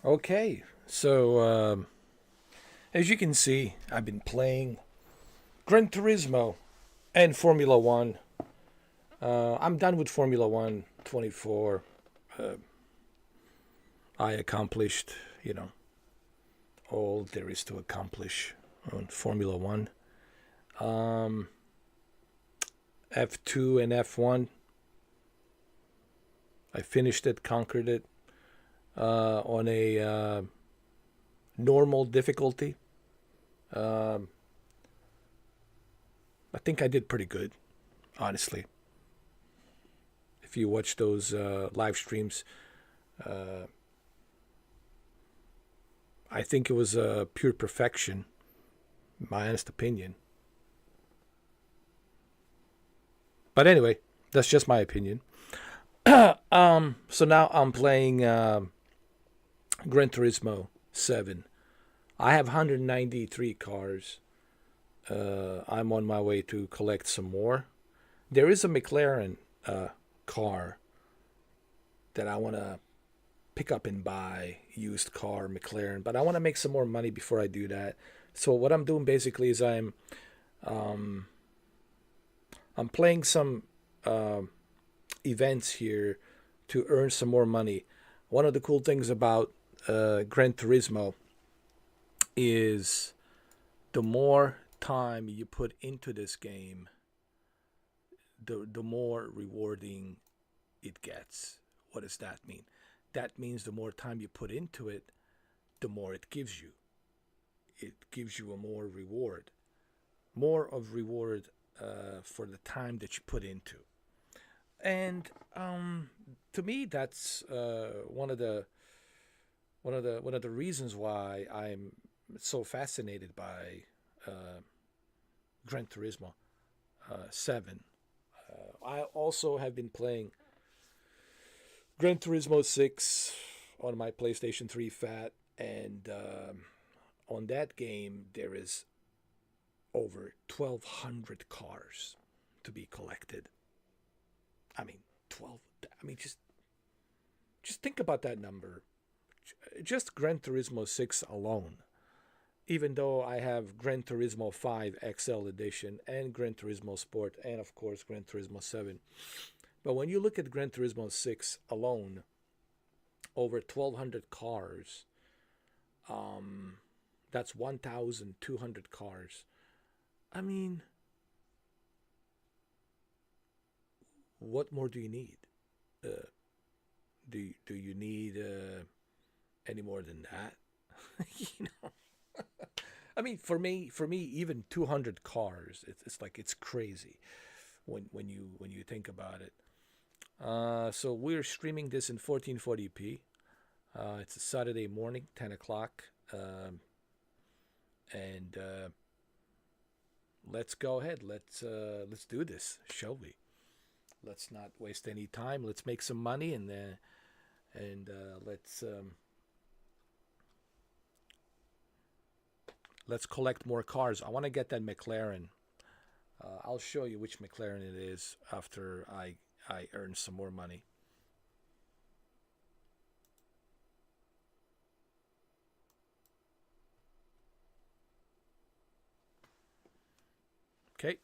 Okay, so as you can see, I've been playing Gran Turismo and Formula One. I'm done with Formula One 24. Uh, I accomplished, you know, all there is to accomplish on Formula One. Um, F2 and F1, I finished it, conquered it on a normal difficulty. Um, I think I did pretty good, honestly. If you watch those live streams, uh, I think it was pure perfection, my honest opinion. But anyway, that's just my opinion. So now I'm playing Gran Turismo 7. I have 193 cars. I'm on my way to collect some more. There is a McLaren car that I want to pick up and buy, used car McLaren, but I want to make some more money before I do that. So what I'm doing basically is um, I'm playing some uh, events here to earn some more money. One of the cool things about Gran Turismo is the more time you put into this game, the more rewarding it gets. What does that mean? That means the more time you put into it, the more it gives you. It gives you a more reward, more of reward for the time that you put into. And to me, that's one of the reasons why I'm so fascinated by uh, Gran Turismo 7. I also have been playing Gran Turismo 6 on my PlayStation 3 Fat, and on that game there is over 1,200 cars to be collected. I mean, 12. I mean, just think about that number. Just Gran Turismo 6 alone. Even though I have Gran Turismo 5 XL Edition and Gran Turismo Sport and of course Gran Turismo 7. But when you look at Gran Turismo 6 alone, over 1,200 cars, um, that's 1,200 cars. I mean, what more do you need? Uh, do you need any more than that? you know, I mean, for me, even 200 cars, it's like it's crazy when you think about it. So we're streaming this in 1440p. It's a Saturday morning, 10 o'clock, and let's go ahead. Let's do this, shall we? Let's not waste any time. Let's make some money and let's collect more cars. I want to get that McLaren. I'll show you which McLaren it is after I earn some more money. Okay.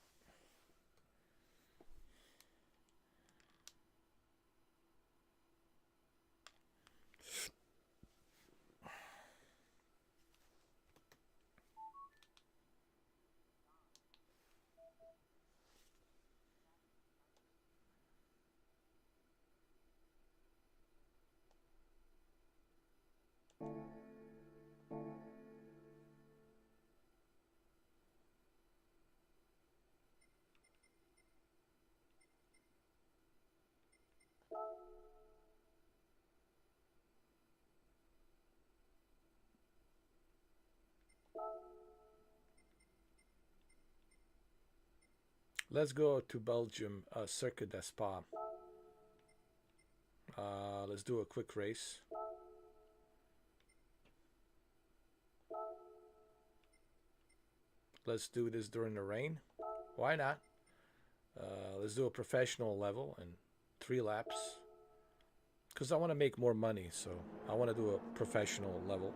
Let's go to Belgium, Circuit des Spa. Let's do a quick race. Let's do this during the rain. Why not? Let's do a professional level in 3 laps. because I want to make more money. So I want to do a professional level.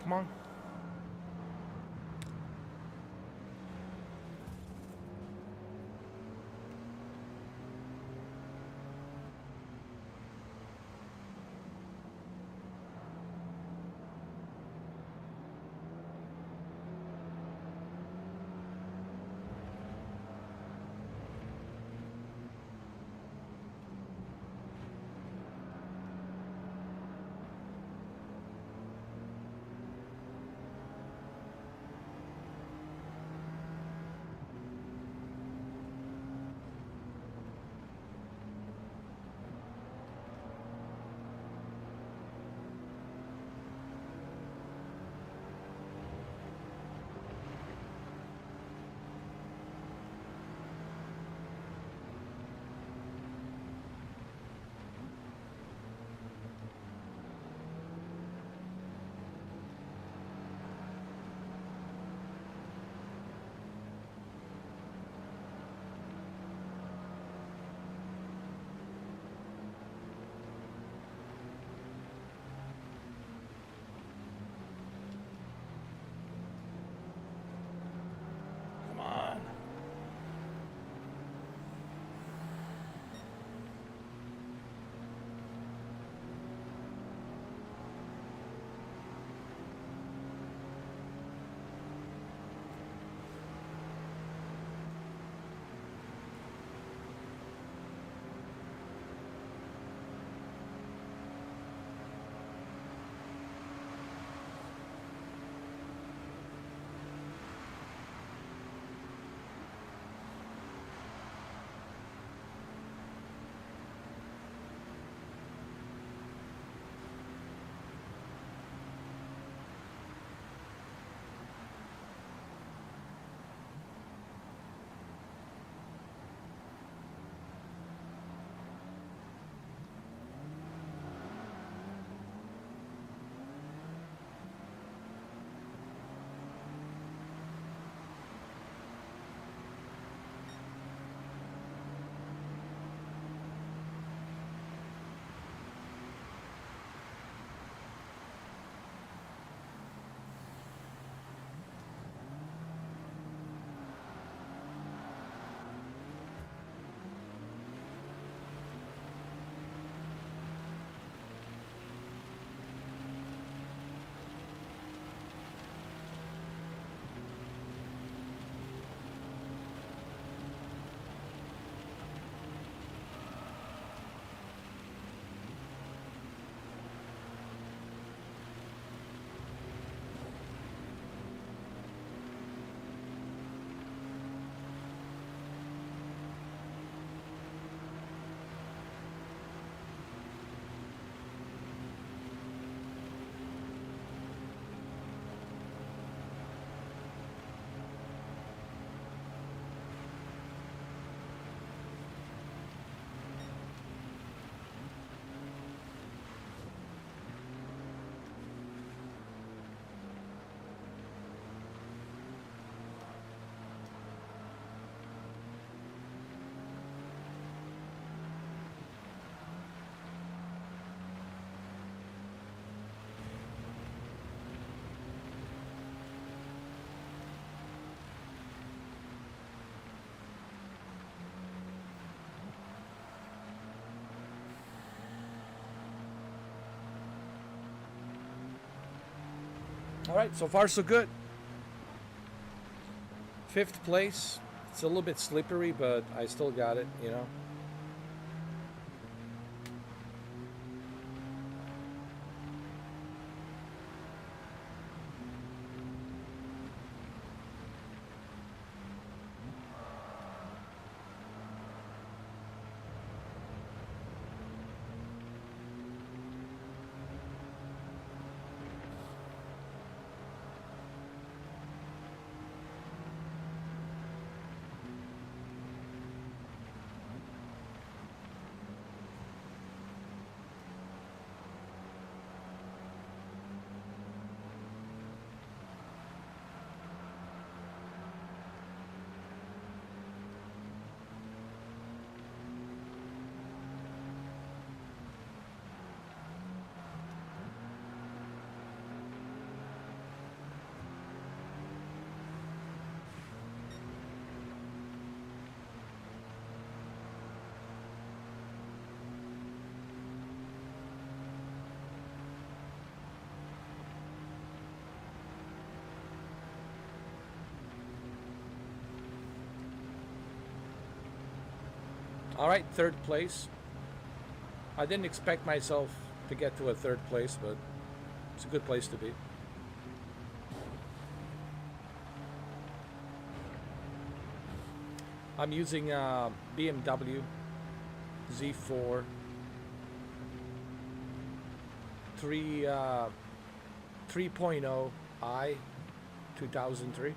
Come on. All right, so far so good. 5th place. It's a little bit slippery, but I still got it, you know. All right, 3rd place. I didn't expect myself to get to a 3rd place, but it's a good place to be. I'm using BMW Z4 3.0i 2003.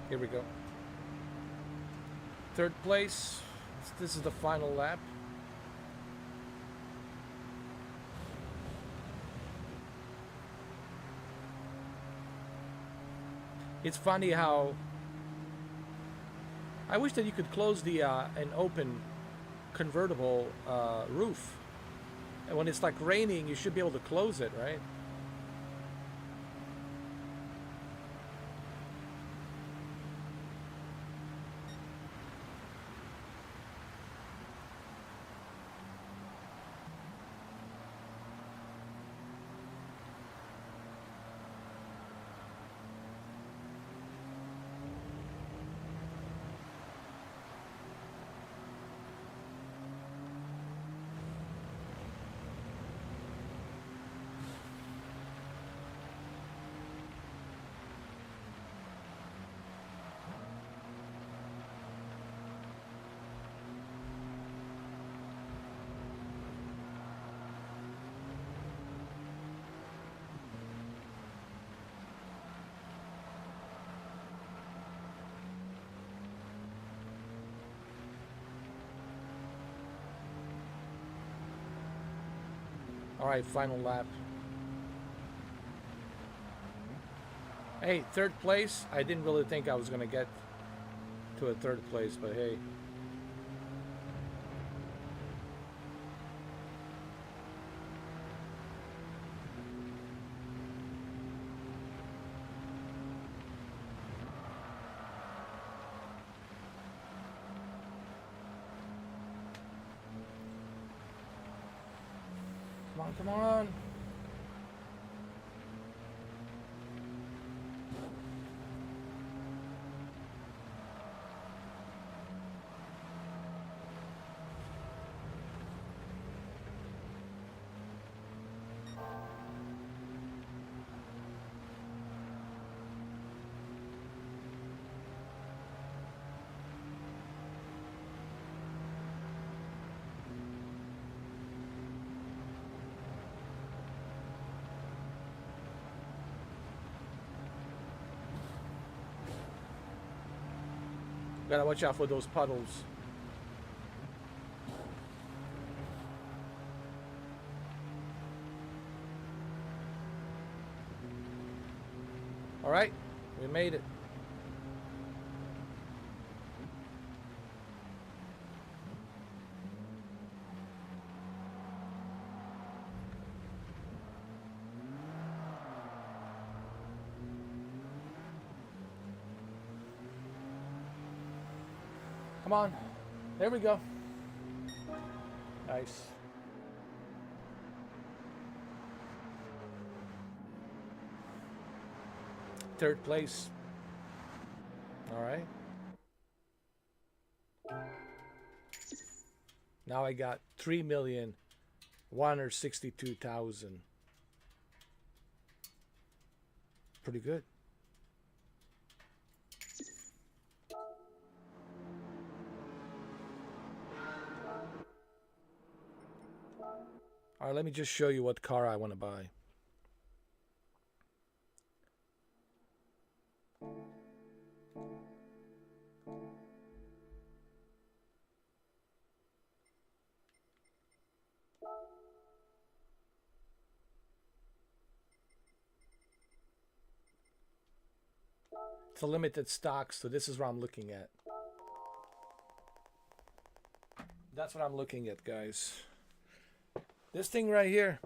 Here we go. 3rd place. This is the final lap. It's funny how I wish that you could close the an open convertible roof, and when it's like raining, you should be able to close it, right? All right, final lap. Hey, 3rd place. I didn't really think I was going to get to a 3rd place, but hey. Come on, come on. Gotta watch out for those puddles. All right, we made it. Come on. There we go. Nice. Third place. All right. Now I got 3,162,000. Pretty good. All right, let me just show you what car I want to buy. It's a limited stock, so this is what I'm looking at. That's what I'm looking at, guys. This thing right here.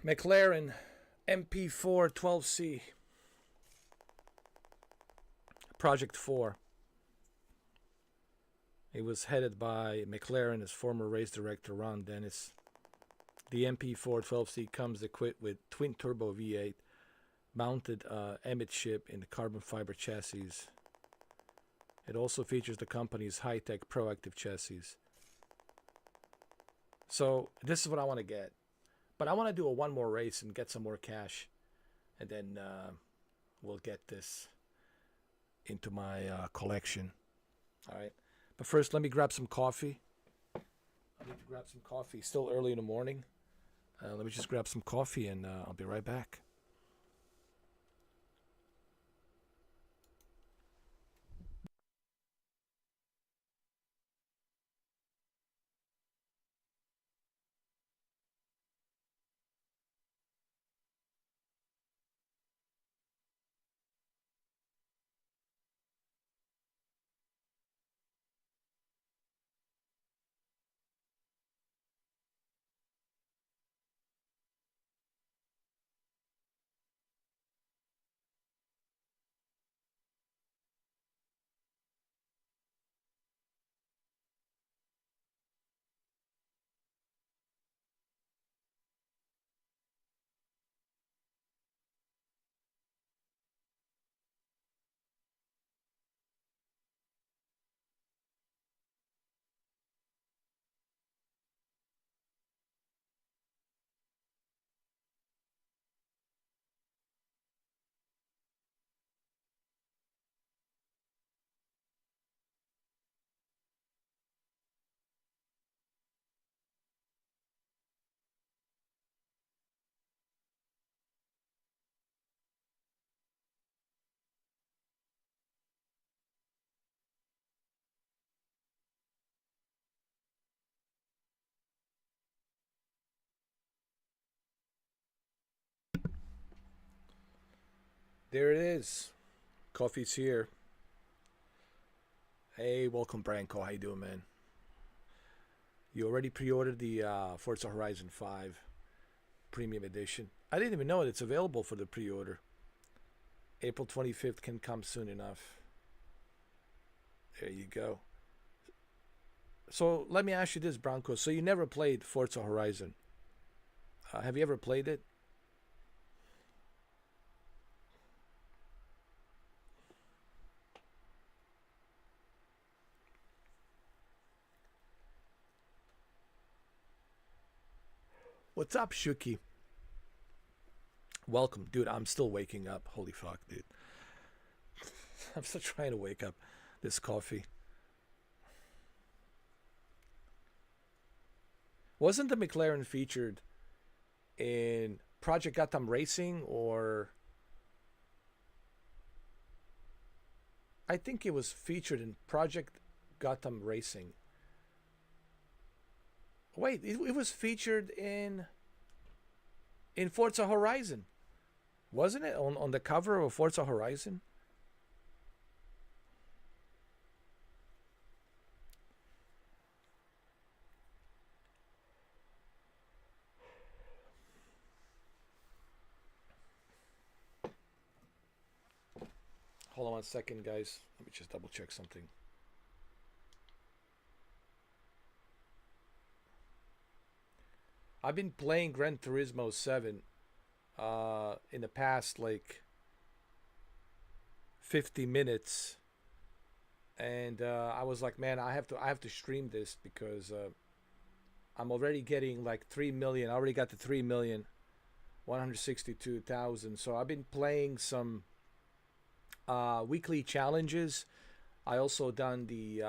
McLaren MP4 12C. Project 4. It was headed by McLaren, his former race director Ron Dennis. The MP4 12C comes equipped with twin-turbo V8, mounted Emmett ship in the carbon fiber chassis. It also features the company's high-tech proactive chassis. So this is what I want to get. But I want to do a one more race and get some more cash. And then we'll get this into my collection. All right. But first, let me grab some coffee. I need to grab some coffee. Still early in the morning. Let me just grab some coffee and I'll be right back. There it is. Coffee's here. Hey, welcome, Branko. How you doing, man? You already pre-ordered the Forza Horizon 5 Premium Edition. I didn't even know it's available for the pre-order. April 25th can come soon enough. There you go. So let me ask you this, Branko. So you never played Forza Horizon. Have you ever played it? What's up, Shuki? Welcome, dude. I'm still waking up. Holy fuck, dude. I'm still trying to wake up. This coffee. Wasn't the McLaren featured in Project Gotham Racing or I think it was featured in Project Gotham Racing. Wait, it was featured in Forza Horizon, wasn't it? On the cover of Forza Horizon. Hold on 1 second, guys. Let me just double check something. I've been playing Gran Turismo 7 in the past like 50 minutes, and I was like, man, I have to stream this because I'm already getting like 3 million. I already got the 3,162,000. So I've been playing some weekly challenges. I also done the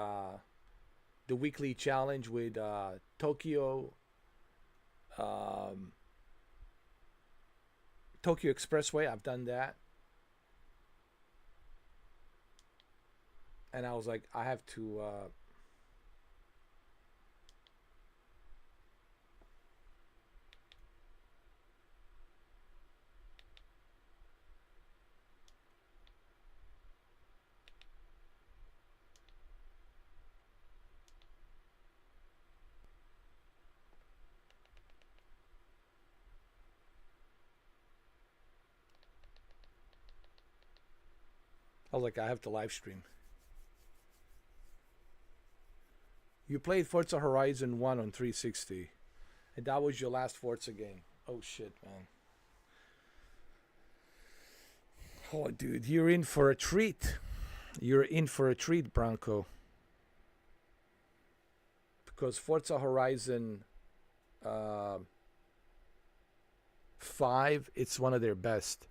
weekly challenge with Tokyo Tokyo Expressway. I've done that, and I was like, I have to. I was like, I have to live stream. You played Forza Horizon 1 on 360, and that was your last Forza game. Oh shit, man. Oh, dude, you're in for a treat. You're in for a treat, Bronco. Because Forza Horizon 5, it's one of their best.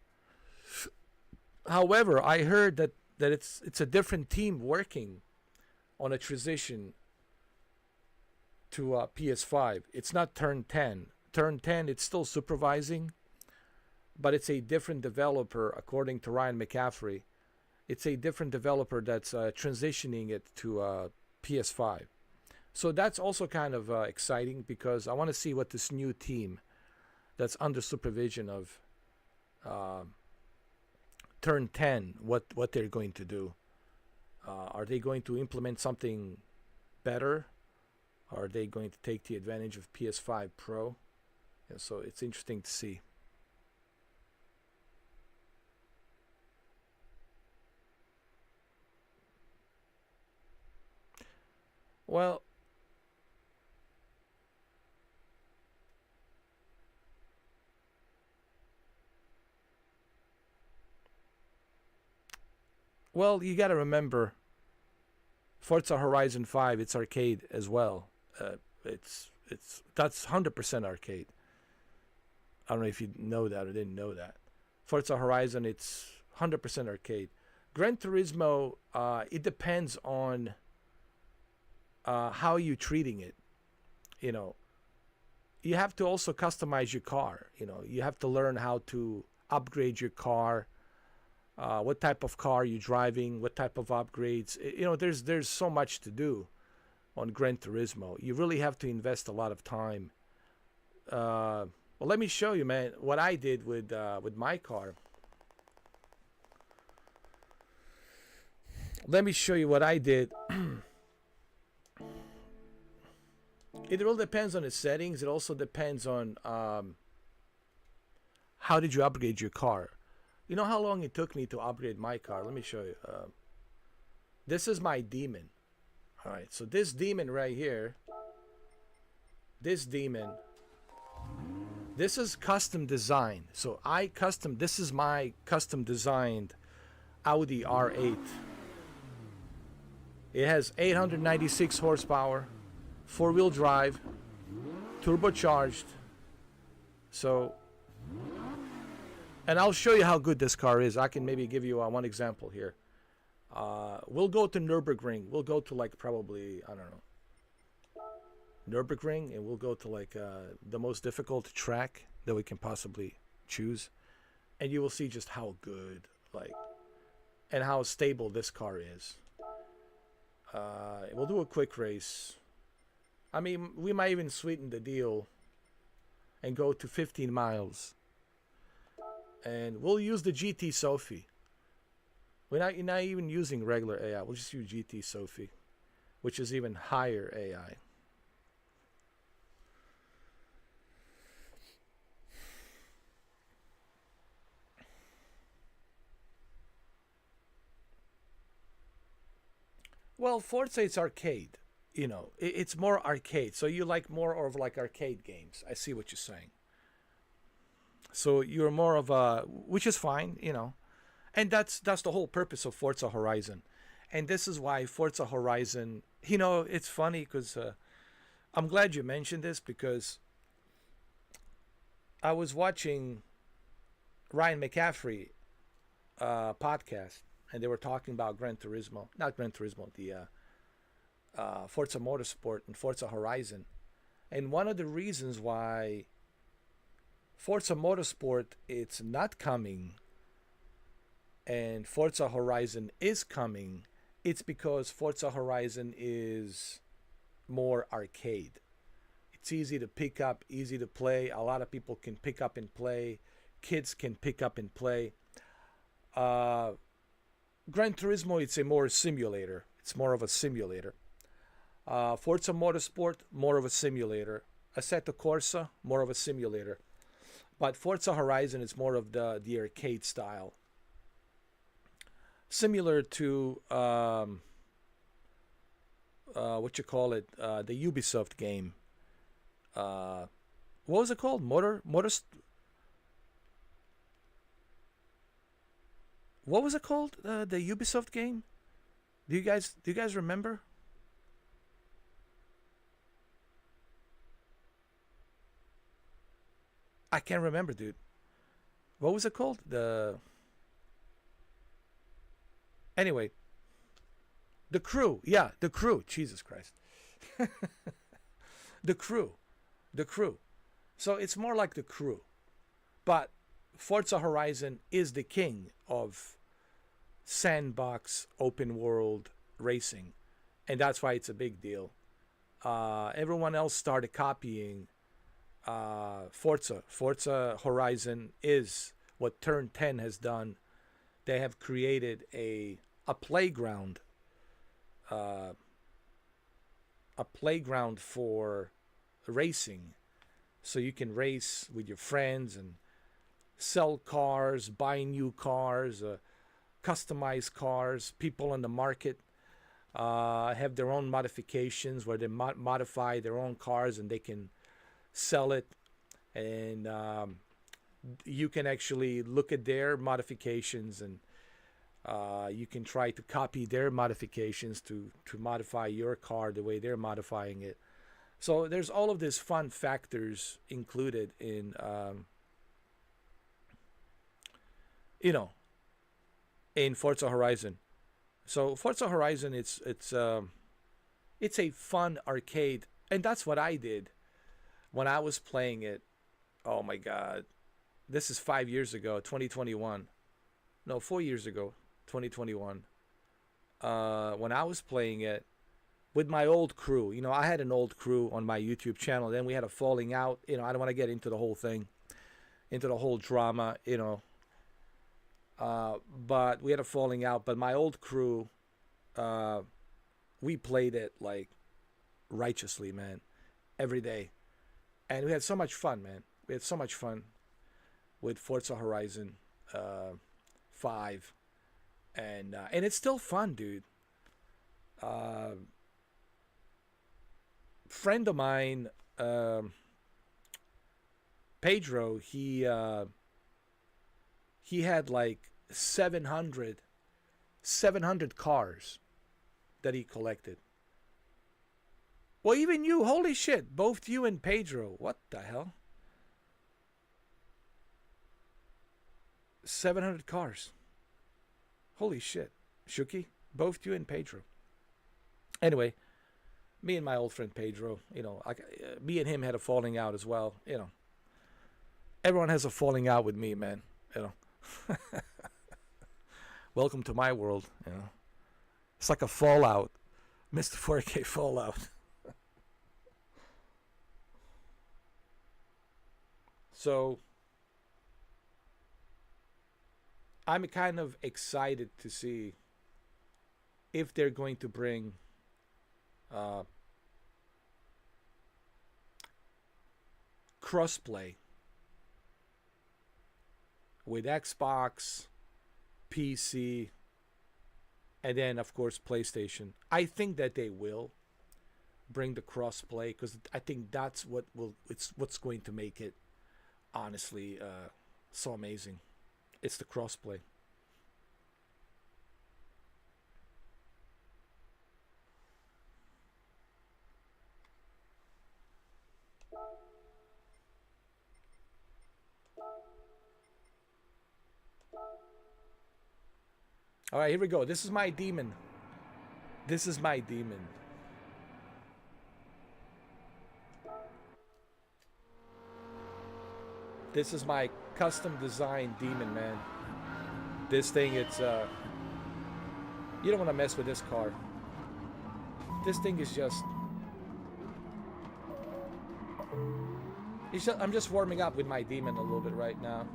However, I heard that it's a different team working on a transition to PS5. It's not Turn 10. Turn 10, it's still supervising, but it's a different developer, according to Ryan McCaffrey. It's a different developer that's transitioning it to PS5. So that's also kind of exciting because I want to see what this new team that's under supervision of Turn 10, what they're going to do. Are they going to implement something better? Are they going to take the advantage of PS5 Pro? Yeah, so it's interesting to see. Well, you got to remember, Forza Horizon 5, it's arcade as well. It's that's 100% arcade. I don't know if you know that or didn't know that. Forza Horizon, it's 100% arcade. Gran Turismo, it depends on how you're treating it. You know, you have to also customize your car. You know, you have to learn how to upgrade your car. What type of car you're driving, what type of upgrades. You know, there's so much to do on Gran Turismo. You really have to invest a lot of time. Well, let me show you, man, what I did with my car. Let me show you what I did. It all depends on the settings. It also depends on how did you upgrade your car. You know how long it took me to upgrade my car? Let me show you. This is my Demon. All right, so this Demon right here, this Demon, this is custom designed. So this is my custom designed Audi R8. It has 896 horsepower, 4-wheel drive, turbocharged. So, and I'll show you how good this car is. I can maybe give you one example here. We'll go to Nürburgring. We'll go to like probably, I don't know, Nürburgring, and we'll go to like the most difficult track that we can possibly choose. And you will see just how good, like, and how stable this car is. We'll do a quick race. I mean, we might even sweeten the deal and go to 15 miles. And we'll use the GT Sophie. We're not even using regular AI. We'll just use GT Sophie, which is even higher AI. Well, Forza it's arcade. It's more arcade. So you like more of like arcade games. I see what you're saying. So you're more of a, which is fine. And that's the whole purpose of Forza Horizon. And this is why Forza Horizon, it's funny because I'm glad you mentioned this because I was watching Ryan McCaffrey podcast and they were talking about Gran Turismo, not Gran Turismo, the Forza Motorsport and Forza Horizon. And one of the reasons why Forza Motorsport it's not coming and Forza Horizon is coming, it's because Forza Horizon is more arcade. It's easy to pick up, easy to play. A lot of people can pick up and play. Kids can pick up and play. Gran Turismo, it's a more simulator. It's more of a simulator. Forza Motorsport, more of a simulator. Assetto Corsa, more of a simulator. But Forza Horizon is more of the arcade style. Similar to what you call it, the Ubisoft game. What was it called? What was it called? The Ubisoft game? Do you guys remember? I can't remember, dude. What was it called? Anyway, the Crew. Yeah, the Crew. Jesus Christ. the Crew. The Crew. So it's more like the Crew. But Forza Horizon is the king of sandbox open world racing. And that's why it's a big deal. Everyone else started copying Forza. Forza Horizon is what Turn 10 has done. They have created a playground, a playground for racing, so you can race with your friends and sell cars, buy new cars, customize cars. People on the market have their own modifications where they modify their own cars and they can sell it, and you can actually look at their modifications and you can try to copy their modifications to modify your car the way they're modifying it. So there's all of these fun factors included in in Forza Horizon. So Forza Horizon it's a fun arcade, and that's what I did when I was playing it. Oh my god. This is 5 years ago, 2021. No, 4 years ago, 2021. When I was playing it with my old crew. I had an old crew on my YouTube channel. Then we had a falling out. I don't want to get into the whole thing, into the whole drama, but we had a falling out. But my old crew, we played it like righteously, man, every day. And we had so much fun, man. We had so much fun with Forza Horizon 5. And it's still fun, dude. Friend of mine, Pedro, he had like 700 cars that he collected. Well, even you, holy shit, both you and Pedro, what the hell? 700 cars. Holy shit. Shuki, both you and Pedro. Anyway, me and my old friend Pedro, me and him had a falling out as well, Everyone has a falling out with me, man, Welcome to my world. You know, it's like a Fallout, Mr. 4K Fallout. So I'm kind of excited to see if they're going to bring crossplay with Xbox, PC, and then of course PlayStation. I think that they will bring the crossplay because I think that's what's going to make it honestly so amazing. It's the crossplay. All right, here we go. This is my demon. This is my demon. This is my custom designed demon, man. This thing, it's you don't want to mess with this car. This thing is just I'm just warming up with my demon a little bit right now.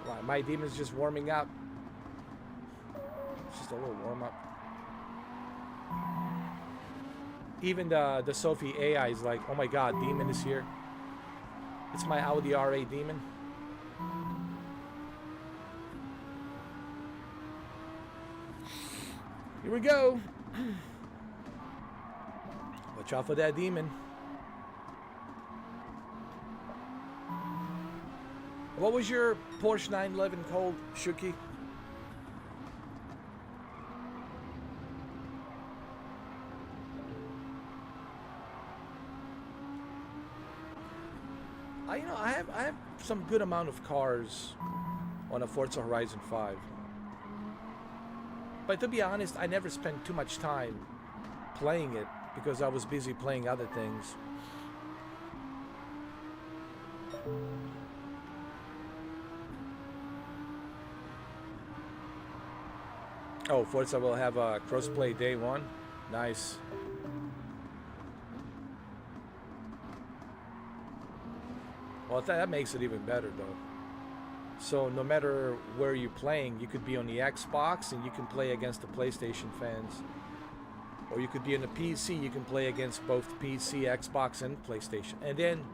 Right, my demon's just warming up. It's just a little warm up. Even the Sophie AI is like, oh my god, demon is here. It's my Audi RA demon. Here we go. Watch out for that demon. What was your Porsche 911 called, Shuki? I have some good amount of cars on a Forza Horizon 5. But to be honest, I never spent too much time playing it because I was busy playing other things. Oh, Forza will have a crossplay day one. Nice. Well, that makes it even better, though. So no matter where you're playing, you could be on the Xbox and you can play against the PlayStation fans. Or you could be on the PC, you can play against both PC, Xbox, and PlayStation. And then,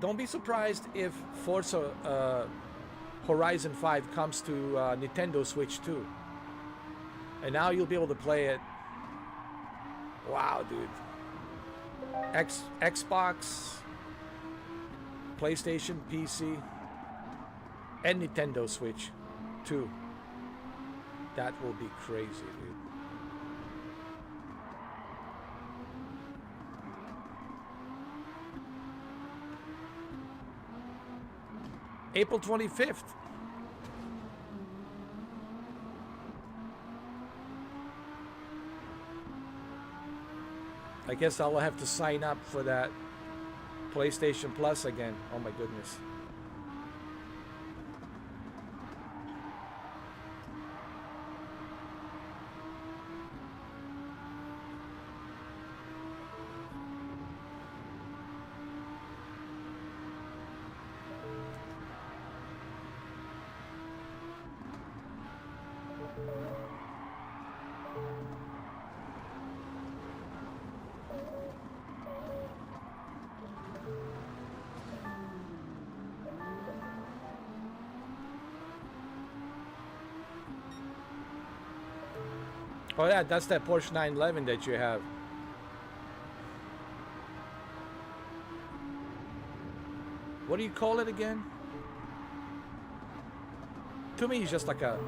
don't be surprised if Forza Horizon 5 comes to Nintendo Switch too. And now you'll be able to play it. Wow, dude. Xbox, PlayStation, PC, and Nintendo Switch too. That will be crazy, dude. April 25th. I guess I'll have to sign up for that PlayStation Plus again. Oh my goodness. Oh yeah, that's that Porsche 911 that you have. What do you call it again? To me, it's just like a...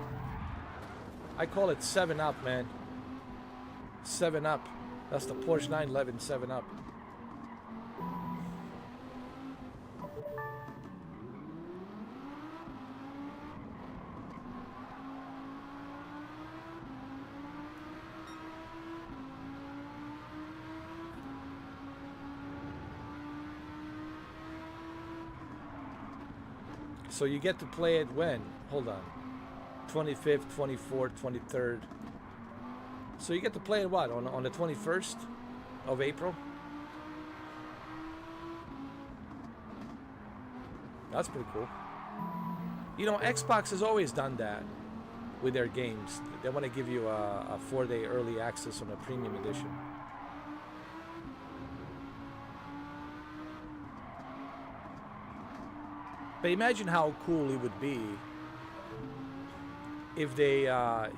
I call it 7-Up, man. 7-Up. That's the Porsche 911 7-Up. So you get to play it when? Hold on. 25th, 24th, 23rd. So you get to play it what? On the 21st of April? That's pretty cool. You know, Xbox has always done that with their games. They want to give you a 4-day early access on a premium edition. But imagine how cool it would be if they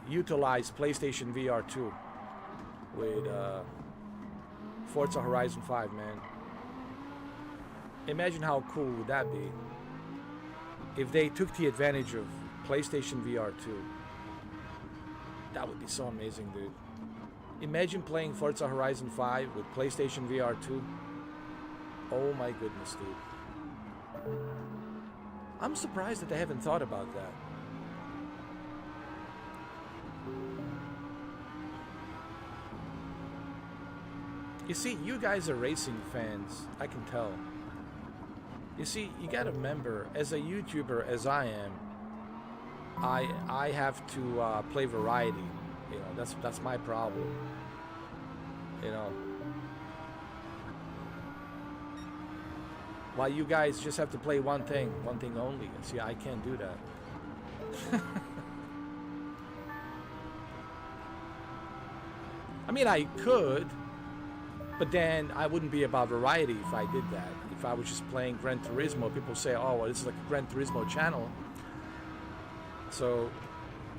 utilize PlayStation VR 2 with Forza Horizon 5, man. Imagine how cool would that be if they took the advantage of PlayStation VR 2. That would be so amazing, dude. Imagine playing Forza Horizon 5 with PlayStation VR 2. Oh my goodness, dude. I'm surprised that they haven't thought about that. You see, you guys are racing fans, I can tell. You see, you gotta remember, as a YouTuber as I am, I have to play variety. You know, that's my problem. You know, while you guys just have to play one thing only. See, I can't do that. I mean, I could, but then I wouldn't be about variety if I did that. If I was just playing Gran Turismo, people say, oh, well, this is like a Gran Turismo channel. So,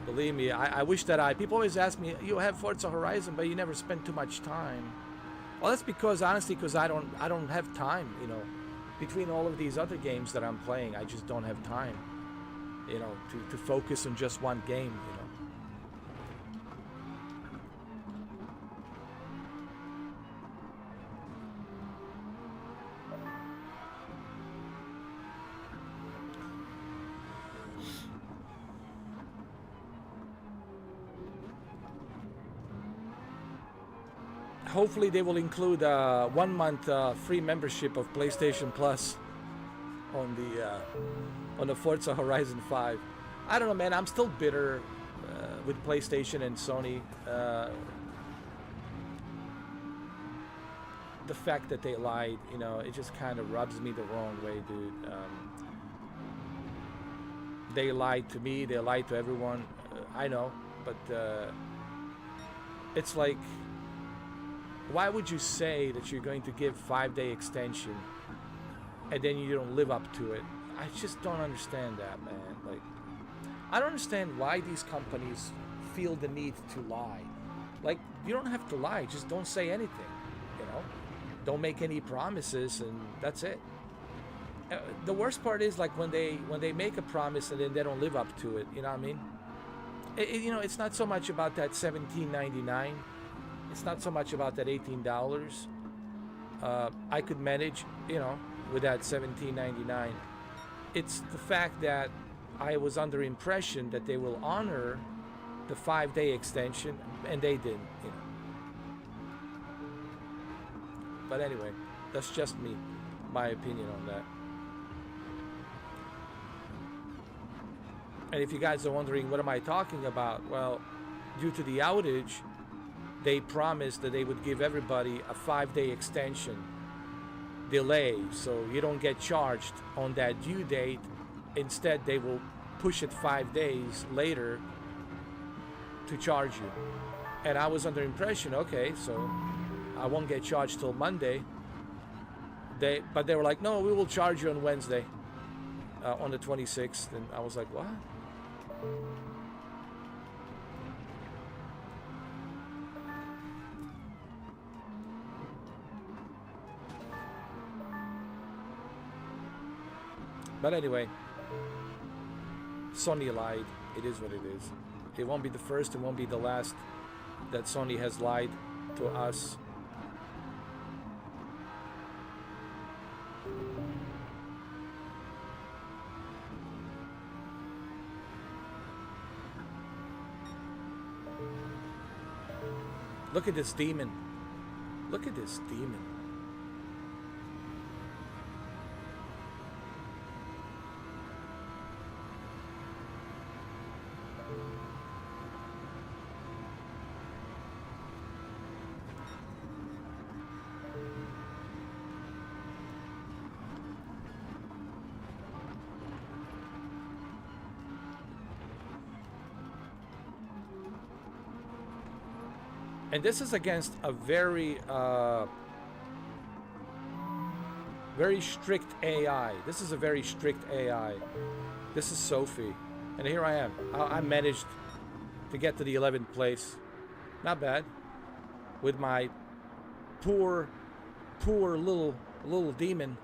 believe me, I wish that people always ask me, you have Forza Horizon, but you never spend too much time. Well, that's because, honestly, because I don't have time, you know. Between all of these other games that I'm playing, I just don't have time, you know, to focus on just one game, you know. Hopefully they will include 1 month free membership of PlayStation Plus on the Forza Horizon 5. I don't know, man. I'm still bitter with PlayStation and Sony. The fact that they lied, you know, it just kind of rubs me the wrong way, dude. They lied to me. They lied to everyone. I know, but it's like, why would you say that you're going to give 5-day extension and then you don't live up to it? I just don't understand that, man. Like, I don't understand why these companies feel the need to lie. Like, you don't have to lie, just don't say anything, you know? Don't make any promises, and that's it. The worst part is, like, when they make a promise and then they don't live up to it, you know what I mean? You know, it's not so much about that $17.99. It's not so much about that $18. I could manage, you know, with that $17.99. It's the fact that I was under impression that they will honor the 5-day extension, and they didn't, you know. But anyway, that's just me, my opinion on that. And if you guys are wondering what am I talking about, well, due to the outage, they promised that they would give everybody a 5-day extension delay, so you don't get charged on that due date. Instead, they will push it 5 days later to charge you. And I was under impression, okay, so I won't get charged till Monday. But they were like, no, we will charge you on Wednesday, on the 26th. And I was like, what? But anyway, Sony lied. It is what it is. It won't be the first, it won't be the last that Sony has lied to us. Look at this demon. Look at this demon. And this is against a very very strict AI. This is a very strict AI. This is Sophie. And here I am. I managed to get to the 11th place. Not bad. With my poor little demon.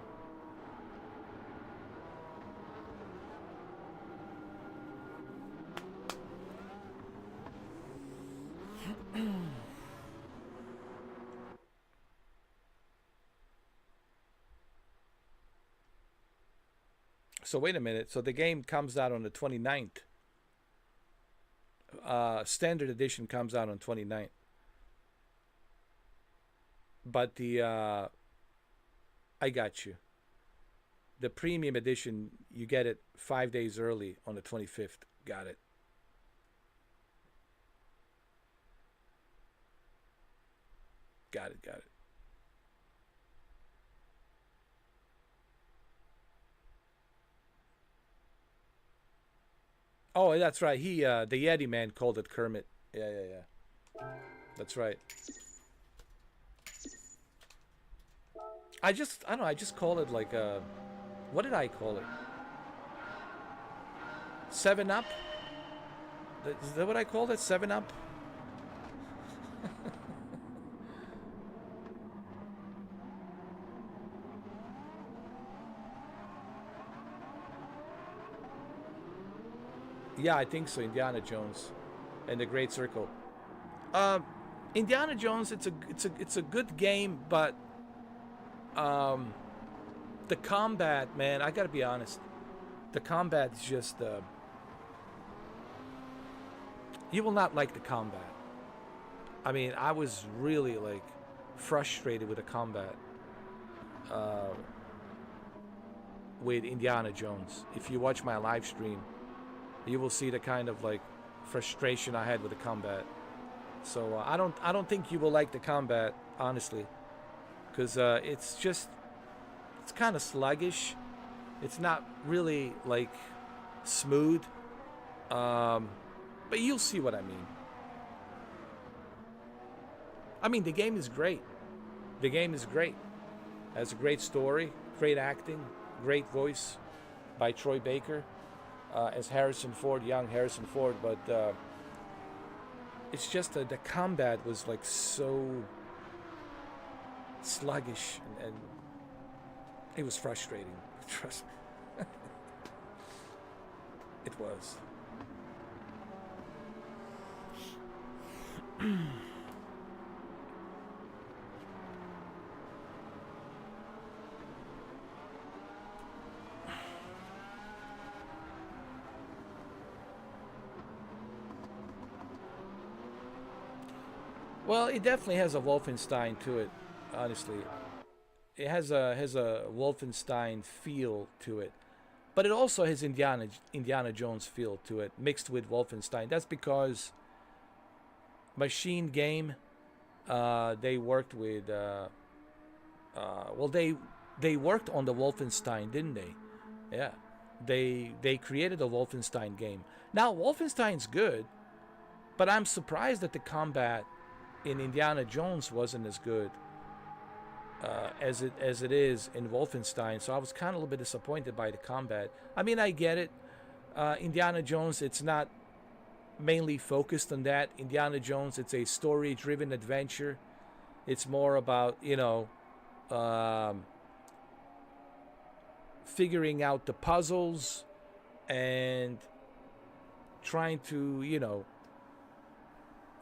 So wait a minute. So the game comes out on the 29th. Standard edition comes out on 29th. But the I got you. The premium edition, you get it 5 days early on the 25th. Got it. Got it. Got it. Oh, that's right. The Yeti man called it Kermit. Yeah. That's right. I don't know. I just call it like what did I call it? 7 Up? Is that what I called it? 7 Up? Yeah, I think so. Indiana Jones and the Great Circle. Indiana Jones. It's a good game, but the combat, man. I gotta be honest. The combat is just. You will not like the combat. I mean, I was really like frustrated with the combat with Indiana Jones. If you watch my live stream, you will see the kind of like frustration I had with the combat. So I don't think you will like the combat, honestly, because it's kind of sluggish. It's not really like smooth, but you'll see what I mean. I mean, the game is great. The game is great. It has a great story, great acting, great voice by Troy Baker as Harrison Ford, young Harrison Ford. But it's just the combat was like so sluggish, and it was frustrating. Trust me. It was. Well, it definitely has a Wolfenstein to it, honestly. It has a Wolfenstein feel to it. But it also has Indiana Jones feel to it, mixed with Wolfenstein. That's because Machine Game, they worked with they worked on the Wolfenstein, didn't they? Yeah. They created a Wolfenstein game. Now Wolfenstein's good, but I'm surprised that the combat in Indiana Jones wasn't as good as it is in Wolfenstein. So I was kind of a little bit disappointed by the combat. I mean, I get it. Indiana Jones, it's not mainly focused on that. Indiana Jones, it's a story-driven adventure. It's more about, figuring out the puzzles and trying to,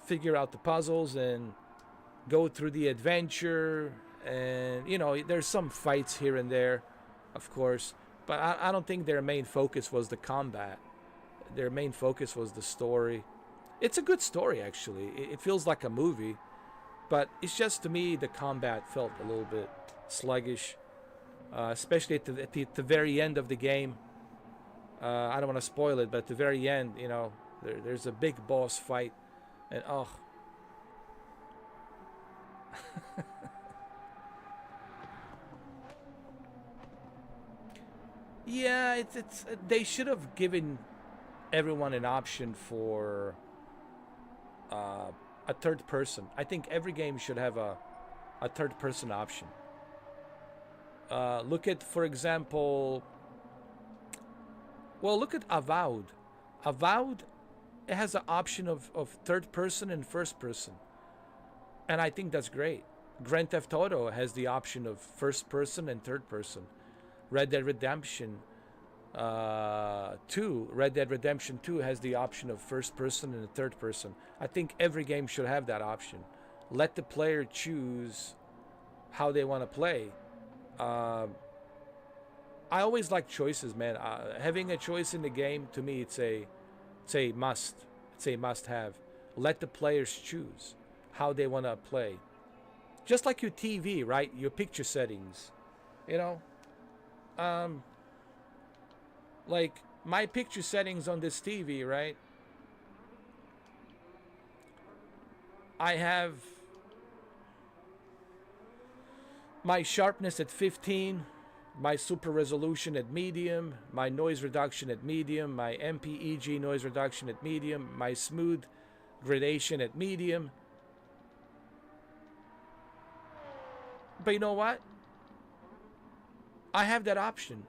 figure out the puzzles and go through the adventure. And, there's some fights here and there, of course. But I don't think their main focus was the combat. Their main focus was the story. It's a good story, actually. It feels like a movie. But it's just, to me, the combat felt a little bit sluggish. Especially at the very end of the game. I don't want to spoil it, but at the very end, there's a big boss fight. And, oh. Yeah, it's they should have given everyone an option for a third person. I think every game should have a third person option. Look at, for example, well, look at Avowed. Avowed has an option of third person and first person. And I think that's great. Grand Theft Auto has the option of first person and third person. Red Dead Redemption 2, Red Dead Redemption 2 has the option of first person and third person. I think every game should have that option. Let the player choose how they want to play. I always like choices, man. Having a choice in the game, to me, it's a must. It's a must-have. Let the players choose how they want to play. Just like your TV, right? Your picture settings. You know, like my picture settings on this TV, right? I have my sharpness at 15, my super resolution at medium, my noise reduction at medium, my MPEG noise reduction at medium, my smooth gradation at medium. But you know what? I have that option.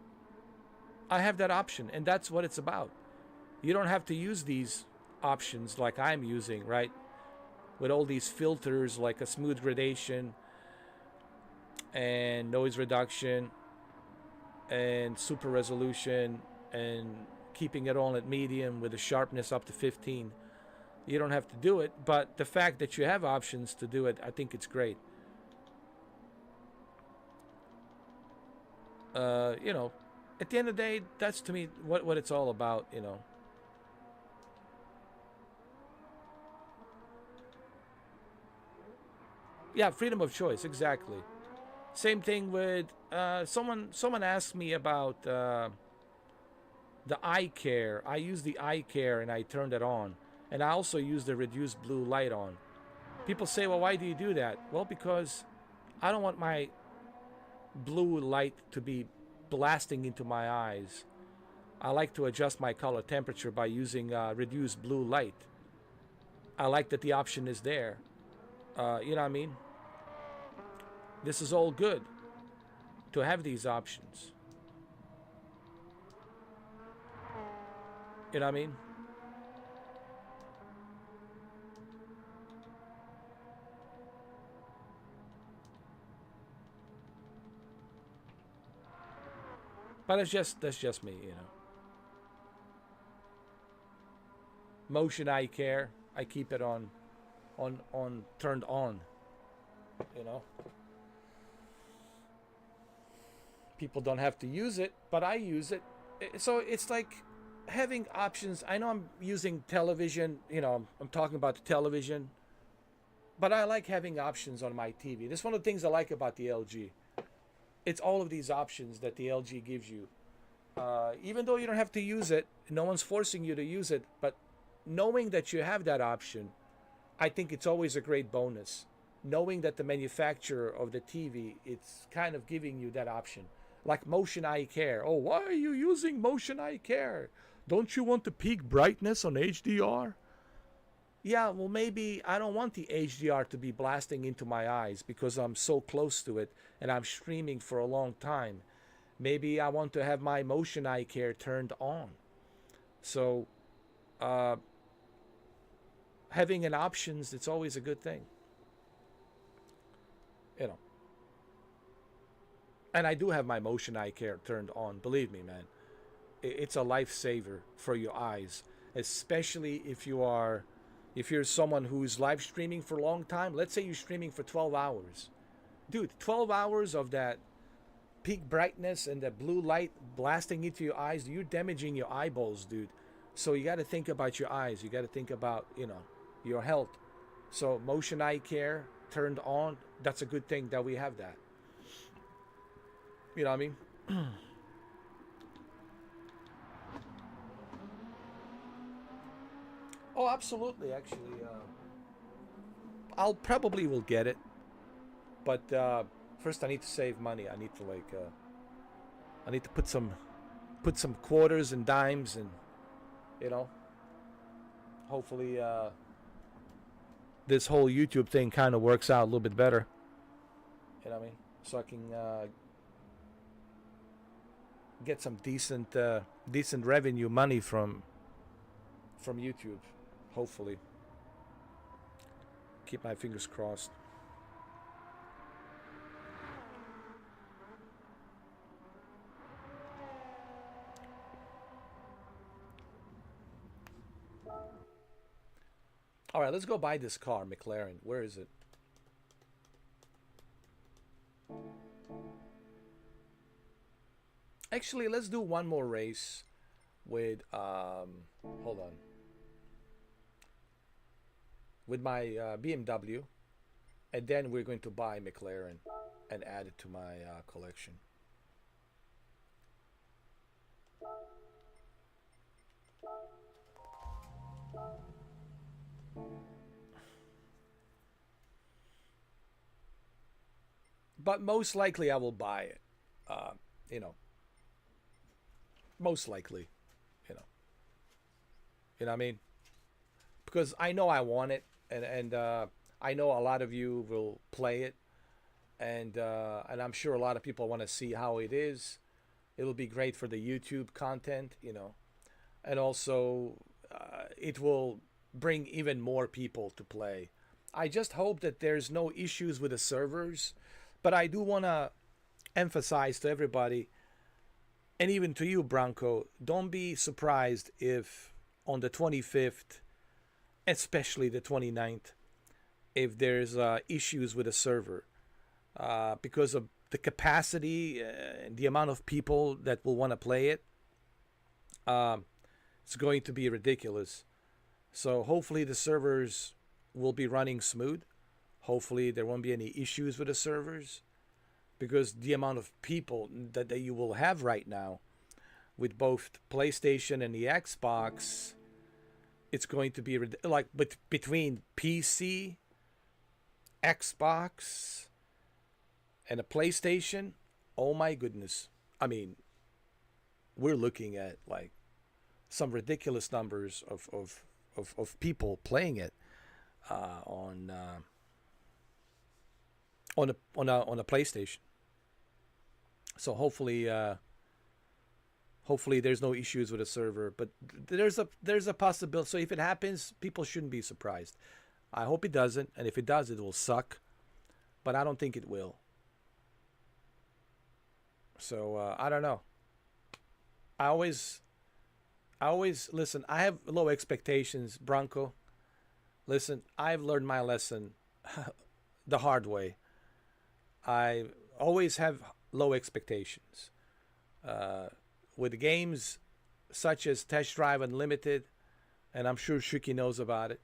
I have that option, and that's what it's about. You don't have to use these options like I'm using, right? With all these filters like a smooth gradation and noise reduction and super resolution and keeping it all at medium with the sharpness up to 15. You don't have to do it, but the fact that you have options to do it, I think it's great. You know, at the end of the day, that's to me what it's all about, you know. Yeah, freedom of choice, exactly. Same thing with someone asked me about the eye care. I use the eye care and I turned it on, and I also use the reduced blue light on. People say, well, why do you do that? Well, because I don't want my blue light to be blasting into my eyes. I like to adjust my color temperature by using reduced blue light. I like that the option is there. You know what I mean? This is all good to have these options. You know what I mean? But that's just me, you know. Motion eye care, I keep it on turned on, you know. People don't have to use it, but I use it. So it's like having options. I know I'm using television, you know, I'm talking about the television, but I like having options on my TV. This is one of the things I like about the LG. It's all of these options that the LG gives you. Even though you don't have to use it, no one's forcing you to use it, but knowing that you have that option, I think it's always a great bonus. Knowing that the manufacturer of the TV, it's kind of giving you that option. Like Motion Eye Care. Oh, why are you using Motion Eye Care? Don't you want the peak brightness on HDR? Yeah, well, maybe I don't want the HDR to be blasting into my eyes because I'm so close to it and I'm streaming for a long time. Maybe I want to have my Motion Eye Care turned on. So, having an options, it's always a good thing. You know. And I do have my Motion Eye Care turned on. Believe me, man. It's a lifesaver for your eyes, especially if you're someone who's live streaming for a long time. Let's say you're streaming for 12 hours. Dude, 12 hours of that peak brightness and the blue light blasting into your eyes, you're damaging your eyeballs, dude. So you got to think about your eyes. You got to think about, you know, your health. So Motion Eye Care turned on, that's a good thing that we have that. You know what I mean? Oh, absolutely. Actually, I'll probably will get it, but first I need to save money. I need to I need to put some quarters and dimes, and you know, hopefully this whole YouTube thing kind of works out a little bit better. You know what I mean? So I can get some decent revenue money from YouTube. Hopefully, keep my fingers crossed. All right, let's go buy this car, McLaren. Where is it? Actually, let's do one more race with hold on, with my BMW, and then we're going to buy McLaren and add it to my collection. But most likely I will buy it. You know, most likely, you know, what I mean, because I know I want it, and I know a lot of you will play it, and I'm sure a lot of people want to see how it is. It'll be great for the YouTube content, you know, and also it will bring even more people to play. I just hope that there's no issues with the servers, but I do want to emphasize to everybody, and even to you, Branko, don't be surprised if on the 25th, especially the 29th, if there's issues with the server because of the capacity and the amount of people that will want to play it. It's going to be ridiculous. So hopefully the servers will be running smooth. Hopefully there won't be any issues with the servers, because the amount of people that you will have right now with both PlayStation and the Xbox, it's going to be like, but between PC, Xbox, and a PlayStation, oh my goodness. I mean, we're looking at like some ridiculous numbers of people playing it on a PlayStation. So hopefully there's no issues with the server, but there's a possibility. So if it happens, people shouldn't be surprised. I hope it doesn't, and if it does, it will suck, but I don't think it will. So I don't know. I always listen. I have low expectations, Bronco. Listen, I've learned my lesson the hard way. I always have low expectations with games such as Test Drive Unlimited, and I'm sure Shuki knows about it.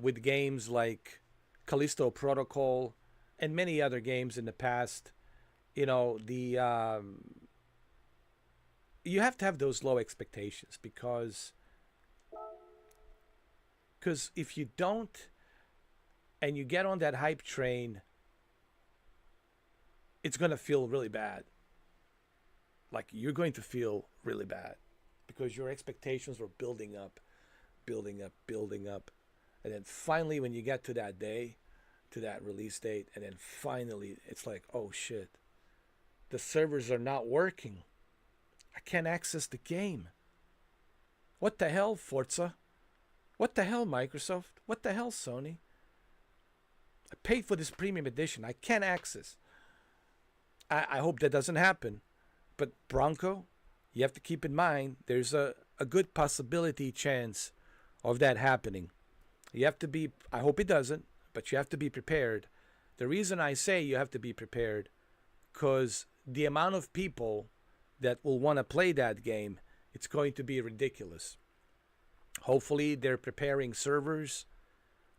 With games like Callisto Protocol and many other games in the past, you know, you have to have those low expectations, because if you don't and you get on that hype train, it's going to feel really bad. Like, you're going to feel really bad because your expectations were building up, building up, building up. And then finally, when you get to that day, to that release date, and then finally it's like, oh shit, the servers are not working. I can't access the game. What the hell, Forza? What the hell, Microsoft? What the hell, Sony? I paid for this premium edition. I can't access. I hope that doesn't happen. But Bronco, you have to keep in mind, there's a good possibility chance of that happening. You have to be, I hope it doesn't, but you have to be prepared. The reason I say you have to be prepared, because the amount of people that will want to play that game, it's going to be ridiculous. Hopefully they're preparing servers.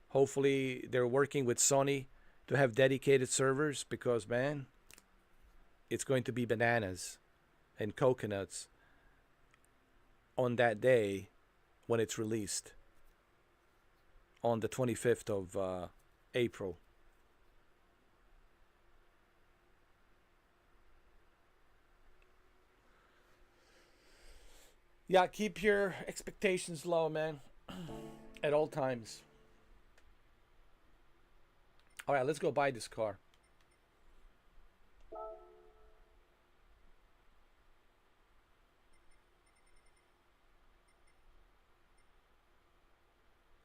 Hopefully they're working with Sony to have dedicated servers, because, man, it's going to be bananas and coconuts on that day when it's released on the 25th of April. Yeah, keep your expectations low, man. at all times. All right, let's go buy this car.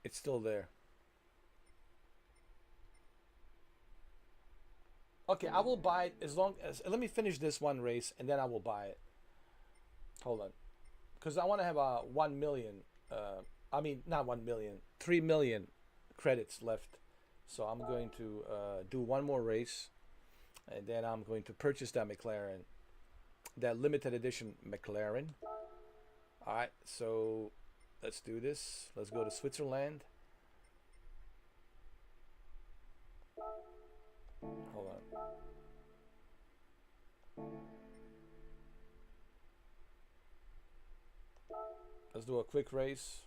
It's still there. Okay, I will buy it as long as. Let me finish this one race and then I will buy it. Hold on. Because I want to have a 1 million. I mean, not 1 million, 3 million credits left. So I'm going to do one more race. And then I'm going to purchase that McLaren. That limited edition McLaren. Alright, so let's do this. Let's go to Switzerland. Hold on. Let's do a quick race.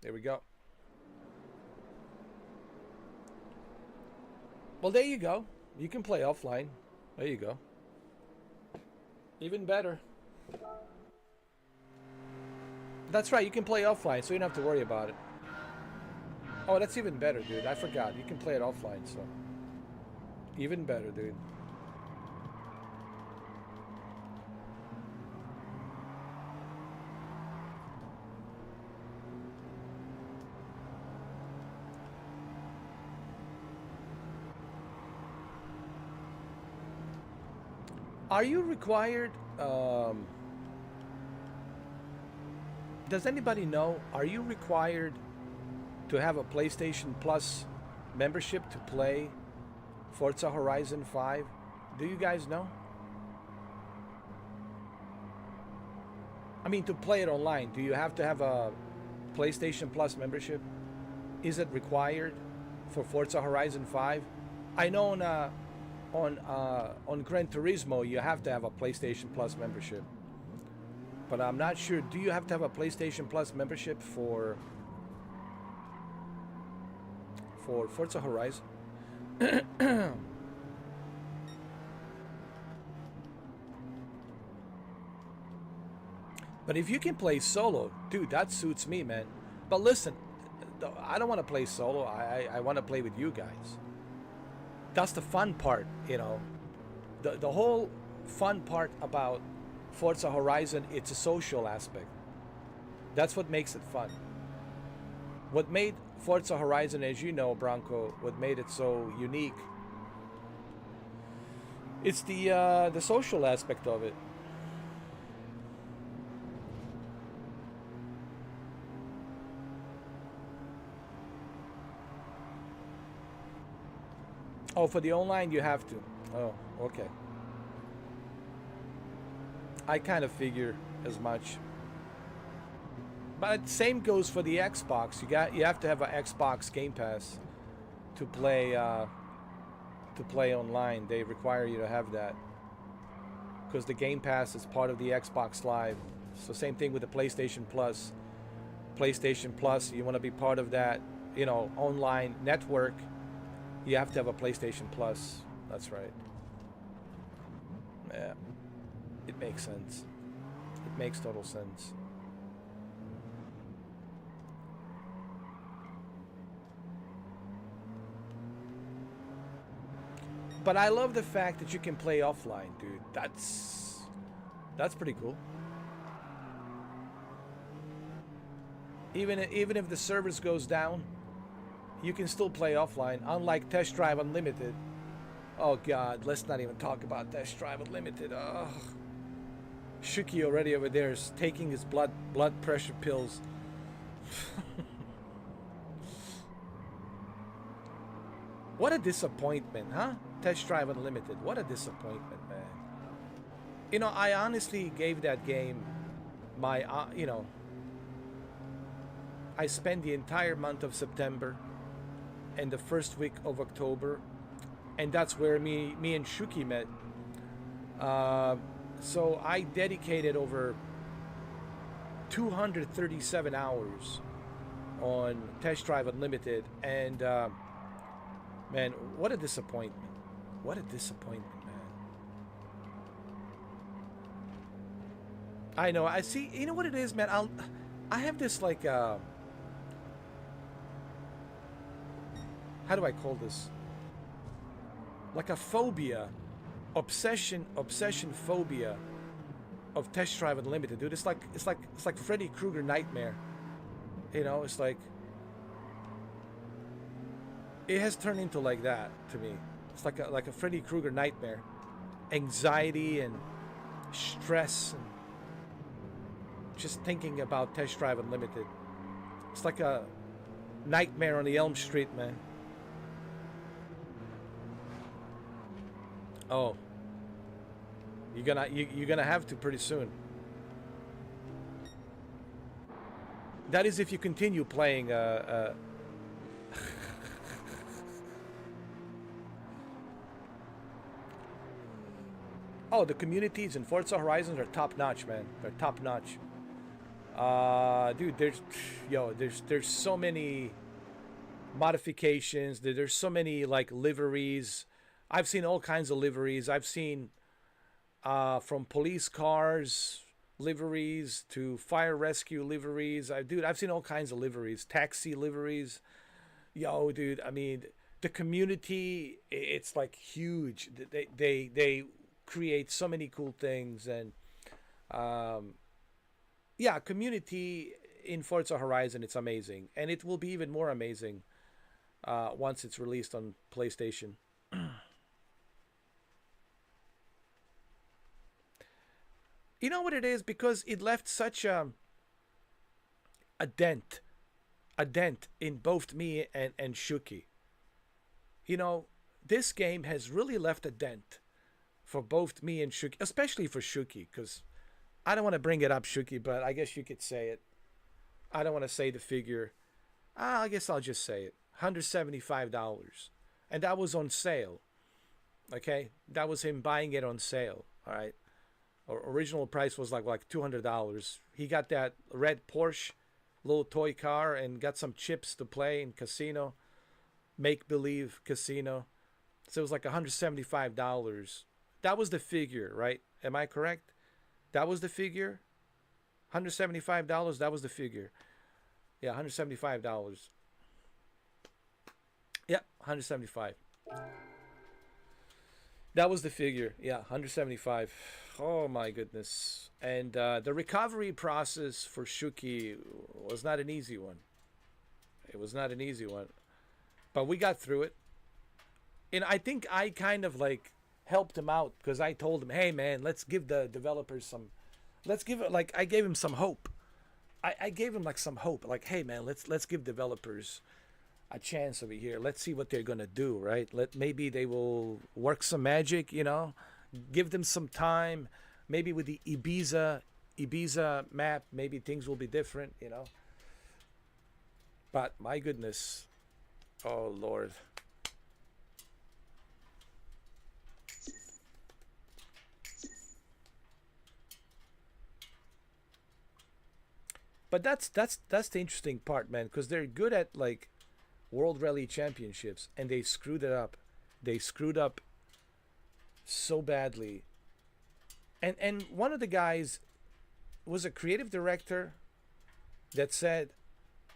There we go. Well, there you go. You can play offline. There you go. Even better. That's right, you can play offline, so you don't have to worry about it. Oh, that's even better, dude. I forgot. You can play it offline, so. Even better, dude. Are you required, does anybody know, are you required to have a PlayStation Plus membership to play Forza Horizon 5? Do you guys know? I mean, to play it online, do you have to have a PlayStation Plus membership? Is it required for Forza Horizon 5? I know on Gran Turismo you have to have a PlayStation Plus membership, but I'm not sure. Do you have to have a PlayStation Plus membership for Forza Horizon? But if you can play solo, dude, that suits me, man. But listen, I don't want to play solo. I want to play with you guys. That's the fun part, you know. The whole fun part about Forza Horizon, it's a social aspect. That's what makes it fun. What made Forza Horizon, as you know, Bronco, what made it so unique, it's the social aspect of it. Oh, for the online you have to. Oh, okay. I kind of figure as much. But same goes for the Xbox. You have to have an Xbox Game Pass to play online. They require you to have that because the Game Pass is part of the Xbox Live. So same thing with the PlayStation Plus. PlayStation Plus, you want to be part of that, you know, online network. You have to have a PlayStation Plus. That's right. Yeah. It makes sense. It makes total sense. But I love the fact that you can play offline, dude. That's pretty cool. Even if the service goes down, you can still play offline, unlike Test Drive Unlimited. Oh God, let's not even talk about Test Drive Unlimited. Ugh. Shuki already over there is taking his blood pressure pills. What a disappointment, huh? Test Drive Unlimited. What a disappointment, man. You know, I honestly gave that game my, you know, I spent the entire month of September and the first week of October, and that's where me and Shuki met. So I dedicated over 237 hours on Test Drive Unlimited, and man, what a disappointment. What a disappointment, man. I know. I see. You know what it is, man. I have this like how do I call this? Like a phobia, obsession phobia of Test Drive Unlimited, dude. It's like Freddy Krueger nightmare. You know, it's like it has turned into like that to me. It's like a Freddy Krueger nightmare, anxiety and stress and just thinking about Test Drive Unlimited. It's like a nightmare on the Elm Street, man. Oh, you're gonna have to pretty soon. That is if you continue playing. Oh, the communities in Forza Horizon are top notch, man. They're top notch. Dude, there's so many modifications. There's so many like liveries. I've seen all kinds of liveries. I've seen from police cars liveries to fire rescue liveries. I've seen all kinds of liveries, taxi liveries. Yo, dude, I mean, the community, it's like huge. They create so many cool things, and yeah, community in Forza Horizon, it's amazing, and it will be even more amazing once it's released on PlayStation. You know what it is? Because it left such a dent, in both me and Shuki. You know, this game has really left a dent for both me and Shuki, especially for Shuki, because I don't want to bring it up, Shuki, but I guess you could say it. I don't want to say the figure. I guess I'll just say it. $175. And that was on sale. Okay? That was him buying it on sale. All right? Original price was like $200. He got that red Porsche little toy car and got some chips to play in casino, make believe casino. So it was like $175. That was the figure, right? Am I correct? That was the figure. $175. That was the figure. Yeah, $175. Yep, 175. That was the figure. Yeah, 175. Oh my goodness. And the recovery process for Shuki was not an easy one. It was not an easy one. But we got through it. And I think I kind of like helped him out because I told him, hey man, let's give the developers some, let's give it, like, I gave him some hope. I gave him like some hope. Like, hey man, let's give developers a chance over here. Let's see what they're gonna do, right? Maybe they will work some magic, you know. Give them some time. Maybe with the Ibiza map, maybe things will be different, you know. But my goodness, oh Lord. But that's the interesting part, man, because they're good at like World Rally Championships, and they screwed it up. They screwed up so badly. And one of the guys was a creative director that said,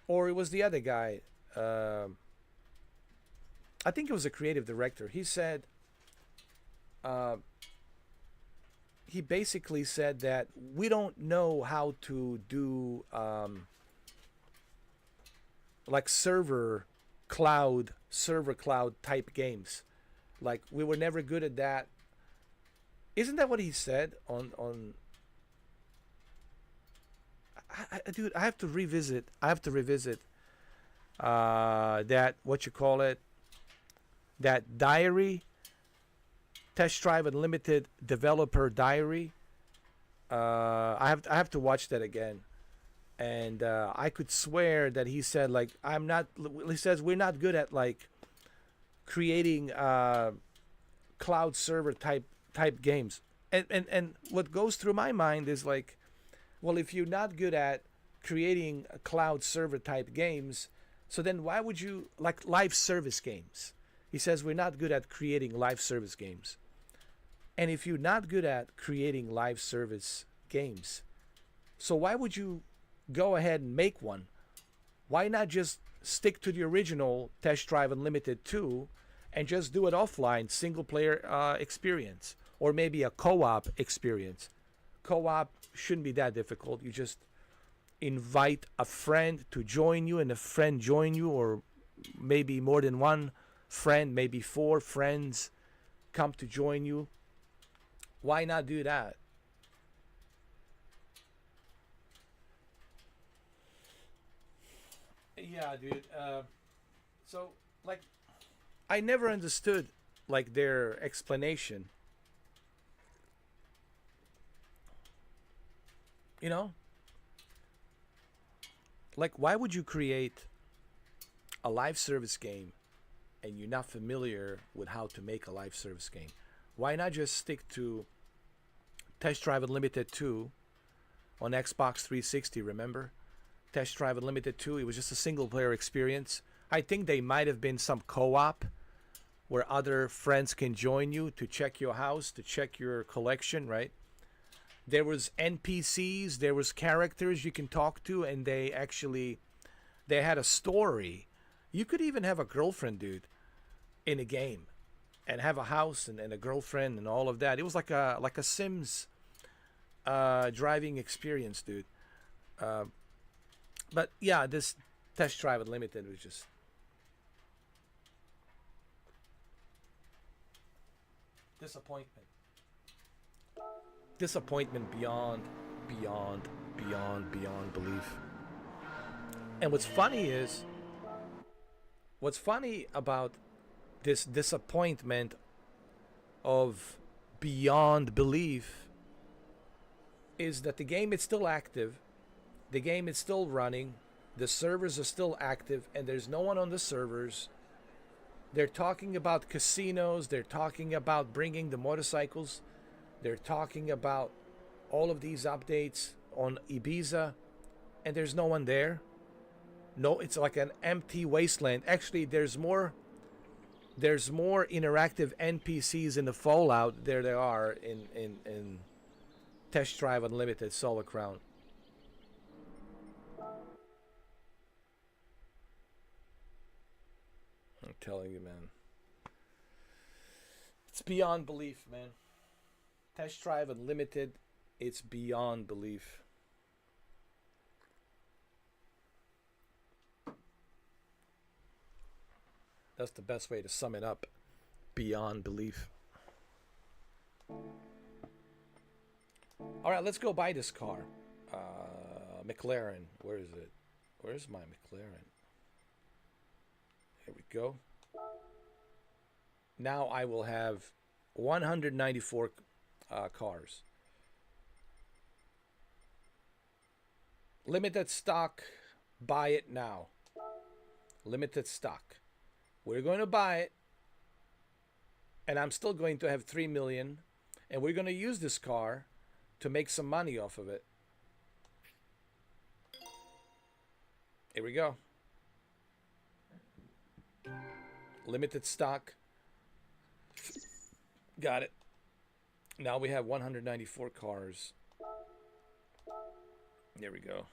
or it was the other guy. I think it was a creative director. He said, he basically said that we don't know how to do like server cloud type games. Like we were never good at that. Isn't that what he said on dude, I have to revisit that, what you call it, that diary, Test Drive Unlimited developer diary. I have to watch that again. And I could swear that he said, like, he says we're not good at like creating cloud server type games. And what goes through my mind is like, well, if you're not good at creating cloud server type games, so then why would you, like, live service games? He says we're not good at creating live service games. And if you're not good at creating live service games, So why would you go ahead and make one? Why not just stick to the original Test Drive Unlimited 2 and just do it offline, single player experience, or maybe a co-op experience? Co-op shouldn't be that difficult. You just invite a friend to join you, and a friend join you, or maybe more than one friend, maybe 4 friends come to join you. Why not do that? Yeah, dude. So, like, I never understood like their explanation. You know, like, why would you create a live service game and you're not familiar with how to make a live service game? Why not just stick to Test Drive Unlimited 2 on Xbox 360? Remember? Test Drive Unlimited 2, it was just a single player experience. I think they might have been some co-op where other friends can join you to check your house, to check your collection, right? There was NPCs, there was characters you can talk to, and they had a story. You could even have a girlfriend, dude, in a game, and have a house and a girlfriend and all of that. It was like a Sims driving experience, dude. But yeah, this Test Drive Unlimited was just disappointment. Disappointment beyond belief. And what's funny about this disappointment of beyond belief is that the game is still active, the game is still running, the servers are still active, and there's no one on the servers. They're talking about casinos, they're talking about bringing the motorcycles, they're talking about all of these updates on Ibiza, and there's no one there. No, it's like an empty wasteland. Actually, there's more interactive NPCs in the Fallout there are in Test Drive Unlimited Solar Crown. I'm telling you, man. It's beyond belief, man. Test Drive Unlimited, it's beyond belief. That's the best way to sum it up. Beyond belief. All right, let's go buy this car. McLaren. Where is it? Where's my McLaren? Here we go. Now I will have 194 cars. Limited stock. Buy it now. Limited stock. We're going to buy it. And I'm still going to have 3 million. And we're going to use this car to make some money off of it. Here we go. Limited stock. Got it. Now we have 194 cars. There we go.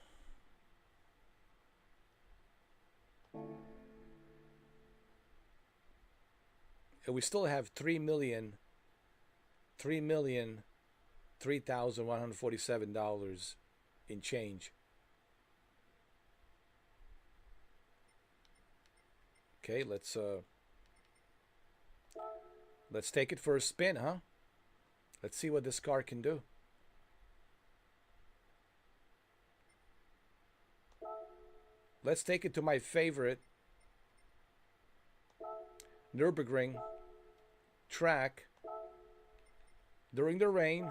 And we still have 3,003,147 dollars in change. Okay, let's take it for a spin, huh? Let's see what this car can do. Let's take it to my favorite Nürburgring track during the rain.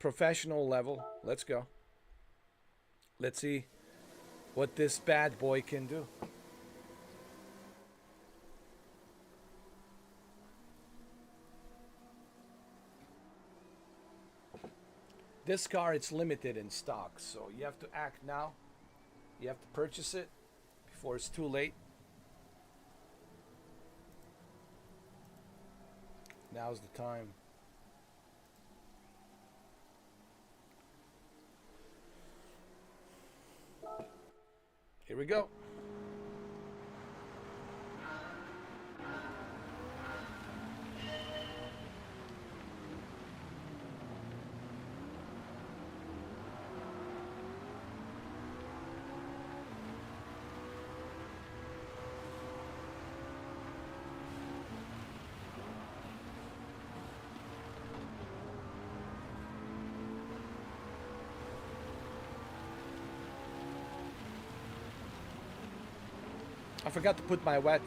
Professional level. Let's go. Let's see what this bad boy can do. This car, it's limited in stock, so you have to act now. You have to purchase it before it's too late. Now's the time. Here we go. I forgot to put my wet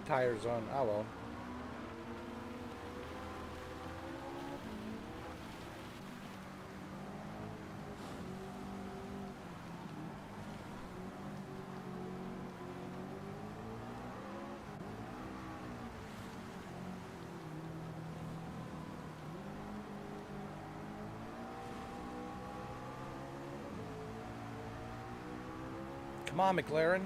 tires on. Oh well. Come on, McLaren.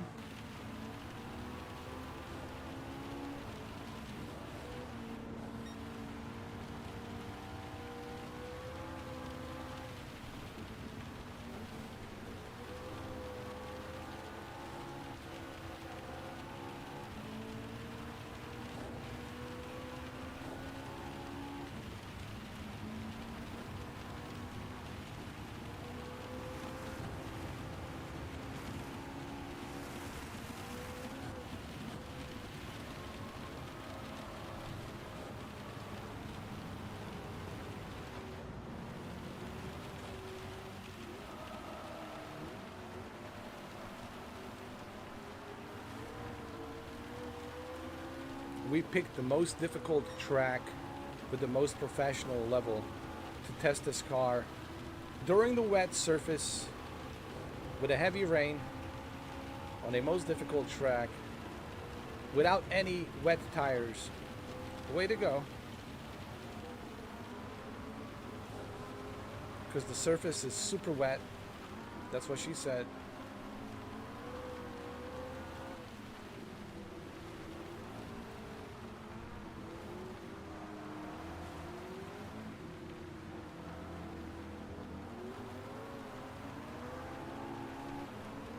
We picked the most difficult track with the most professional level to test this car during the wet surface with a heavy rain on a most difficult track without any wet tires. Way to go. Because the surface is super wet. That's what she said.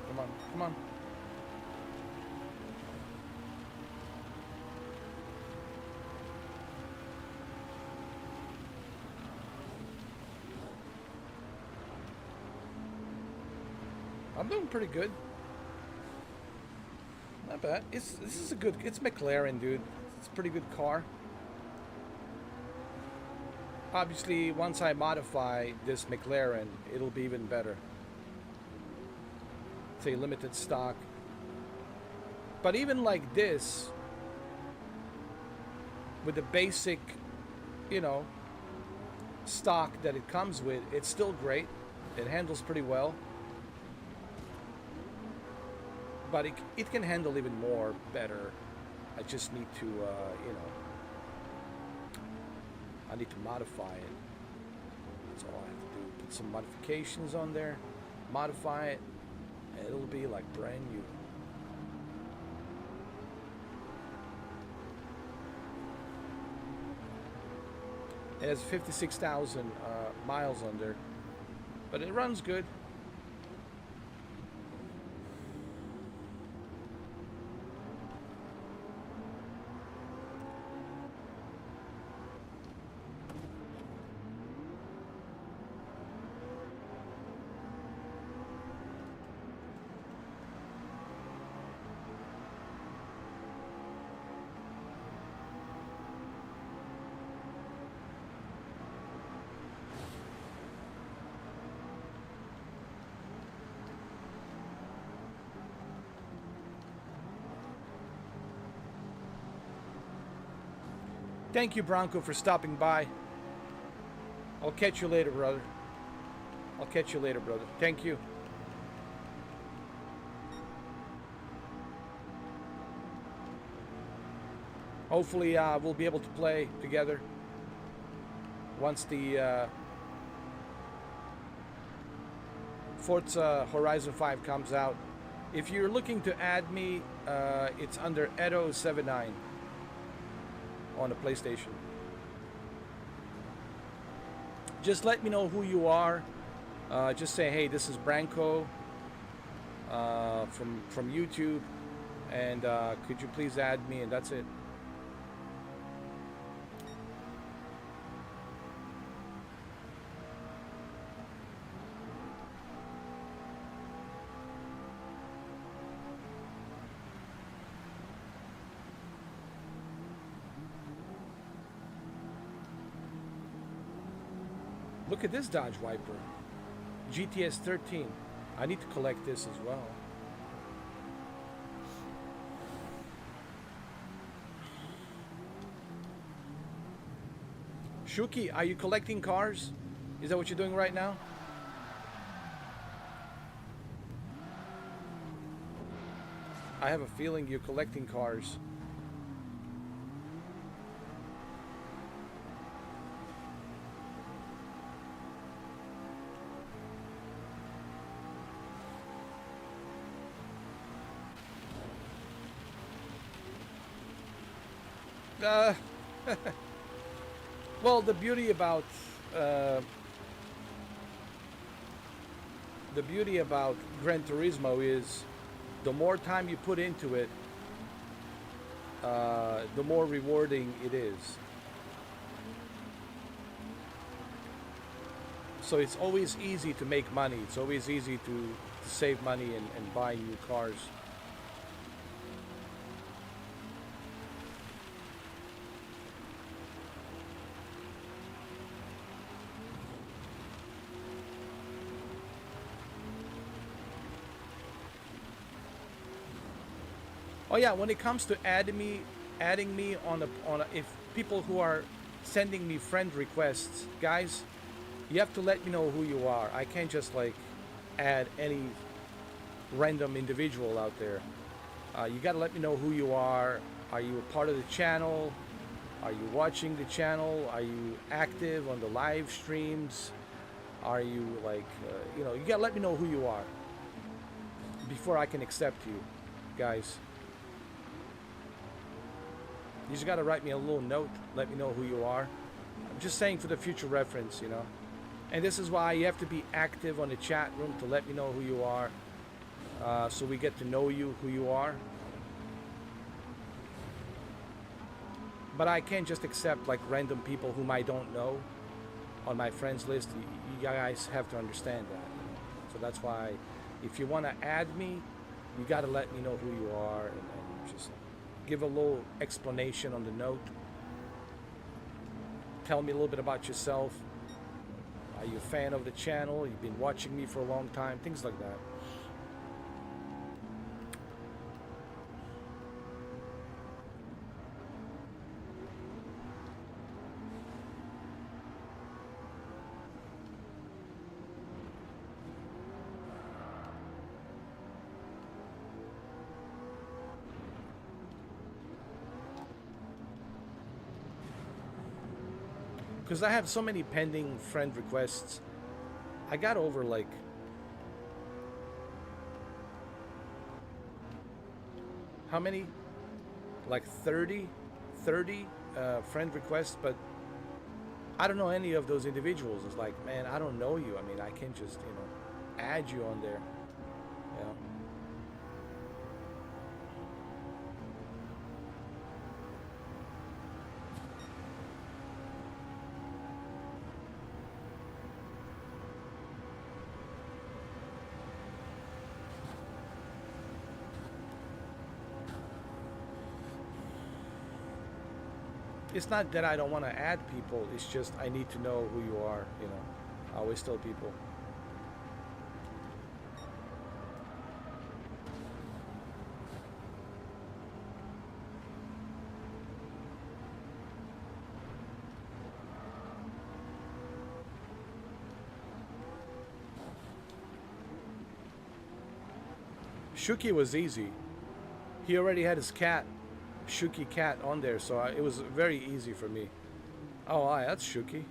Come on, come on. I'm doing pretty good. Not bad. This is a good. It's McLaren, dude. It's a pretty good car. Obviously, once I modify this McLaren, it'll be even better. It's a limited stock. But even like this, with the basic, you know, stock that it comes with, it's still great. It handles pretty well. But it can handle even more better. I just need to, you know, I need to modify it. That's all I have to do. Put some modifications on there, modify it, and it'll be like brand new. It has 56,000 miles on there, but it runs good. Thank you, Bronco, for stopping by. I'll catch you later, brother. I'll catch you later, brother. Thank you. Hopefully, we'll be able to play together once the Forza Horizon 5 comes out. If you're looking to add me, it's under Edo79 on the PlayStation. Just let me know who you are. Just say, hey, this is Branko. from YouTube, and could you please add me? And that's it. Look at this Dodge Viper, GTS 13. I need to collect this as well. Shuki, are you collecting cars? Is that what you're doing right now? I have a feeling you're collecting cars. Well, the beauty about Gran Turismo is the more time you put into it, the more rewarding it is. So it's always easy to make money. It's always easy to save money and buy new cars. Oh yeah, when it comes to adding me on if people who are sending me friend requests, guys, you have to let me know who you are. I can't just like add any random individual out there. You got to let me know who you are. Are you a part of the channel? Are you watching the channel? Are you active on the live streams? Are you like, you know, you got to let me know who you are before I can accept you, guys. You just got to write me a little note, let me know who you are. I'm just saying for the future reference, you know. And this is why you have to be active on the chat room to let me know who you are, so we get to know you, who you are. But I can't just accept like random people whom I don't know on my friends list. You guys have to understand that. So that's why if you want to add me, you got to let me know who you are and just give a little explanation on the note. Tell me a little bit about yourself. Are you a fan of the channel? You've been watching me for a long time? Things like that. Because I have so many pending friend requests. I got over like how many? Like 30 friend requests, but I don't know any of those individuals. It's like, man, I don't know you. I mean, I can't just, you know, add you on there. You know? It's not that I don't want to add people, it's just I need to know who you are, you know. I always tell people. Shuki was easy. He already had his cat, Shuki cat, on there, so it was very easy for me. Oh, aye, that's Shuki.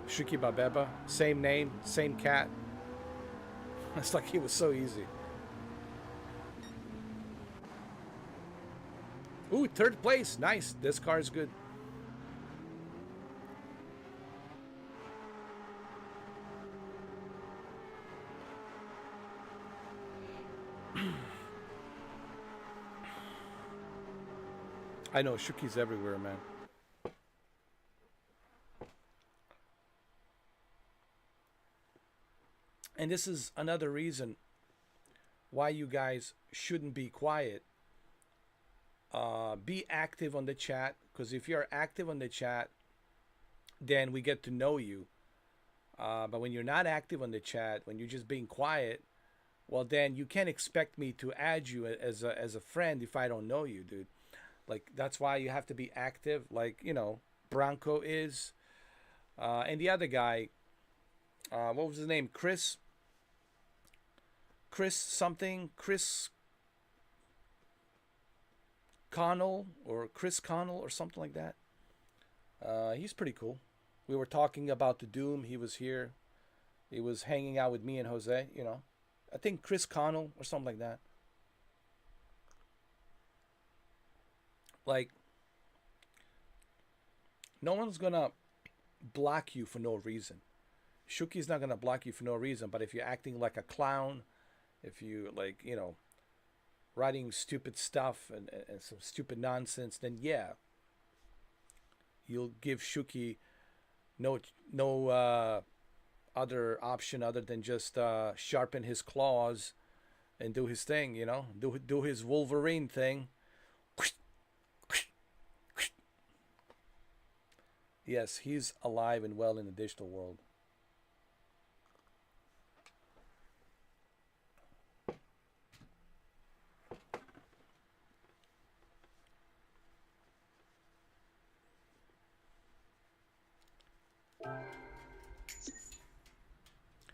Shuki Babeba, same name, same cat. It's like it was so easy. Ooh, third place, nice. This car's good. I know Shuki's everywhere, man. And this is another reason why you guys shouldn't be quiet. Be active on the chat, because if you're active on the chat, then we get to know you. But when you're not active on the chat, when you're just being quiet, well, then you can't expect me to add you as a friend if I don't know you, dude. Like, that's why you have to be active, like, Branco is. And the other guy, what was his name? Chris something, Chris Connell or Chris Connell or something like that. He's pretty cool. We were talking about the Doom. He was here. He was hanging out with me and Jose. I think Chris Connell or something like that. Like, no one's gonna block you for no reason. Shuki's not gonna block you for no reason. But if you're acting like a clown, if you like, writing stupid stuff and some stupid nonsense, then yeah, you'll give Shuki no other option other than just sharpen his claws and do his thing, do his Wolverine thing. Yes, he's alive and well in the digital world.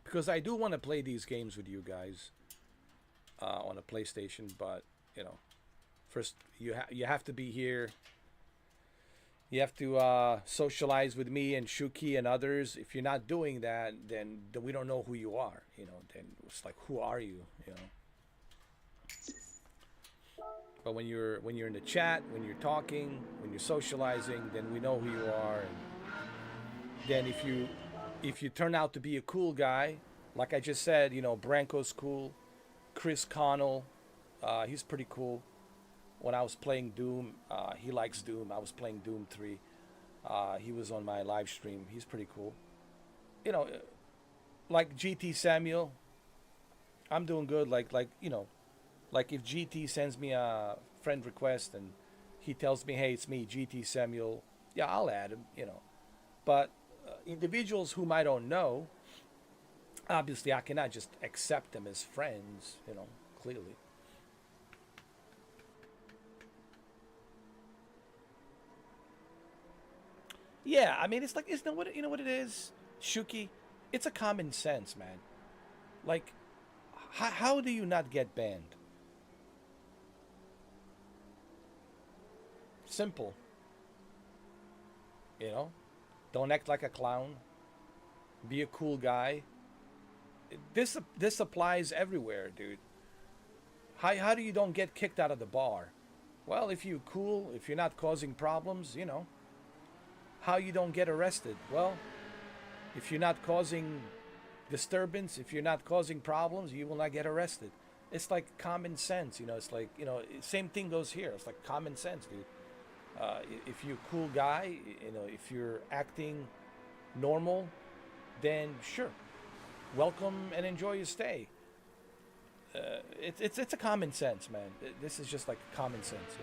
Because I do want to play these games with you guys on a PlayStation, but first you have to be here. You have to socialize with me and Shuki and others. If you're not doing that, then we don't know who you are. Then it's like, who are you? But when you're in the chat, when you're talking, when you're socializing, then we know who you are. And then if you turn out to be a cool guy, like I just said, Branco's cool, Chris Connell, he's pretty cool. When I was playing Doom, he likes Doom. I was playing Doom 3. He was on my live stream. He's pretty cool. Like GT Samuel, I'm doing good. Like if GT sends me a friend request and he tells me, hey, it's me, GT Samuel, yeah, I'll add him. But individuals whom I don't know, obviously I cannot just accept them as friends. Clearly. Yeah, I mean, it's like, isn't it what what it is, Shuki? It's a common sense, man. Like, how do you not get banned? Simple. You know, don't act like a clown. Be a cool guy. This applies everywhere, dude. How do you don't get kicked out of the bar? Well, if you're cool, if you're not causing problems, How you don't get arrested? Well, if you're not causing disturbance, if you're not causing problems, you will not get arrested. It's like common sense, It's like, same thing goes here. It's like common sense, dude. If you're a cool guy, if you're acting normal, then sure, welcome and enjoy your stay. It's a common sense, man. This is just like common sense.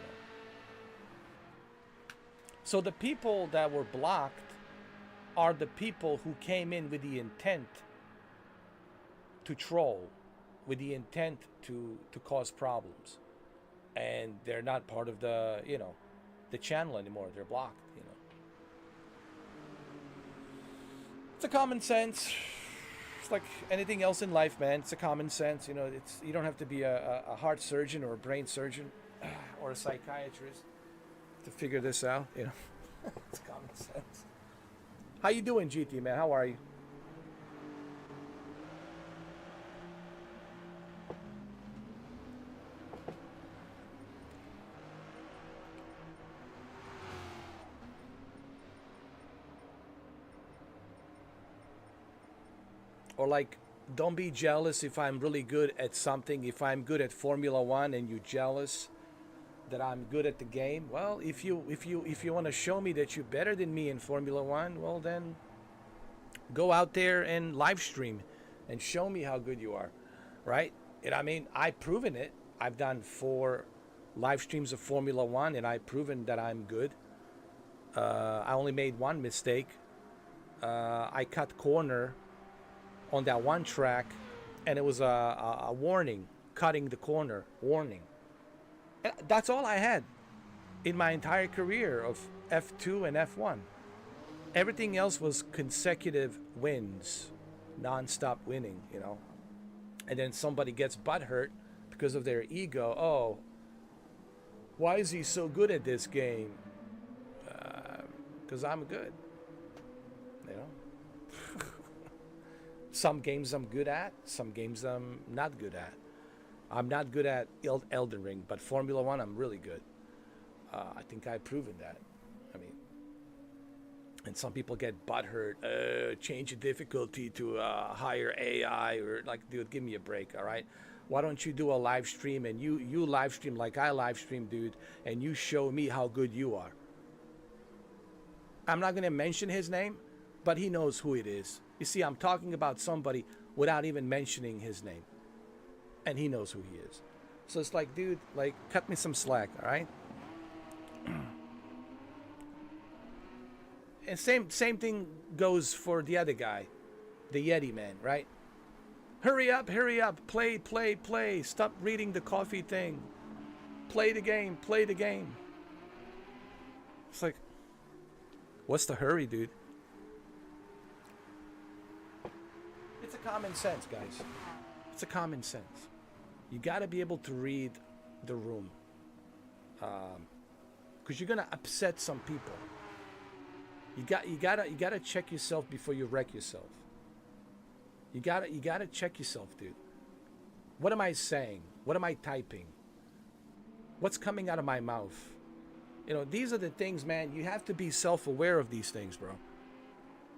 So the people that were blocked are the people who came in with the intent to troll, with the intent to cause problems, and they're not part of the channel anymore. They're blocked. It's a common sense. It's like anything else in life, man. It's a common sense. You don't have to be a heart surgeon or a brain surgeon or a psychiatrist to figure this out. It's common sense. How you doing, GT man? How are you? Or like, don't be jealous if I'm really good at something. If I'm good at Formula One and you're jealous, that I'm good at the game. Well, if you want to show me that you're better than me in Formula One, well then go out there and live stream and show me how good you are, right? And I mean, I've proven it. I've done 4 live streams of Formula One, and I've proven that I'm good. I only made one mistake. I cut corner on that one track, and it was a warning, cutting the corner, warning. That's all I had in my entire career of F2 and F1. Everything else was consecutive wins, non-stop winning, you know. And then somebody gets butthurt because of their ego. Oh, why is he so good at this game? Because I'm good, you know. Some games I'm good at, some games I'm not good at. I'm not good at Elden Ring, but Formula One I'm really good. I think I've proven that. I mean, and some people get butthurt, change the difficulty to higher AI, or like, dude, give me a break, all right? Why don't you do a live stream and you live stream like I live stream, dude, and you show me how good you are. I'm not going to mention his name, but he knows who it is. You see, I'm talking about somebody without even mentioning his name, and he knows who he is. So it's like, dude, like, cut me some slack, all right? And same thing goes for the other guy, the Yeti man, right? Hurry up, play, play, play. Stop reading the coffee thing. Play the game, play the game. It's like, what's the hurry, dude? It's a common sense, guys. It's a common sense. You got to be able to read the room, because you're gonna upset some people. You gotta check yourself before you wreck yourself. You gotta check yourself, dude. What am I saying? What am I typing? What's coming out of my mouth? You know, these are the things, man. You have to be self-aware of these things, bro.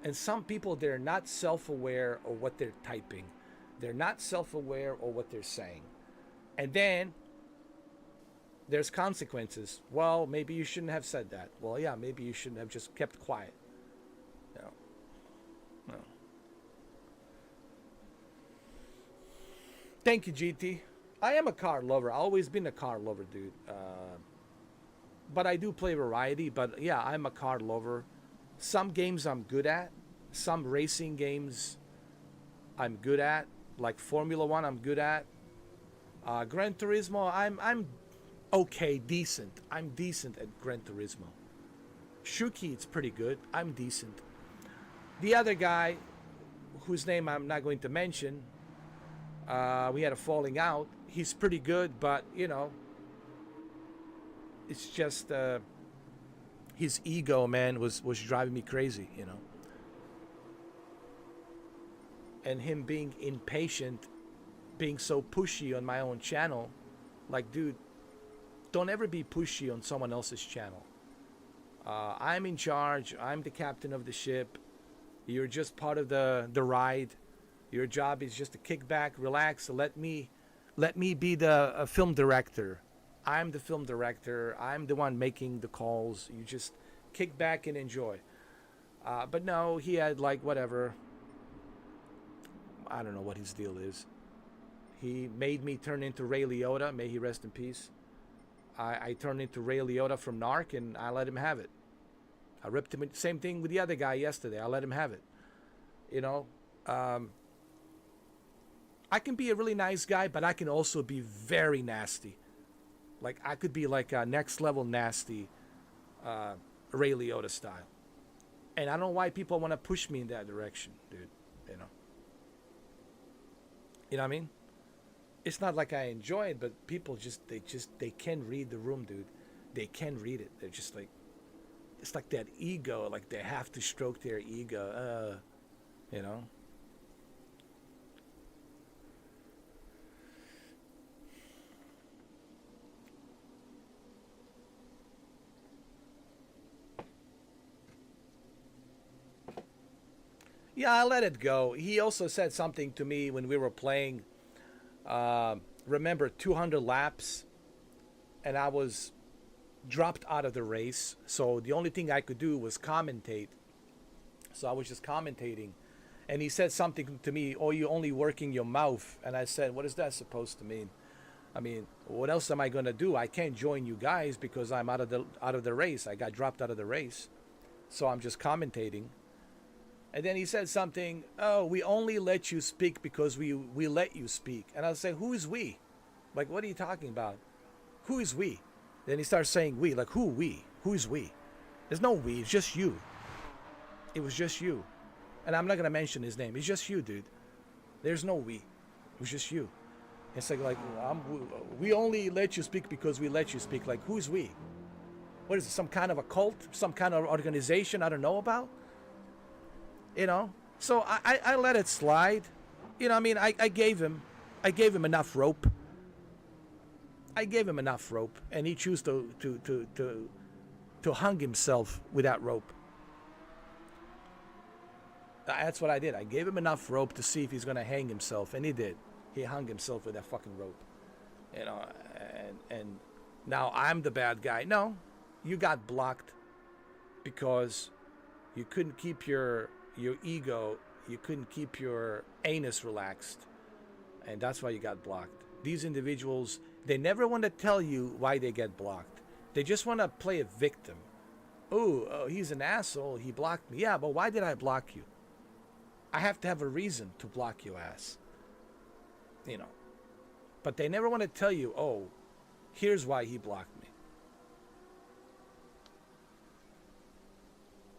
And some people, they're not self-aware of what they're typing. They're not self-aware of what they're saying. And then there's consequences. Well, maybe you shouldn't have said that. Well, yeah, maybe you shouldn't have just kept quiet. No. Thank you, GT. I am a car lover. I've always been a car lover, dude. But I do play variety. But yeah, I'm a car lover. Some games I'm good at. Some racing games I'm good at. Like Formula One, I'm good at. Gran Turismo, I'm okay, decent. I'm decent at Gran Turismo. Shuki, it's pretty good. I'm decent. The other guy, whose name I'm not going to mention, we had a falling out. He's pretty good, but you know, it's just his ego, man, was driving me crazy, you know. And him being impatient, being so pushy on my own channel, like, dude, don't ever be pushy on someone else's channel. I'm in charge. I'm the captain of the ship. You're just part of the ride. Your job is just to kick back, relax, let me be the film director. I'm the film director. I'm the one making the calls. You just kick back and enjoy. But no, he had like whatever. I don't know what his deal is. He made me turn into Ray Liotta. May he rest in peace. I turned into Ray Liotta from Narc, and I let him have it. I ripped him. Same thing with the other guy yesterday. I let him have it. You know, I can be a really nice guy, but I can also be very nasty. Like, I could be like a next level nasty, Ray Liotta style. And I don't know why people want to push me in that direction, dude. You know. You know what I mean? It's not like I enjoy it, but people they can read the room, dude. They can read it. They're just like, it's like that ego, like they have to stroke their ego, you know. Yeah, I let it go. He also said something to me when we were playing. Remember 200 laps, and I was dropped out of the race. So the only thing I could do was commentate. So I was just commentating. And he said something to me, "Oh, you're only working your mouth." And I said, "What is that supposed to mean? I mean, what else am I gonna do? I can't join you guys because I'm out of the race. I got dropped out of the race, so I'm just commentating." And then he said something, "Oh, we only let you speak because we let you speak." And I say, "Who is we? Like, what are you talking about? Who is we?" Then he starts saying we, like, who we? Who is we? There's no we. It's just you. It was just you. And I'm not gonna mention his name. It's just you, dude. There's no we. It was just you. It's like we only let you speak because we let you speak. Like, who's we? What is it? Some kind of a cult? Some kind of organization I don't know about? You know? So I let it slide. You know, I mean, I gave him enough rope. I gave him enough rope, and he chose to hang himself with that rope. That's what I did. I gave him enough rope to see if he's gonna hang himself, and he did. He hung himself with that fucking rope, you know. And now I'm the bad guy. No, you got blocked because you couldn't keep your ego. You couldn't keep your anus relaxed, and that's why you got blocked. These individuals, they never want to tell you why they get blocked. They just want to play a victim. Oh, he's an asshole. He blocked me. Yeah, but why did I block you? I have to have a reason to block your ass. You know. But they never want to tell you, "Oh, here's why he blocked me."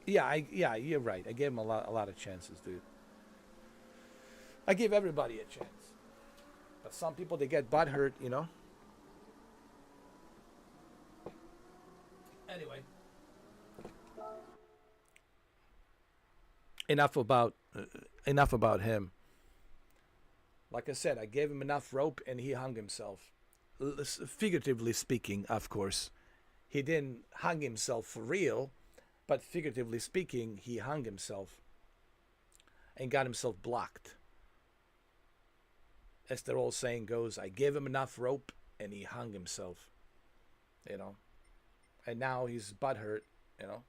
Yeah, you're right. I gave him a lot of chances, dude. I give everybody a chance. But some people, they get butthurt, you know. Anyway, enough about him. Like I said, I gave him enough rope and he hung himself. Figuratively speaking, of course. He didn't hang himself for real, but figuratively speaking, he hung himself and got himself blocked. As the old saying goes, I gave him enough rope and he hung himself. You know? And now he's butthurt, you know?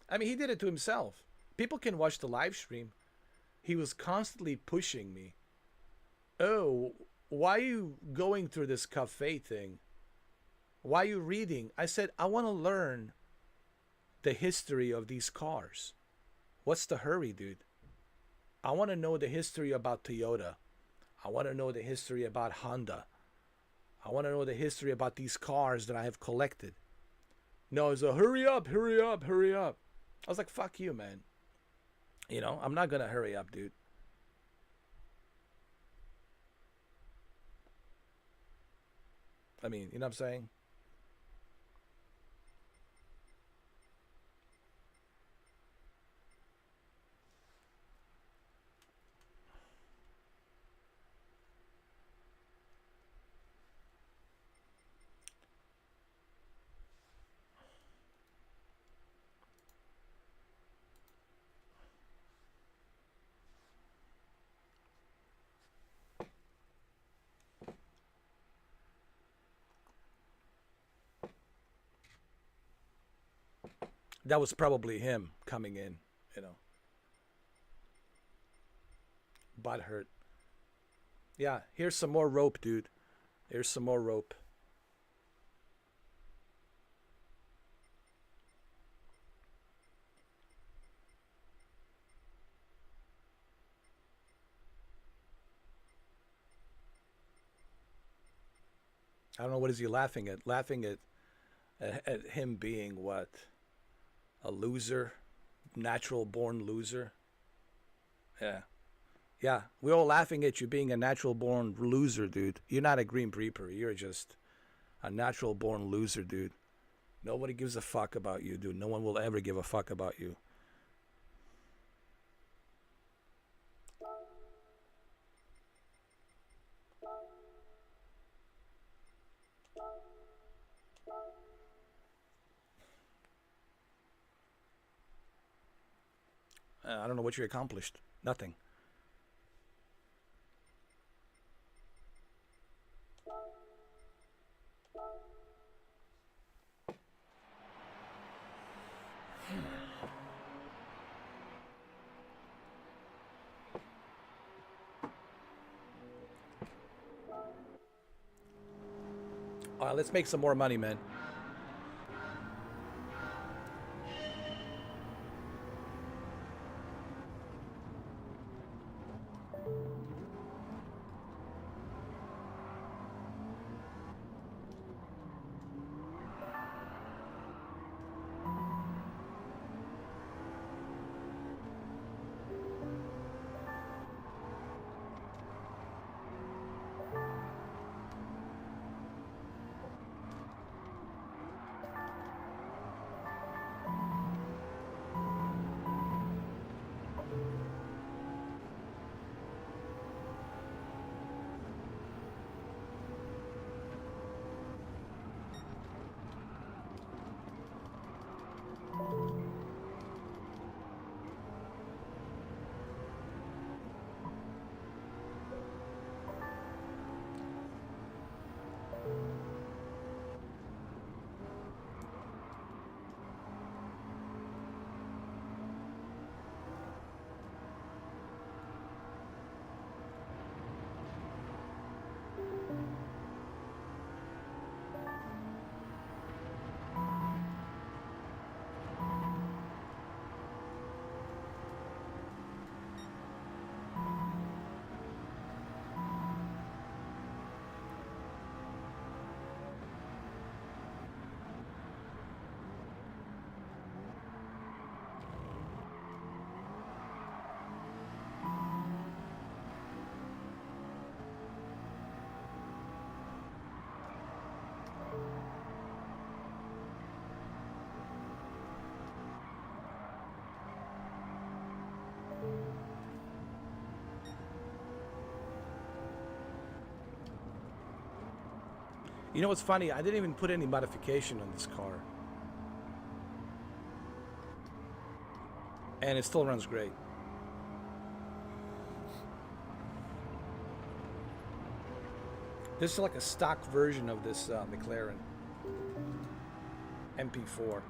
I mean, he did it to himself. People can watch the live stream. He was constantly pushing me. "Oh, why are you going through this cafe thing? Why are you reading?" I said, "I want to learn the history of these cars. What's the hurry, dude? I want to know the history about Toyota. I want to know the history about Honda. I want to know the history about these cars that I have collected." No, it's a hurry up, hurry up, hurry up. I was like, fuck you, man. You know, I'm not going to hurry up, dude. I mean, you know what I'm saying? That was probably him coming in, you know. Butt hurt. Yeah, here's some more rope, dude. Here's some more rope. I don't know, what is he laughing at? Laughing at him being what? A loser? Natural born loser? Yeah. Yeah, we're all laughing at you being a natural born loser, dude. You're not a Green Reaper. You're just a natural born loser, dude. Nobody gives a fuck about you, dude. No one will ever give a fuck about you. I don't know what you accomplished. Nothing. All right, let's make some more money, man. You know what's funny? I didn't even put any modification on this car. And it still runs great. This is like a stock version of this McLaren MP4.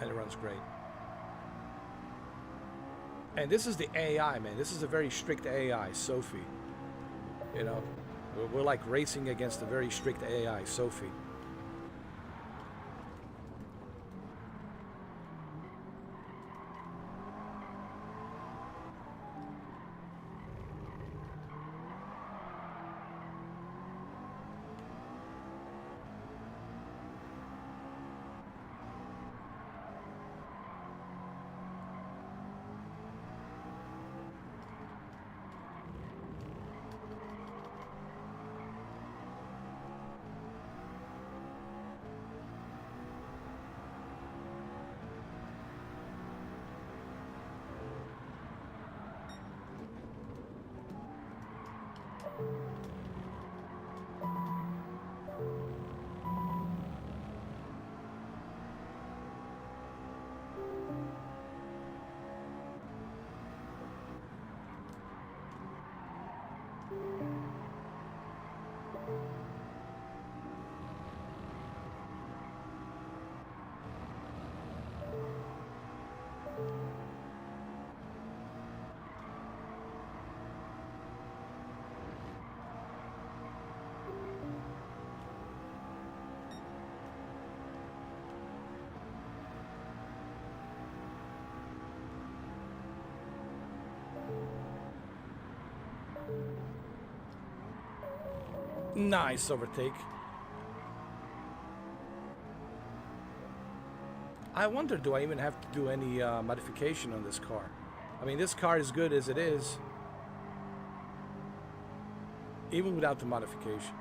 And it runs great. And this is the AI, man. This is a very strict AI, Sophie. You know, we're like racing against a very strict AI, Sophie. Nice overtake. I wonder, do I even have to do any modification on this car? I mean, this car is good as it is, even without the modification.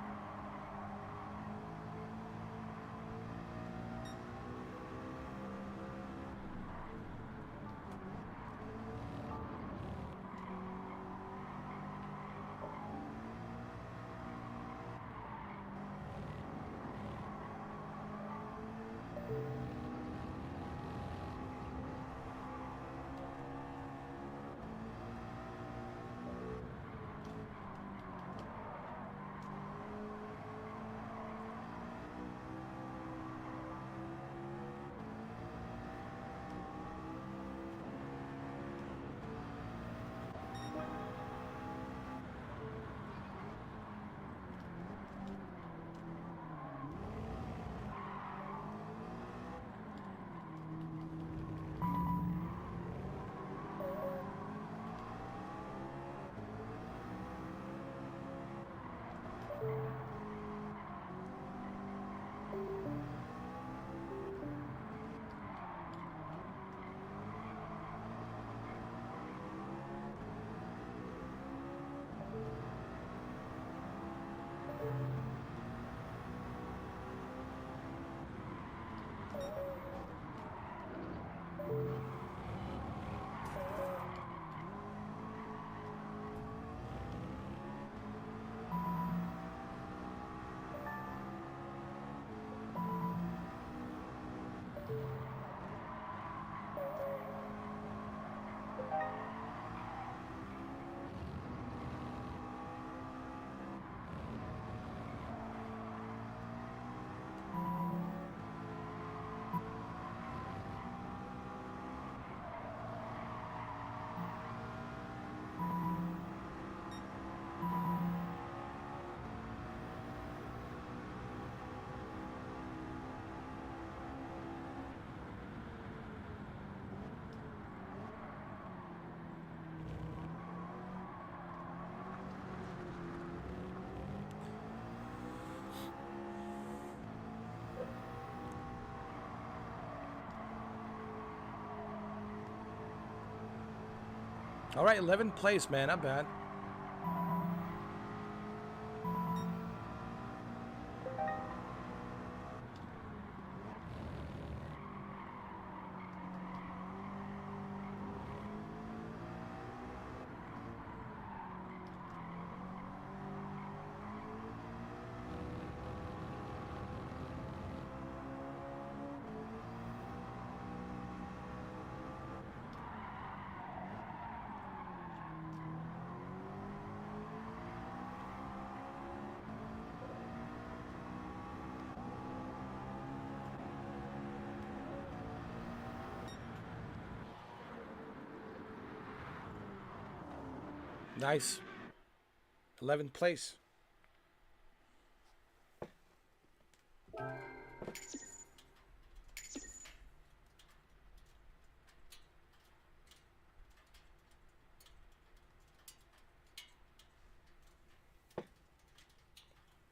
All right, 11th place, man. Not bad. Nice. 11th place.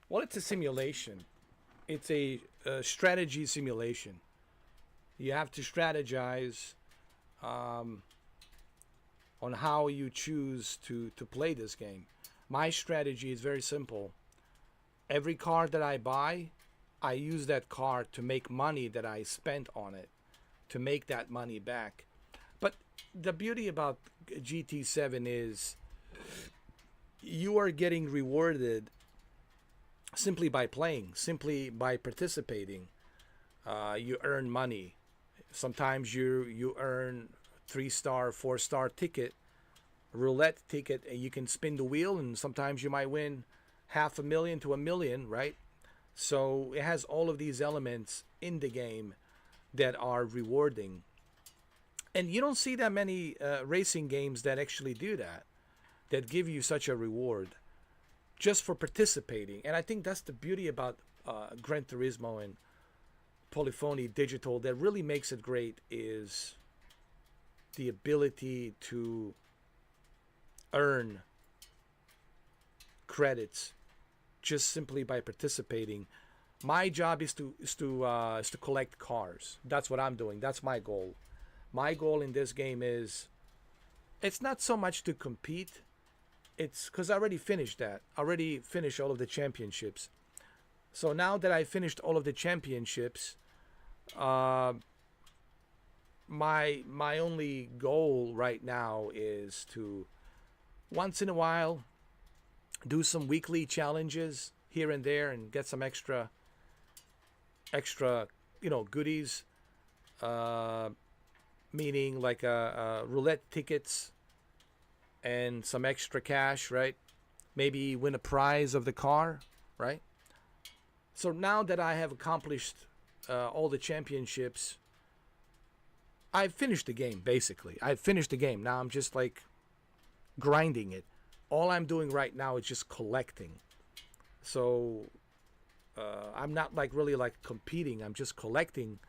Well, it's a simulation. It's a strategy simulation. You have to strategize on how you choose to play this game. My strategy is very simple. Every car that I buy, I use that car to make money that I spent on it, to make that money back. But the beauty about GT7 is you are getting rewarded simply by playing, simply by participating. You earn money. Sometimes you earn 3-star, 4-star ticket, roulette ticket, and you can spin the wheel, and sometimes you might win $500,000 to $1 million, right? So it has all of these elements in the game that are rewarding. And you don't see that many racing games that actually do that, that give you such a reward just for participating. And I think that's the beauty about Gran Turismo and Polyphony Digital that really makes it great, is the ability to earn credits just simply by participating. My job is to collect cars. That's what I'm doing. That's my goal. My goal in this game is, it's not so much to compete. It's because I already finished that. I already finished all of the championships. So now that I finished all of the championships, my only goal right now is to once in a while do some weekly challenges here and there and get some extra goodies, meaning like roulette tickets and some extra cash, right? Maybe win a prize of the car, right? So now that I have accomplished all the championships, I've finished the game, basically. I've finished the game. Now I'm just like grinding it. All I'm doing right now is just collecting. So I'm not like really like competing. I'm just collecting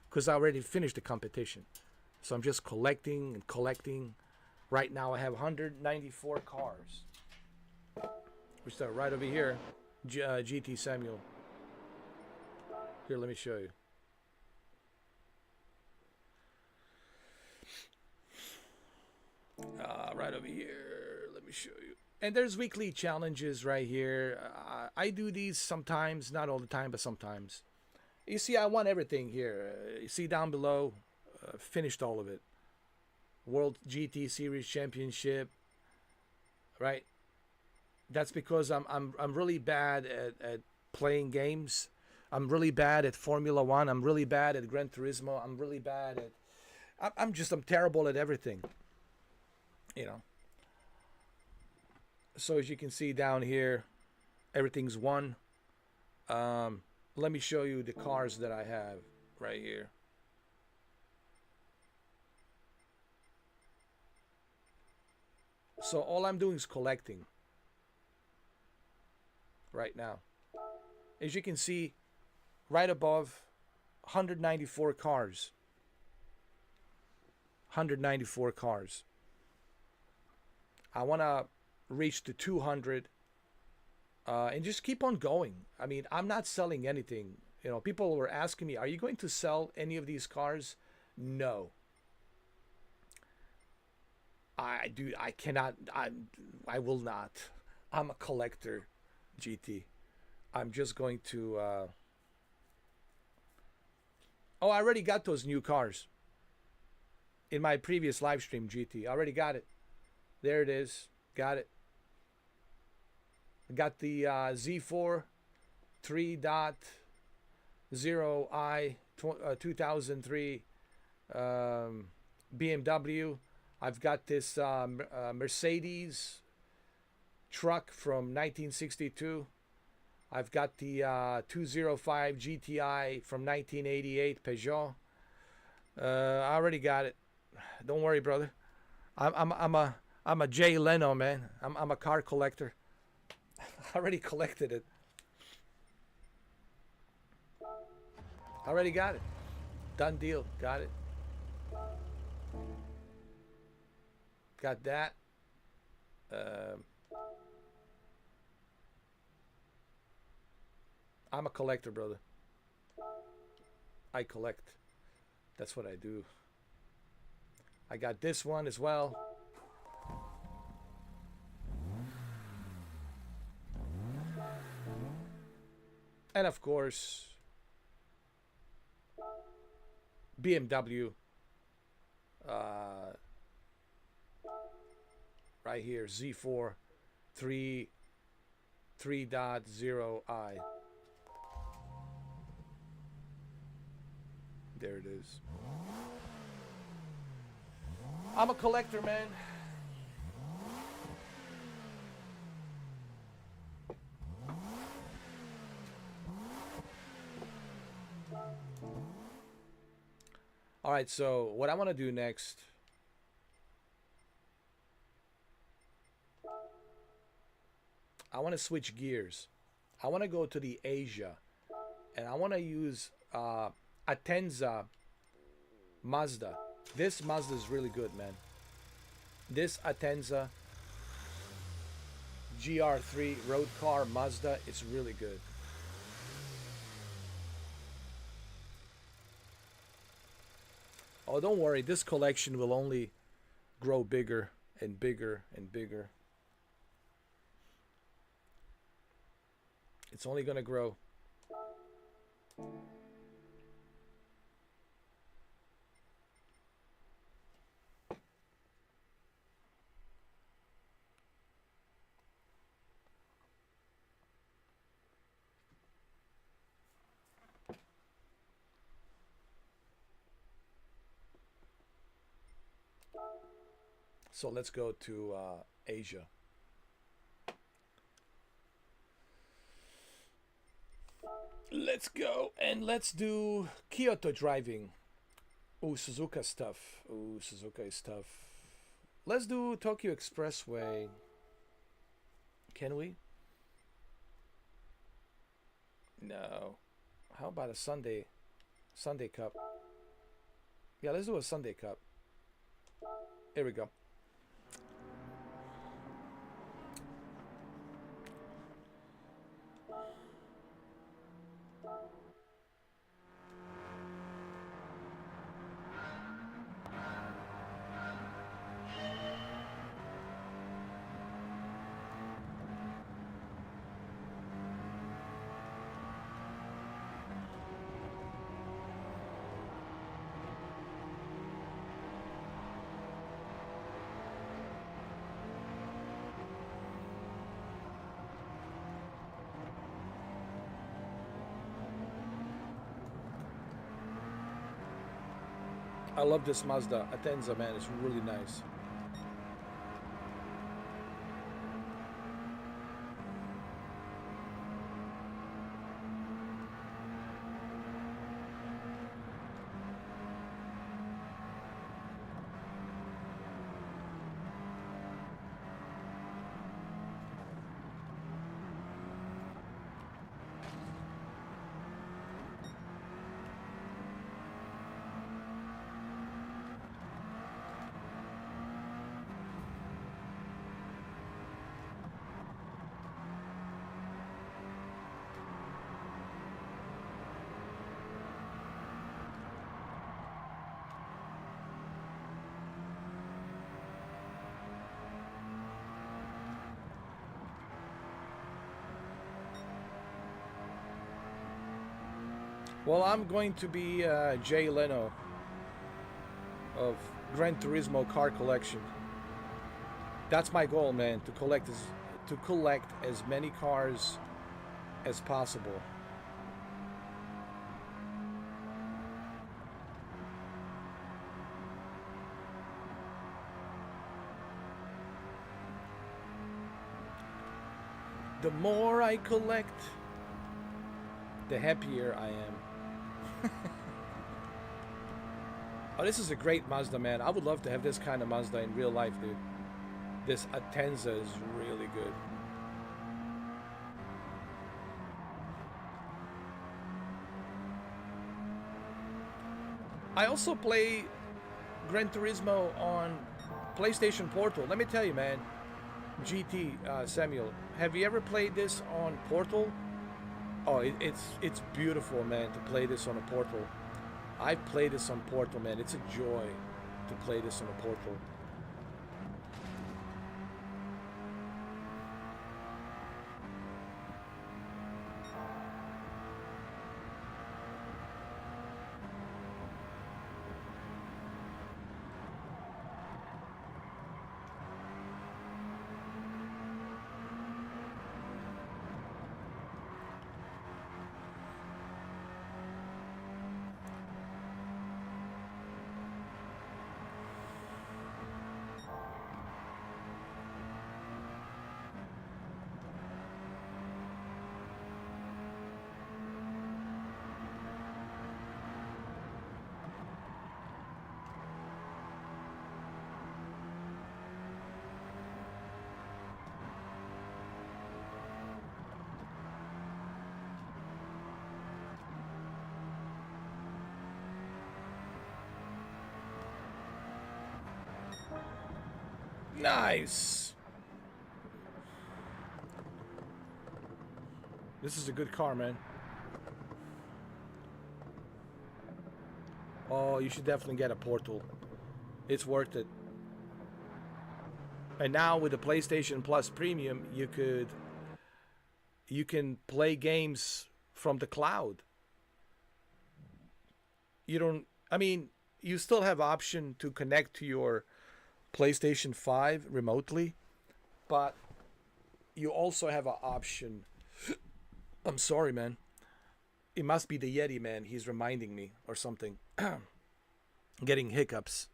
because I already finished the competition. So I'm just collecting and collecting. Right now I have 194 cars. We start right over here. GT Samuel. Here, let me show you. Right over here. Let me show you. And there's weekly challenges right here. I do these sometimes, not all the time, but sometimes. You see, I won everything here. You see down below, finished all of it. World GT Series Championship, right? That's because I'm really bad at playing games. I'm really bad at Formula One. I'm really bad at Gran Turismo. I'm really bad at. I'm terrible at everything. You know. So as you can see down here, everything's won. Let me show you the cars that I have right here. So all I'm doing is collecting right now. As you can see, right above, 194 cars. 194 cars. I want to reach to 200 and just keep on going. I mean, I'm not selling anything. You know, people were asking me, are you going to sell any of these cars? No. I cannot. I will not. I'm a collector, GT. I'm just going to. Oh, I already got those new cars in my previous live stream, GT. I already got it. There it is. Got it. Got the Z4 3.0i 2003 BMW. I've got this Mercedes truck from 1962. I've got the 205 GTI from 1988 Peugeot. I already got it. Don't worry, brother. I'm a Jay Leno, man. I'm a car collector. I already collected it. Already got it. Done deal. Got it. Got that. I'm a collector, brother. I collect. That's what I do. I got this one as well. And of course, BMW. Right here, Z4 3.0i. There it is. I'm a collector, man. All right, so what I want to do next, I want to switch gears. I want to go to the Asia, and I want to use Atenza Mazda. This Mazda is really good, man. This Atenza GR3 road car Mazda, it's really good. Oh, don't worry. This collection will only grow bigger and bigger and bigger. It's only going to grow. So let's go to Asia. Let's go and let's do Kyoto driving. Ooh, Suzuka stuff. Ooh, Suzuka is tough. Let's do Tokyo Expressway. Can we? No. How about a Sunday Cup? Yeah, let's do a Sunday Cup. Here we go. I love this Mazda Atenza, man. It's really nice. Well, I'm going to be Jay Leno of Gran Turismo car collection. That's my goal, man, to collect as many cars as possible. The more I collect, the happier I am. Oh, this is a great Mazda, man. I would love to have this kind of Mazda in real life, dude. This Atenza is really good. I also play Gran Turismo on PlayStation Portal. Let me tell you, man. GT, Samuel, have you ever played this on Portal? Oh, it's beautiful, man, to play this on a Portal. I've played this on Portal, man. It's a joy to play this on a Portal. Nice! This is a good car, man. Oh, you should definitely get a Portal. It's worth it. And now with the PlayStation Plus Premium, you can play games from the cloud. You don't, I mean, you still have option to connect to your PlayStation 5 remotely, but you also have an option. I'm sorry, man. It must be the Yeti, man. He's reminding me or something. Getting hiccups.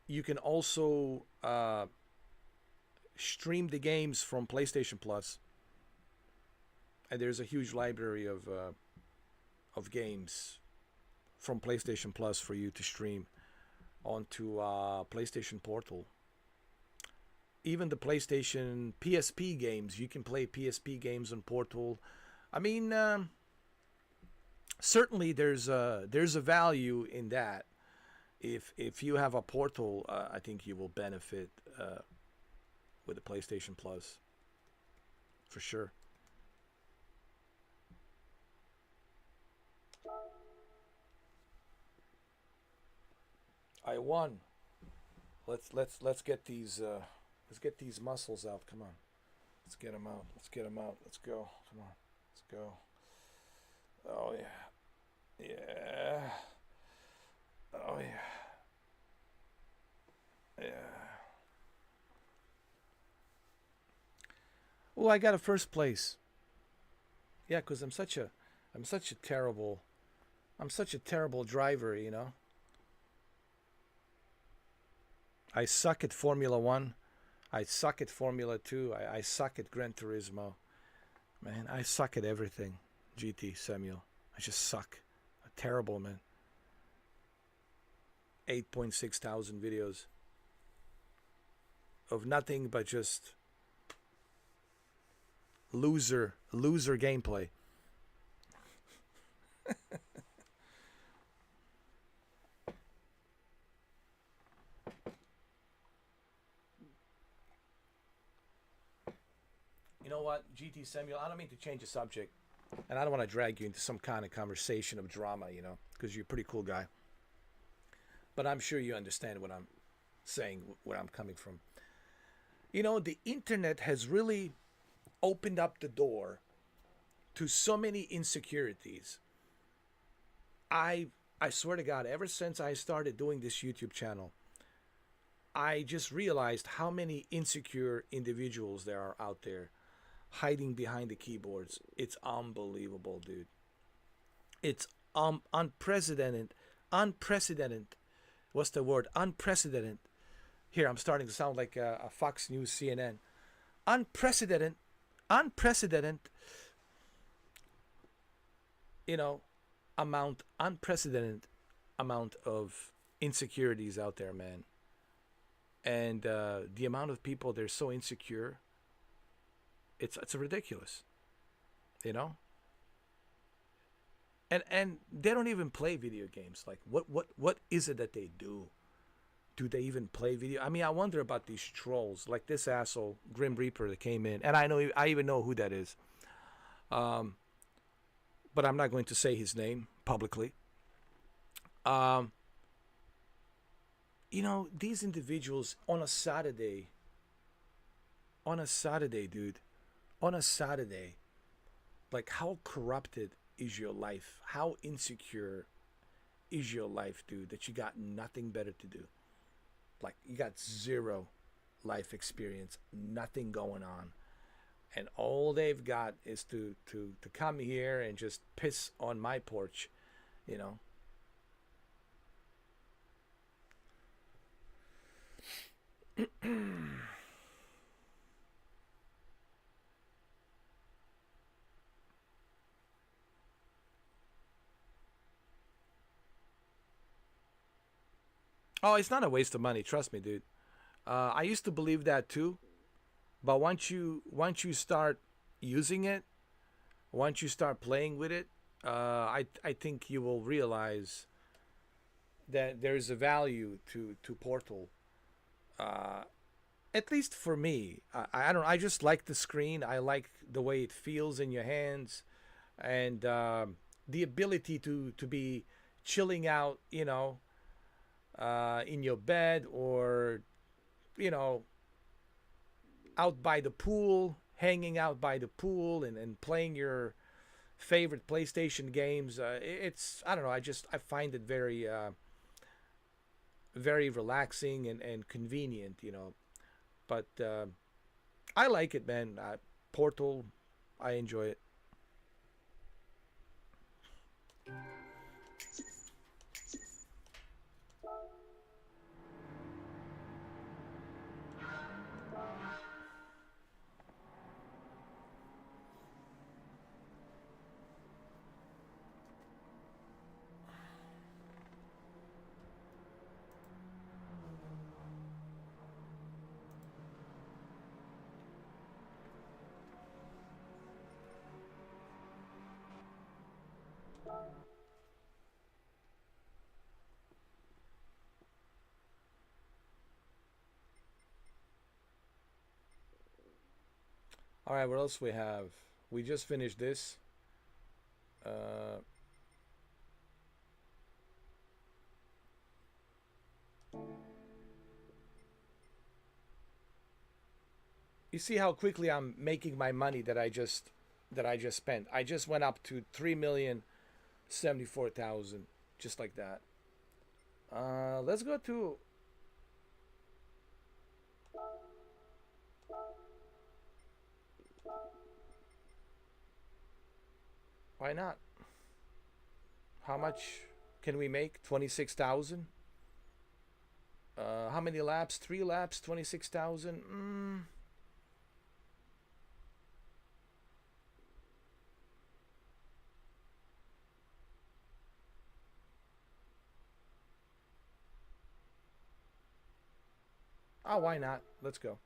You can also stream the games from PlayStation Plus, and there's a huge library of games from PlayStation Plus for you to stream onto PlayStation Portal. Even the PlayStation PSP games, you can play PSP games on Portal. I mean, certainly there's a value in that. If you have a Portal, I think you will benefit with the PlayStation Plus for sure. I won. Let's get these muscles out. Come on, let's get them out. Let's get them out. Let's go. Come on, let's go. Oh yeah, yeah. Oh yeah, yeah. Oh, I got a first place. Yeah, cause I'm such a terrible, I'm such a terrible driver. You know, I suck at Formula One. I suck at Formula 2. I suck at Gran Turismo. Man, I suck at everything. GT, Samuel. I just suck. Terrible, man. 8.6 thousand videos of nothing but just loser gameplay. You know what, GT Samuel, I don't mean to change the subject, and I don't want to drag you into some kind of conversation of drama, you know, because you're a pretty cool guy. But I'm sure you understand what I'm saying, where I'm coming from. You know, the internet has really opened up the door to so many insecurities. I swear to God, ever since I started doing this YouTube channel, I just realized how many insecure individuals there are out there hiding behind the keyboards. It's unbelievable, dude. It's unprecedented. Unprecedented. What's the word? Unprecedented. Here, I'm starting to sound like a Fox News, CNN. Unprecedented. Unprecedented. You know, unprecedented amount of insecurities out there, man. And the amount of people they're so insecure, it's ridiculous, you know. And they don't even play video games. Like what is it that they do? Do they even play video? I mean, I wonder about these trolls, like this asshole Grim Reaper that came in, and I even know who that is. But I'm not going to say his name publicly. You know, these individuals on a Saturday, dude, on a Saturday, like how corrupted is your life? How insecure is your life, dude, that you got nothing better to do? Like you got zero life experience, nothing going on. And all they've got is to come here and just piss on my porch, you know. Oh, it's not a waste of money, trust me, dude. I used to believe that too, but once you start using it, once you start playing with it, I think you will realize that there is a value to Portal. At least for me, I don't. I just like the screen. I like the way it feels in your hands, and the ability to be chilling out, you know, in your bed, or you know, out by the pool, hanging out by the pool, and playing your favorite PlayStation games. It's, I don't know. I find it very very relaxing and convenient, you know. But I like it, man. Portal, I enjoy it. All right, what else we have? We just finished this. Uh, you see how quickly I'm making my money that I just spent. I just went up to 3,074,000, just like that. Let's go to. Why not? How much can we make? 26,000. How many laps? 3 laps. 26,000. Oh, why not? Let's go.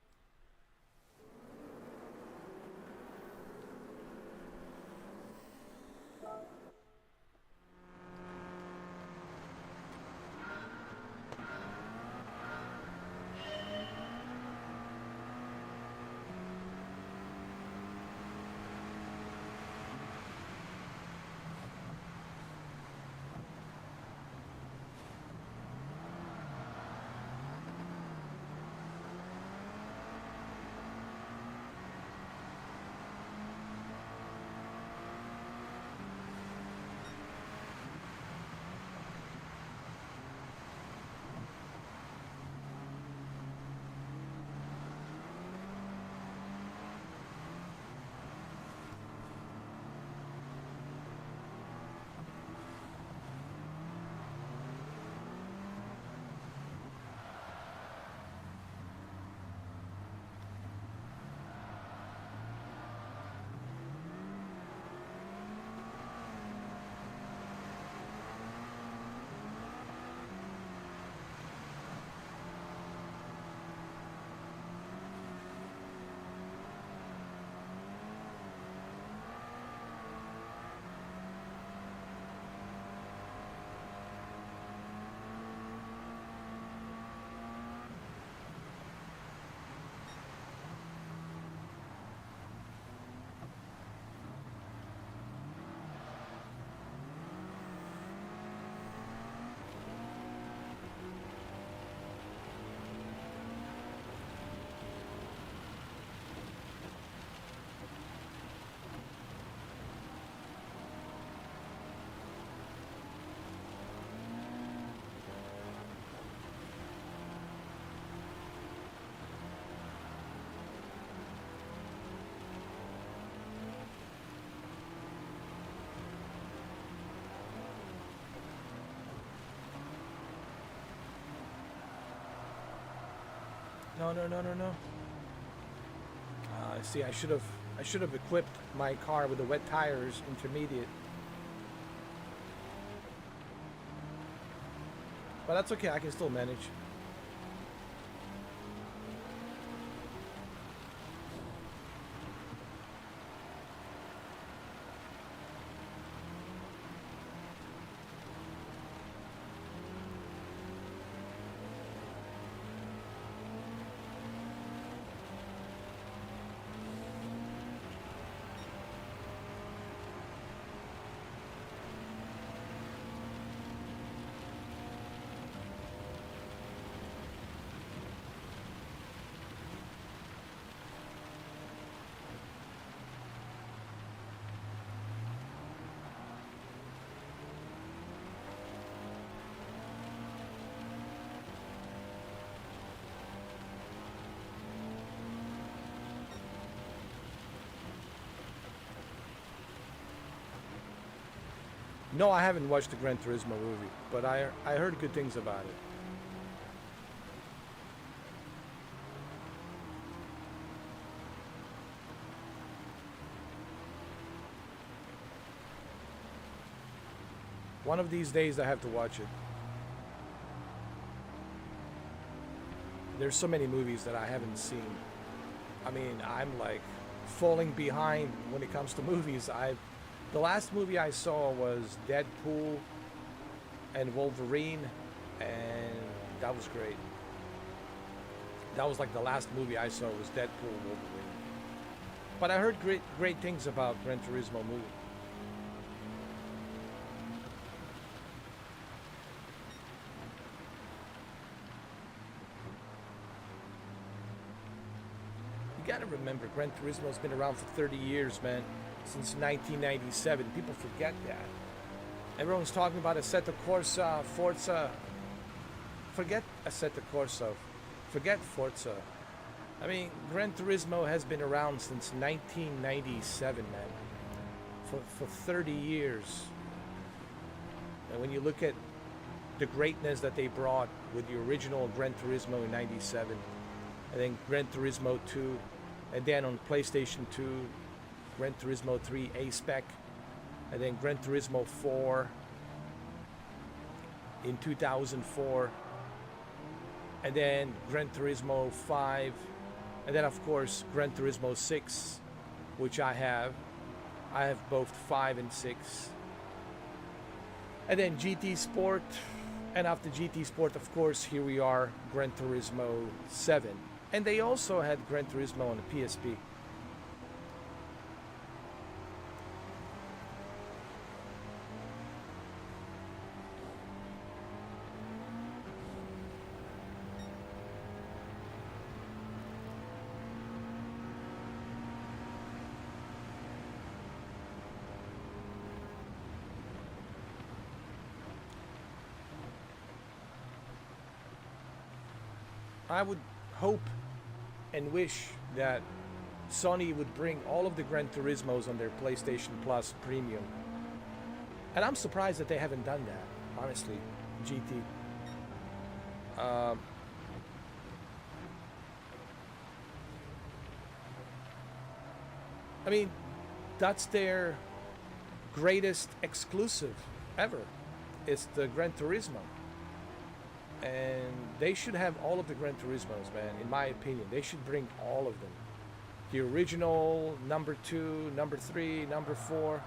No, no, no, no, no. See, I should have equipped my car with the wet tires intermediate. But that's okay, I can still manage. No, I haven't watched the Gran Turismo movie, but I heard good things about it. One of these days I have to watch it. There's so many movies that I haven't seen. I mean, I'm like falling behind when it comes to movies. The last movie I saw was Deadpool and Wolverine, and that was great. That was like the last movie I saw was Deadpool and Wolverine. But I heard great things about Gran Turismo movie. You gotta remember, Gran Turismo's been around for 30 years, man. Since 1997. People forget that. Everyone's talking about Assetto Corsa, Forza. Forget Assetto Corsa. Forget Forza. I mean, Gran Turismo has been around since 1997, man. For 30 years. And when you look at the greatness that they brought with the original Gran Turismo in 97, and then Gran Turismo 2, and then on PlayStation 2, Gran Turismo 3 A-Spec, and then Gran Turismo 4 in 2004, and then Gran Turismo 5, and then of course Gran Turismo 6, which I have. I have both 5 and 6. And then GT Sport, and after GT Sport, of course, here we are, Gran Turismo 7. And they also had Gran Turismo on the PSP. I would hope and wish that Sony would bring all of the Gran Turismos on their PlayStation Plus Premium. And I'm surprised that they haven't done that, honestly, GT. I mean, that's their greatest exclusive ever. It's the Gran Turismo. And they should have all of the Gran Turismos, man, in my opinion. They should bring all of them. The original, number 2, number 3, number 4.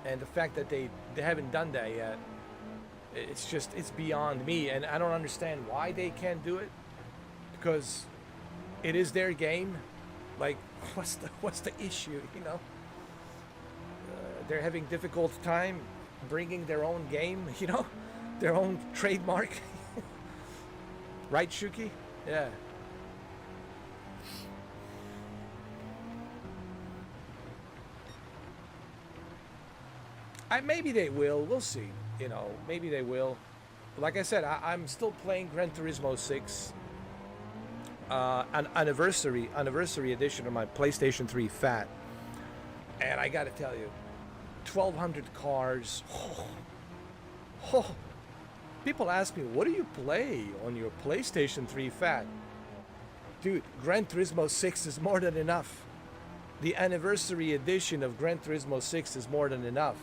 And the fact that they haven't done that yet, it's beyond me. And I don't understand why they can't do it. Because it is their game. Like, what's the issue, you know? They're having difficult time bringing their own game, you know? Their own trademark. Right, Shuki? Yeah. Maybe they will. We'll see. You know, maybe they will. Like I said, I'm still playing Gran Turismo 6. An anniversary edition of my PlayStation 3 Fat. And I gotta tell you, 1,200 cars. Oh, People ask me, what do you play on your PlayStation 3 Fat? Dude, Gran Turismo 6 is more than enough. The anniversary edition of Gran Turismo 6 is more than enough.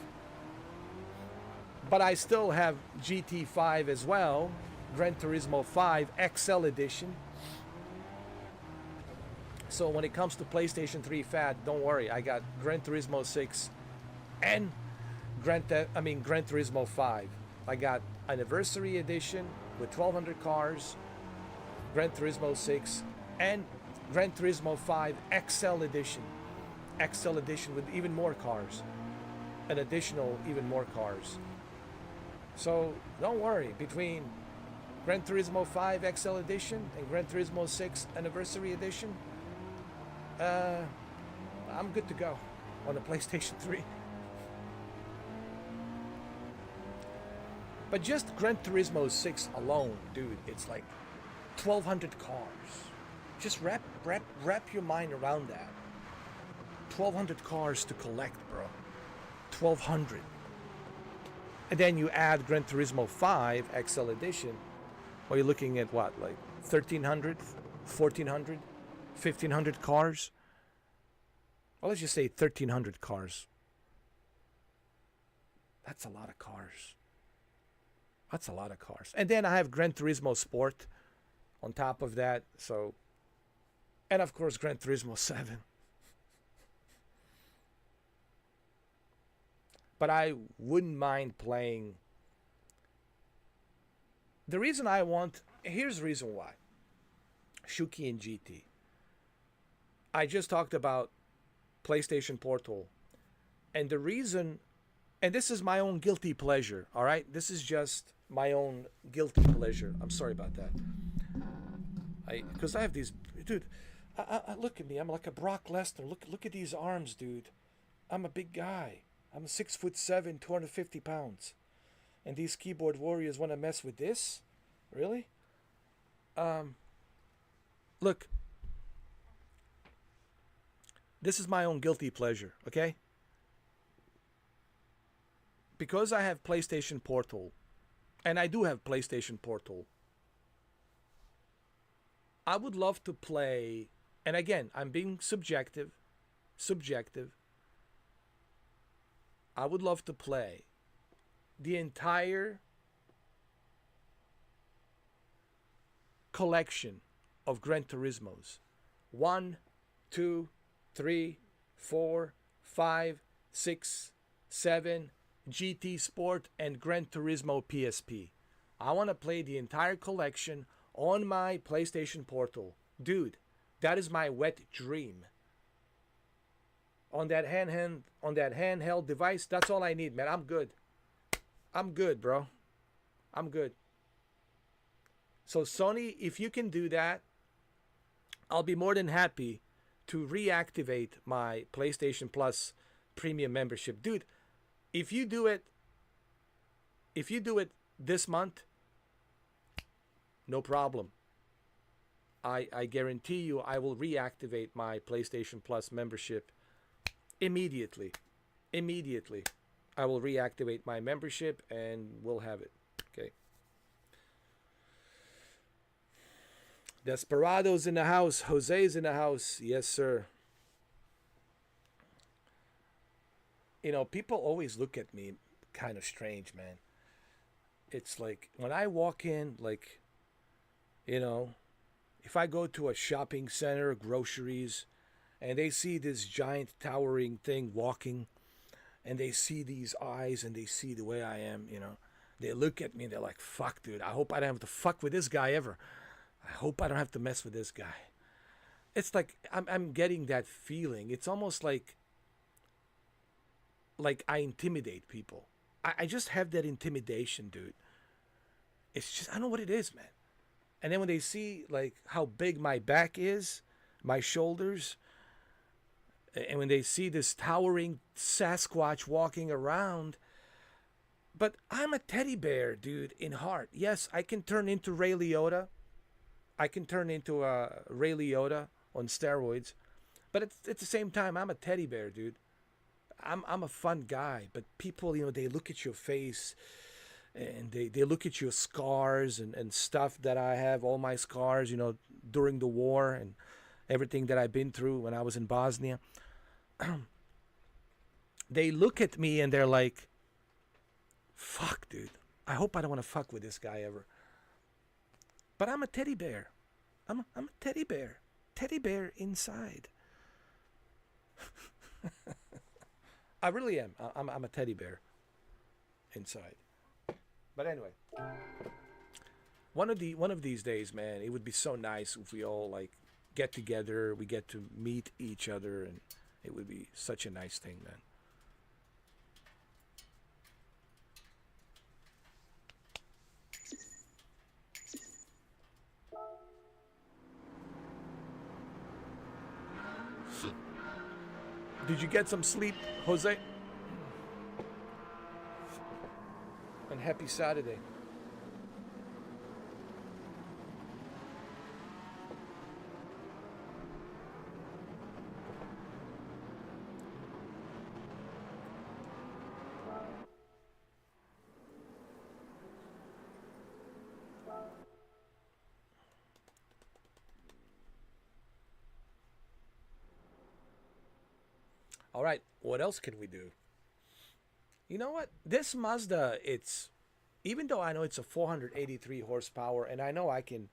But I still have GT5 as well, Gran Turismo 5 XL edition. So when it comes to PlayStation 3 Fat, don't worry, I got Gran Turismo 6 and Gran Turismo 5. I got anniversary edition with 1200 cars, Gran Turismo 6, and Gran Turismo 5 XL edition. XL edition with even more cars. An additional even more cars. So don't worry, between Gran Turismo 5 XL edition and Gran Turismo 6 anniversary edition, I'm good to go on the PlayStation 3. But just Gran Turismo 6 alone, dude, it's like 1,200 cars. Just wrap your mind around that. 1,200 cars to collect, bro. 1,200. And then you add Gran Turismo 5 XL Edition, well, you're looking at what, like 1,300, 1,400, 1,500 cars? Well, let's just say 1,300 cars. That's a lot of cars. That's a lot of cars. And then I have Gran Turismo Sport on top of that. So, and of course, Gran Turismo 7. But I wouldn't mind playing. The reason I want, here's the reason why. Shuki and GT. I just talked about PlayStation Portal. And the reason, and this is my own guilty pleasure, all right? This is just my own guilty pleasure. I'm sorry about that. Because I have these, dude, I look at me. I'm like a Brock Lesnar. Look at these arms, dude. I'm a big guy. I'm 6'7", 250 pounds. And these keyboard warriors want to mess with this? Really? Look. This is my own guilty pleasure, okay? Because I have PlayStation Portal, and I do have PlayStation Portal, I would love to play, and again, I'm being subjective. I would love to play the entire collection of Gran Turismos. 1, 2, 3, 4, 5, 6, 7, GT Sport, and Gran Turismo PSP. I want to play the entire collection on my PlayStation Portal. Dude, that is my wet dream. On that handheld device, that's all I need, man. I'm good. I'm good, bro. I'm good. So Sony, if you can do that, I'll be more than happy to reactivate my PlayStation Plus premium membership. Dude, if you do it this month, no problem. I guarantee you I will reactivate my PlayStation Plus membership immediately. I will reactivate my membership and we'll have it. Okay. Desperado's in the house. Jose's in the house. Yes, sir. You know, people always look at me kind of strange, man. It's like when I walk in, like, you know, if I go to a shopping center, groceries, and they see this giant towering thing walking, and they see these eyes and they see the way I am, you know, they look at me and they're like, fuck, dude, I hope I don't have to fuck with this guy ever. I hope I don't have to mess with this guy. It's like I'm getting that feeling. It's almost like I intimidate people. I just have that intimidation, dude. It's just, I don't know what it is, man. And then when they see like how big my back is, my shoulders, and when they see this towering Sasquatch walking around, but I'm a teddy bear, dude, in heart. Yes, I can turn into Ray Liotta. I can turn into a Ray Liotta on steroids. But at the same time, I'm a teddy bear, dude. I'm a fun guy. But people, you know, they look at your face and they look at your scars and stuff that I have, all my scars, during the war and everything that I've been through when I was in Bosnia. They look at me and they're like, fuck, dude. I hope I don't want to fuck with this guy ever. But I'm a teddy bear. I'm a teddy bear. Teddy bear inside. I really am. I'm a teddy bear inside. But anyway, one of these days, man, it would be so nice if we all like get together, we get to meet each other, and it would be such a nice thing, man. Did you get some sleep, Jose? And happy Saturday. All right, what else can we do? You know what? This Mazda, even though I know it's a 483 horsepower, and I know I can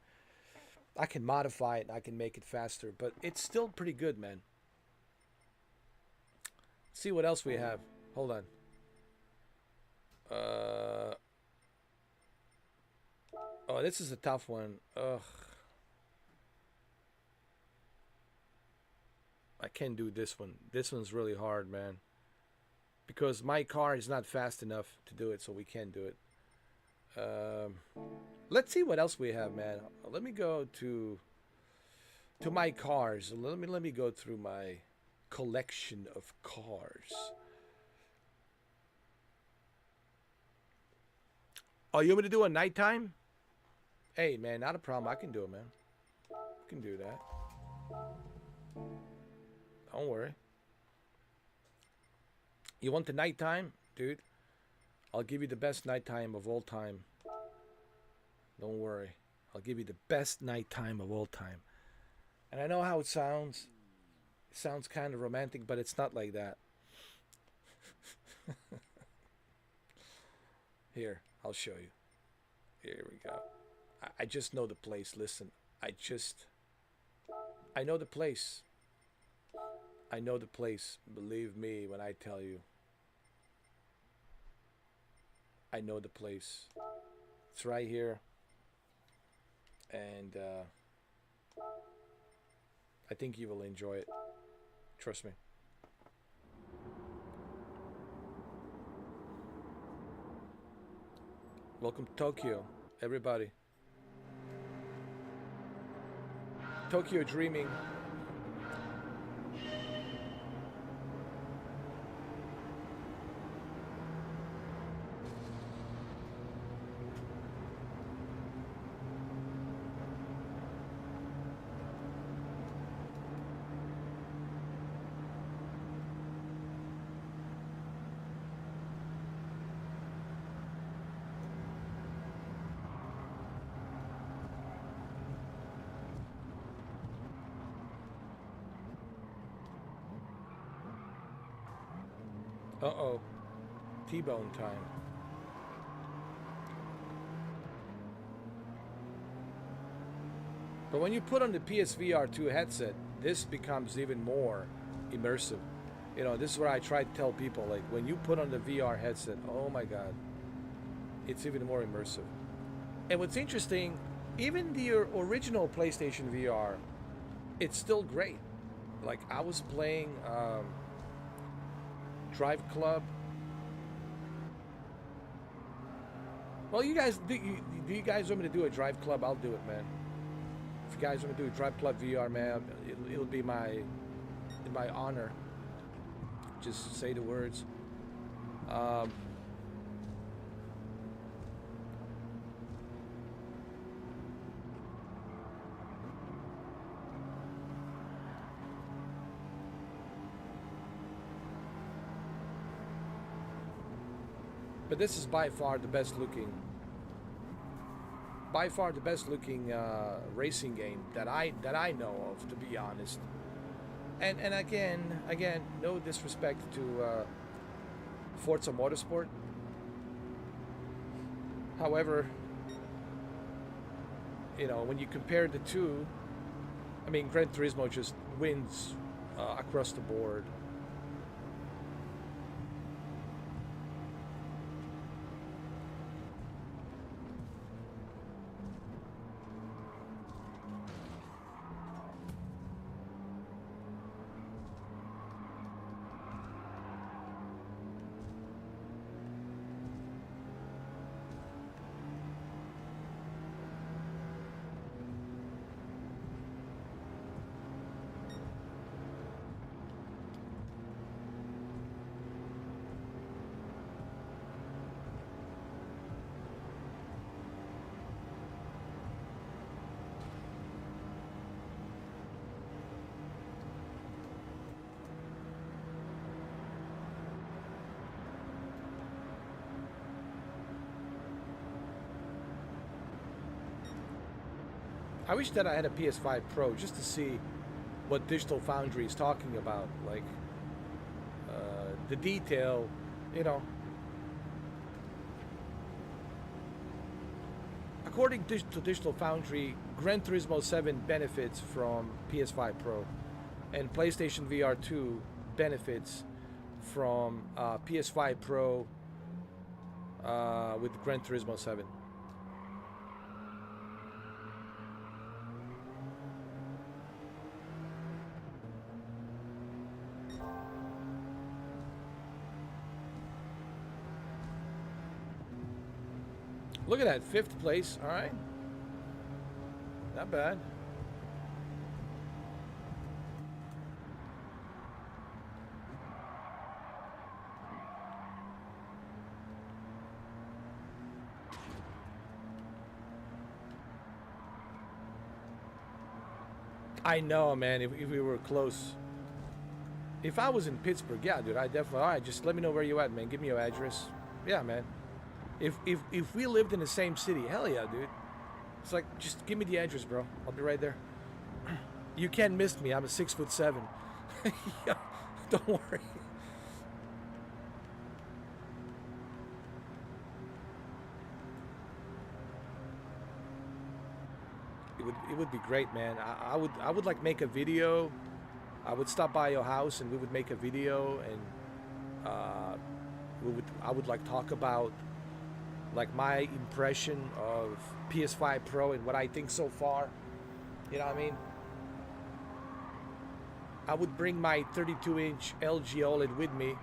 modify it and I can make it faster, but it's still pretty good, man. Let's see what else we have. Hold on. Oh, this is a tough one. Ugh. I can't do this one. This one's really hard, man. Because my car is not fast enough to do it, so we can't do it. Let's see what else we have, man. Let me go to my cars. Let me go through my collection of cars. Oh, you want me to do a nighttime? Hey, man, not a problem. I can do it, man. I can do that. Don't worry. You want the nighttime? Dude, I'll give you the best nighttime of all time. Don't worry. I'll give you the best nighttime of all time. And I know how it sounds. It sounds kind of romantic, but it's not like that. Here, I'll show you. Here we go. I just know the place. Listen, I know the place. I know the place. Believe me when I tell you. I know the place. It's right here. And I think you will enjoy it. Trust me. Welcome to Tokyo, everybody. Tokyo dreaming. Uh-oh. T-bone time. But when you put on the PSVR 2 headset, this becomes even more immersive. You know, this is what I try to tell people. Like, when you put on the VR headset, oh my God, it's even more immersive. And what's interesting, even the original PlayStation VR, it's still great. Like, I was playing Drive Club. Well, you guys, do you guys want me to do a Drive Club? I'll do it, man. If you guys want to do a Drive Club VR, man, it'll be my honor. Just say the words. But this is by far the best looking, racing game that I know of, to be honest. And again, no disrespect to Forza Motorsport. However, when you compare the two, I mean, Gran Turismo just wins across the board. I wish that I had a PS5 Pro just to see what Digital Foundry is talking about, like the detail, According to Digital Foundry, Gran Turismo 7 benefits from PS5 Pro, and PlayStation VR 2 benefits from PS5 Pro with Gran Turismo 7. Look at that, 5th place, all right. Not bad. I know, man, if we were close. If I was in Pittsburgh, yeah, dude, I definitely, all right, just let me know where you at, man. Give me your address. Yeah, man. If we lived in the same city, hell yeah, dude. It's like, just give me the address, bro. I'll be right there. You can't miss me. I'm a 6'7". Yeah, don't worry. It would be great, man. I would like make a video. I would stop by your house and we would make a video, and I would like talk about like my impression of PS5 Pro and what I think so far. You know what I mean? I would bring my 32-inch LG OLED with me.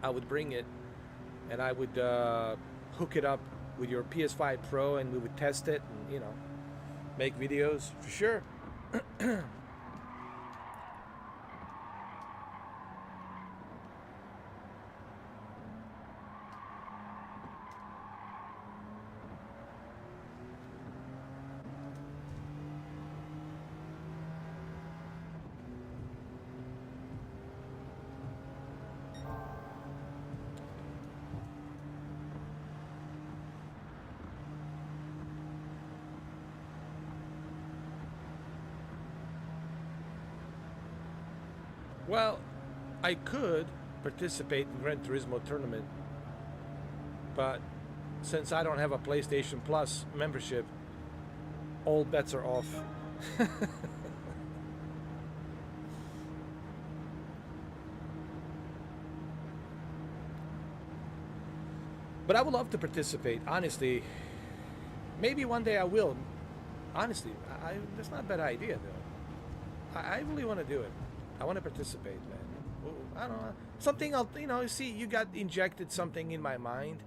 I would bring it, and I would hook it up with your PS5 Pro, and we would test it, and make videos for sure. Well, I could participate in Gran Turismo tournament, but since I don't have a PlayStation Plus membership, all bets are off. But I would love to participate, honestly. Maybe one day I will. Honestly, that's not a bad idea, though. I really want to do it. I want to participate, man. I don't know. Something I'll, see, you got injected something in my mind,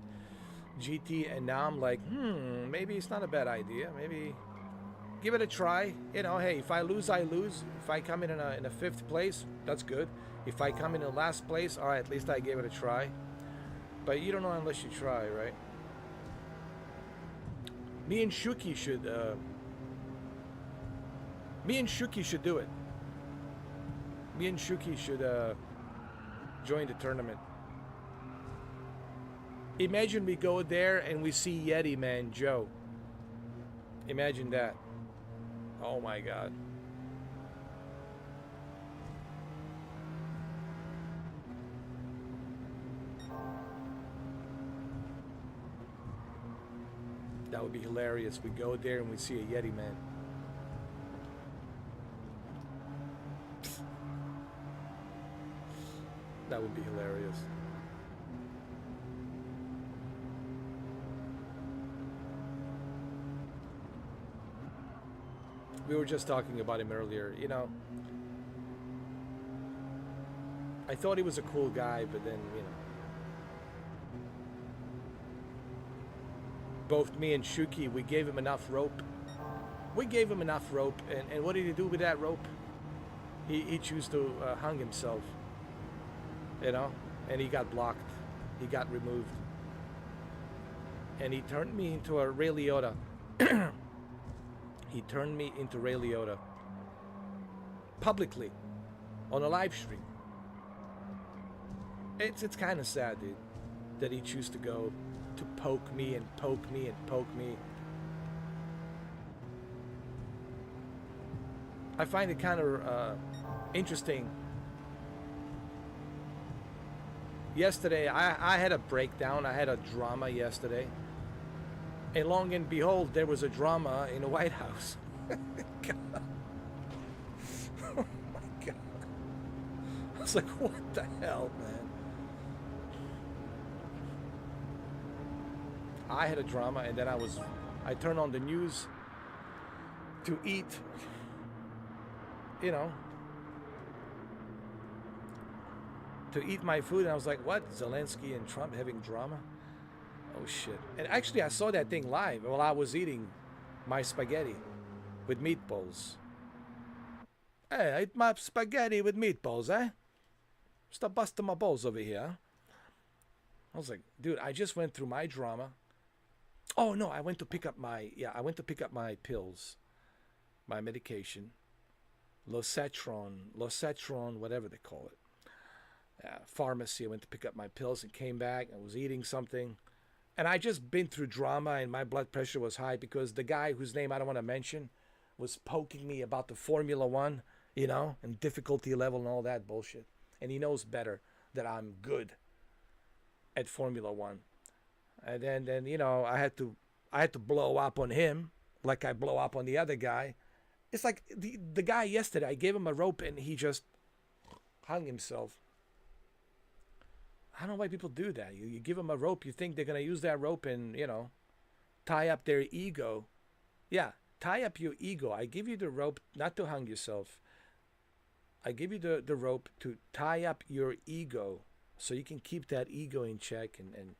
GT, and now I'm like, maybe it's not a bad idea. Maybe give it a try. Hey, if I lose, I lose. If I come in a 5th place, that's good. If I come in a last place, all right, at least I gave it a try. But you don't know unless you try, right? Me and Shuki should do it. Me and Shuki should join the tournament. Imagine we go there and we see Yeti Man Joe. Imagine that. Oh my God. That would be hilarious. We go there and we see a Yeti Man. That would be hilarious. We were just talking about him earlier. You know, I thought he was a cool guy, but then, you know, both me and Shuki, we gave him enough rope. We gave him enough rope, and what did he do with that rope? He chose to hang himself, you know, and he got blocked. He got removed. And he turned me into a Ray Liotta. He turned me into Ray Liotta. Publicly. On a live stream. It's kind of sad, dude, that he chose to go to poke me and poke me and poke me. I find it kind of interesting. Yesterday, I had a breakdown. I had a drama yesterday. And long and behold, there was a drama in the White House. God. Oh my God. I was like, what the hell, man? I had a drama, and then I turned on the news to eat, you know, to eat my food, and I was like, what? Zelensky and Trump having drama? Oh shit. And actually I saw that thing live while I was eating my spaghetti with meatballs. Hey, I eat my spaghetti with meatballs, eh? Stop busting my balls over here. I was like, dude, I just went through my drama. Oh no, I went to pick up my pills, my medication, Losatron, whatever they call it. Pharmacy. I went to pick up my pills and came back. I was eating something, and I just been through drama, and my blood pressure was high because the guy whose name I don't want to mention was poking me about the Formula One, you know, and difficulty level and all that bullshit. And he knows better that I'm good at Formula One. And then you know, I had to blow up on him like I blow up on the other guy. It's like the guy yesterday, I gave him a rope and he just hung himself. I don't know why people do that. You give them a rope, you think they're going to use that rope and, you know, tie up their ego. Yeah, tie up your ego. I give you the rope not to hang yourself. I give you the rope to tie up your ego so you can keep that ego in check and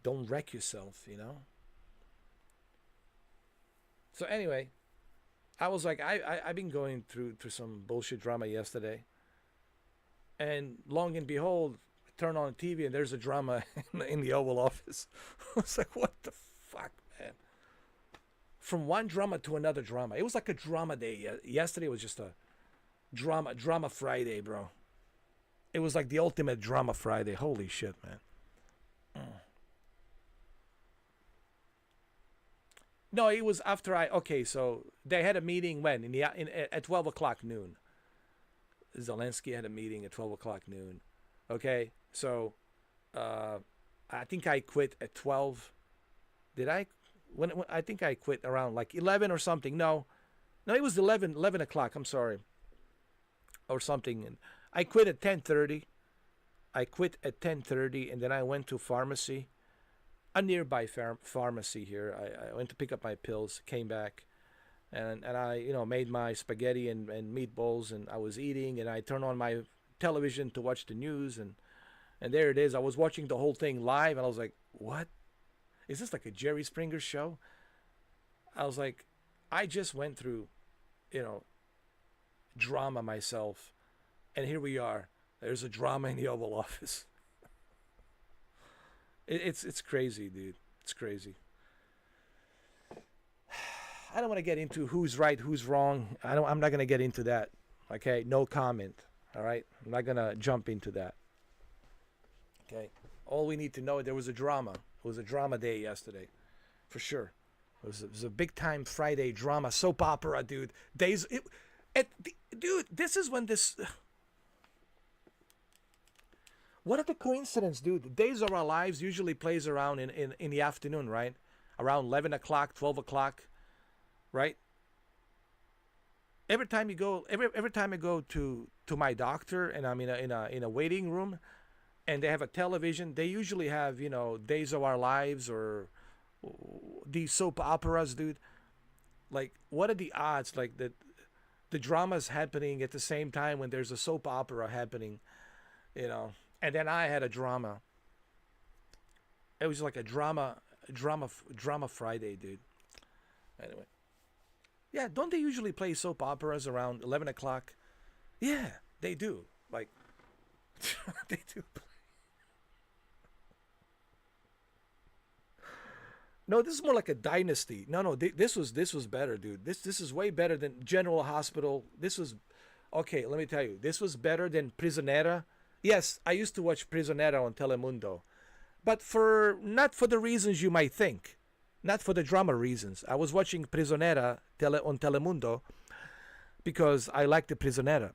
don't wreck yourself, you know? So anyway, I was like, I've been going through some bullshit drama yesterday. And long and behold, turn on the TV and there's a drama in the Oval Office. I was like, what the fuck, man? From one drama to another drama. It was like a drama day. Yesterday was just a drama Friday, bro. It was like the ultimate drama Friday. Holy shit, man. No, it was after okay, so they had a meeting when? At 12 o'clock noon. Zelensky had a meeting at 12 o'clock noon. Okay, so I think I quit at 12. Did I? When I think I quit around like 11 or something. No, it was 11 o'clock. I'm sorry, or something. And I quit at 10:30. I quit at 10:30, and then I went to pharmacy, a nearby pharmacy here. I went to pick up my pills, came back, and I, you know, made my spaghetti and meatballs, and I was eating, and I turned on my television to watch the news, and there it is. I was watching the whole thing live, and I was like, what? Is this like a Jerry Springer show? I was like, I just went through, you know, drama myself, and here we are. There's a drama in the Oval Office. It's crazy, dude. It's crazy. I don't want to get into who's right, who's wrong. I'm not going to get into that. Okay? No comment. All right? I'm not going to jump into that. Okay? All we need to know, there was a drama. It was a drama day yesterday, for sure. It was a big time Friday drama soap opera, dude. Dude, this is when this. What are the coincidence, dude? The Days of Our Lives usually plays around in the afternoon, right? Around 11 o'clock, 12 o'clock, right? Every time I go to my doctor and I'm in a waiting room and they have a television, they usually have, Days of Our Lives or these soap operas, dude. Like, what are the odds, like, that the drama's happening at the same time when there's a soap opera happening, you know? And then I had a drama. It was like a drama Friday, dude. Anyway, yeah, don't they usually play soap operas around 11 o'clock? Yeah, they do. Like, they do. No, this is more like a dynasty. No, this was better, dude. This is way better than General Hospital. This was okay. Let me tell you, this was better than Prisionera. Yes, I used to watch Prisionera on Telemundo, but for not for the reasons you might think, not for the drama reasons. I was watching Prisionera on Telemundo because I like the Prisionera.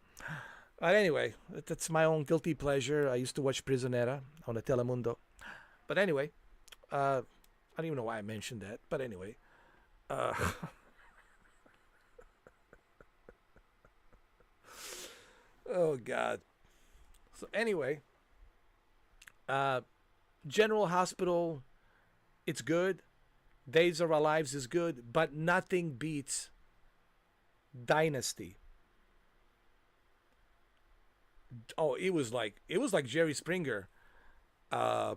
But anyway, that's my own guilty pleasure. I used to watch Prisionera on the Telemundo. But anyway, I don't even know why I mentioned that, but anyway. Oh, God. So, anyway, General Hospital, it's good. Days of Our Lives is good, but nothing beats Dynasty. Oh, it was like Jerry Springer. Uh,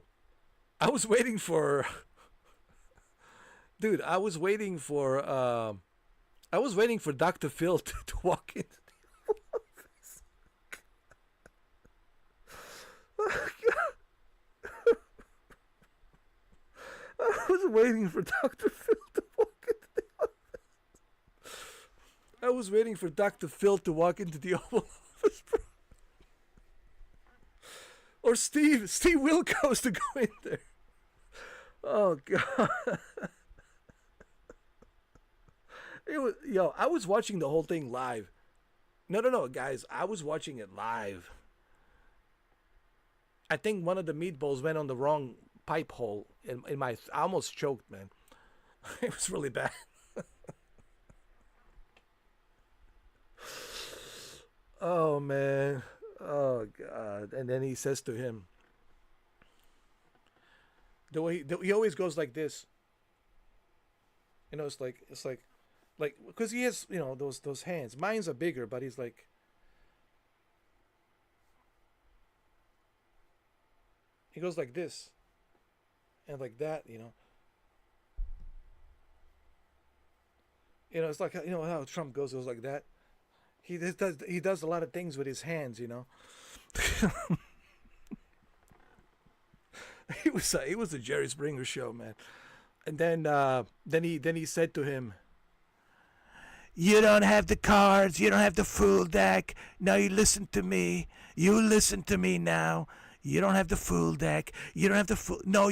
I was waiting for dude, I was waiting for Dr. Phil to walk in. I was waiting for Dr. Phil to walk into the office. I was waiting for Dr. Phil to walk into the Oval Office, bro. Or Steve Wilkos to go in there. Oh, God. I was watching the whole thing live. No, guys, I was watching it live. I think one of the meatballs went on the wrong pipe hole in my. I almost choked, man. It was really bad. Oh, man. Oh, God. And then he says to him, the way he always goes like this. It's like because he has those hands. Mine's are bigger, but he's like. He goes like this, and like that. It's like how Trump goes like that. He does a lot of things with his hands. It was a Jerry Springer show, man. And then he said to him, "You don't have the cards. You don't have the full deck. Now you listen to me. You listen to me now. You don't have the full deck. You don't have the full. No,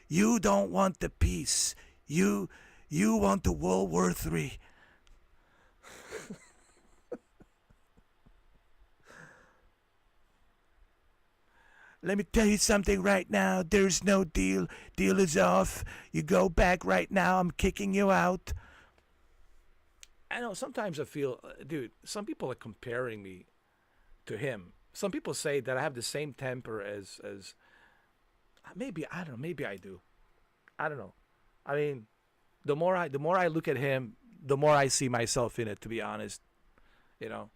you don't want the peace. You want the World War III." Let me tell you something right now. There's no deal. Deal is off. You go back right now. I'm kicking you out. I know sometimes I feel, dude, some people are comparing me to him. Some people say that I have the same temper as maybe I don't know, maybe I do. I don't know. I mean, the more I look at him, the more I see myself in it, to be honest. You know,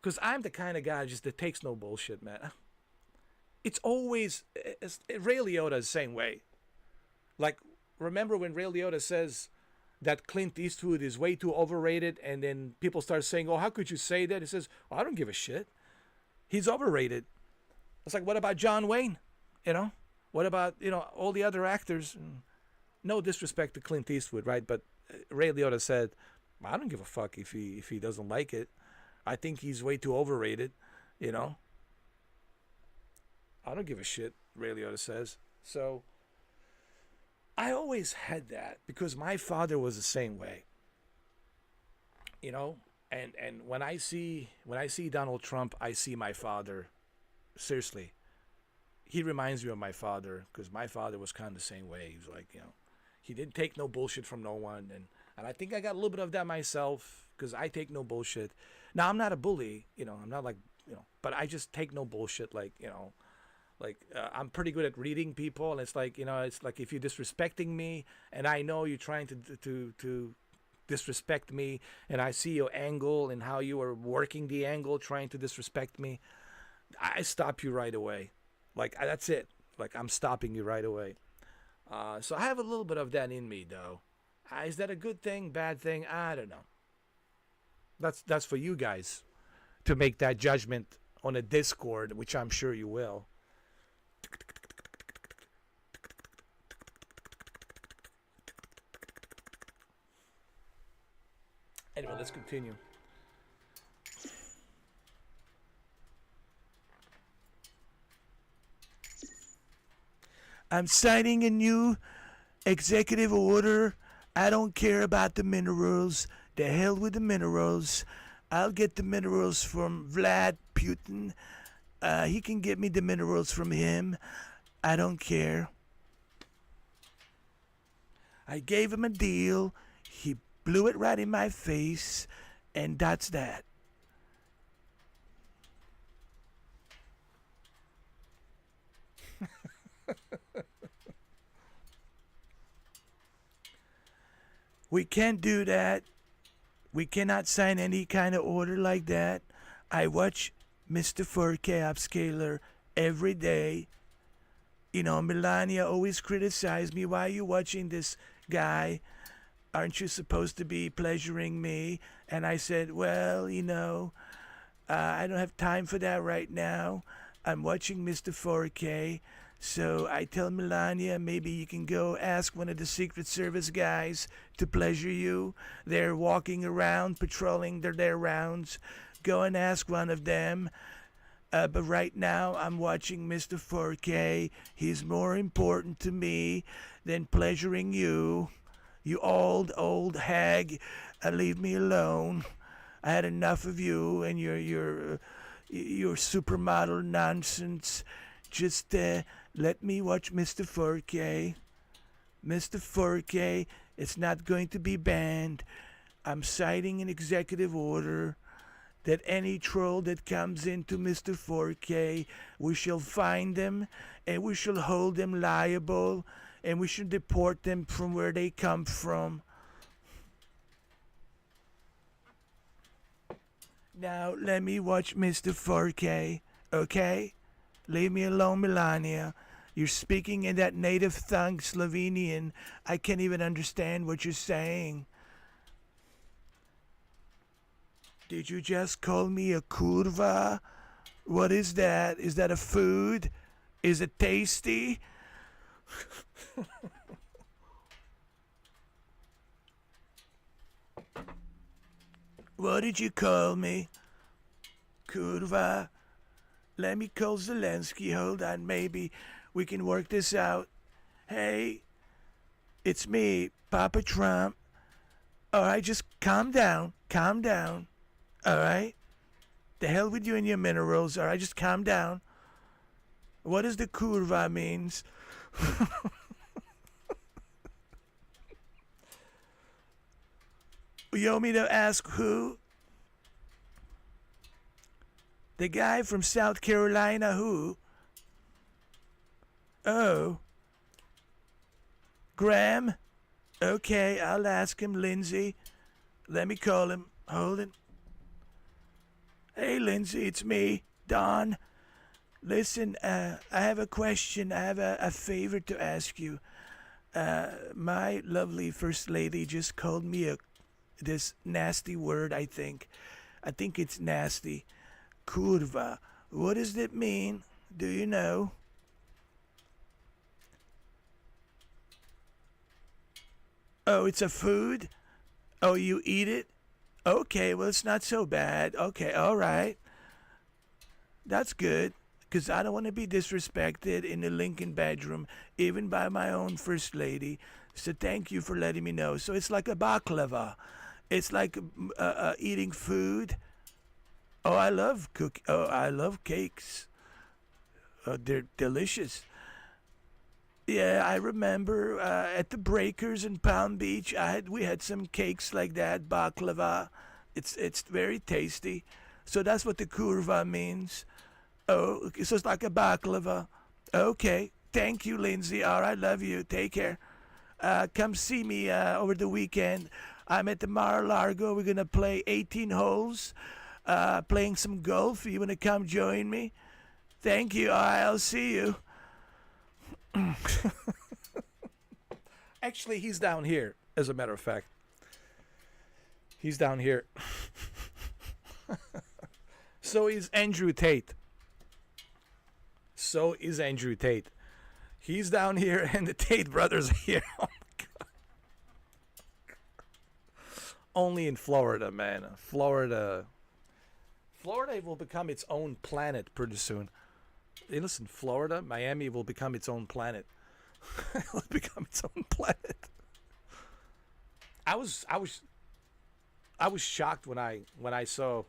because I'm the kind of guy just that takes no bullshit, man. It's always Ray Liotta is the same way. Like, remember when Ray Liotta says that Clint Eastwood is way too overrated, and then people start saying, "Oh, how could you say that?" He says, "Well, I don't give a shit. He's overrated." It's like, what about John Wayne? What about all the other actors? No disrespect to Clint Eastwood, right? But Ray Liotta said, "I don't give a fuck if he doesn't like it. I think he's way too overrated." I don't give a shit, Ray Liotta says. So, I always had that because my father was the same way. You know, and when I see Donald Trump, I see my father. Seriously, he reminds me of my father because my father was kind of the same way. He was like, he didn't take no bullshit from no one, and I think I got a little bit of that myself because I take no bullshit. Now I'm not a bully, I'm not like, but I just take no bullshit. Like, I'm pretty good at reading people, and it's like if you're disrespecting me, and I know you're trying to disrespect me, and I see your angle and how you are working the angle, trying to disrespect me, I stop you right away. Like that's it. Like I'm stopping you right away. So I have a little bit of that in me, though. Is that a good thing, bad thing? I don't know. That's for you guys to make that judgment on a Discord, which I'm sure you will. Anyway, let's continue. I'm signing a new executive order. I don't care about the minerals. The hell with the minerals. I'll get the minerals from Vlad Putin. He can get me the minerals from him. I don't care. I gave him a deal. He blew it right in my face. And that's that. We can't do that. We cannot sign any kind of order like that. I watch Mr. 4K Upscaler every day. Melania always criticized me. Why are you watching this guy? Aren't you supposed to be pleasuring me? And I said, well, I don't have time for that right now. I'm watching Mr. 4K. So I tell Melania, maybe you can go ask one of the Secret Service guys to pleasure you. They're walking around, patrolling their rounds. Go and ask one of them. But right now, I'm watching Mr. 4K. He's more important to me than pleasuring you. You old hag. Leave me alone. I had enough of you and your supermodel nonsense. Just let me watch Mr. 4K. Mr. 4K, it's not going to be banned. I'm citing an executive order that any troll that comes into Mr. 4K, we shall find them and we shall hold them liable and we should deport them from where they come from. Now let me watch Mr. 4K, okay? Leave me alone, Melania. You're speaking in that native tongue, Slovenian. I can't even understand what you're saying. Did you just call me a kurva? What is that? Is that a food? Is it tasty? What did you call me? Kurva? Let me call Zelensky. Hold on, maybe we can work this out. Hey, it's me, Papa Trump. Alright, just calm down. Calm down. Alright? The hell with you and your minerals. Alright, just calm down. What does the kurva means? You want me to ask who? The guy from South Carolina, who? Oh. Graham? Okay, I'll ask him, Lindsay. Let me call him. Hold it. Hey, Lindsay, it's me, Don. Listen, I have a question. I have a favor to ask you. My lovely first lady just called me this nasty word, I think. I think it's nasty. Kurva. What does it mean? Do you know? Oh, it's a food? Oh, you eat it? Okay, well, it's not so bad. Okay, all right. That's good. because I don't want to be disrespected in the Lincoln bedroom, even by my own first lady. So thank you for letting me know. So it's like a baklava. It's like eating food. Oh, I love cook. Oh, I love cakes. They're delicious. Yeah, I remember at the Breakers in Palm Beach, we had some cakes like that, baklava. It's very tasty. So that's what the kurva means. Oh, okay, so it's like a baklava. Okay, thank you, Lindsay. All right, love you. Take care. Come see me over the weekend. I'm at the Mar-a-Lago. We're gonna play 18 holes, playing some golf. You wanna come join me? Thank you. All right, I'll see you. Actually, he's down here, as a matter of fact. He's down here. So is Andrew Tate. So is Andrew Tate. He's down here, and the Tate brothers are here. Oh my God. Only in Florida, man. Florida will become its own planet pretty soon. Hey, listen, Florida, Miami will become its own planet. It will become its own planet. I was shocked when I saw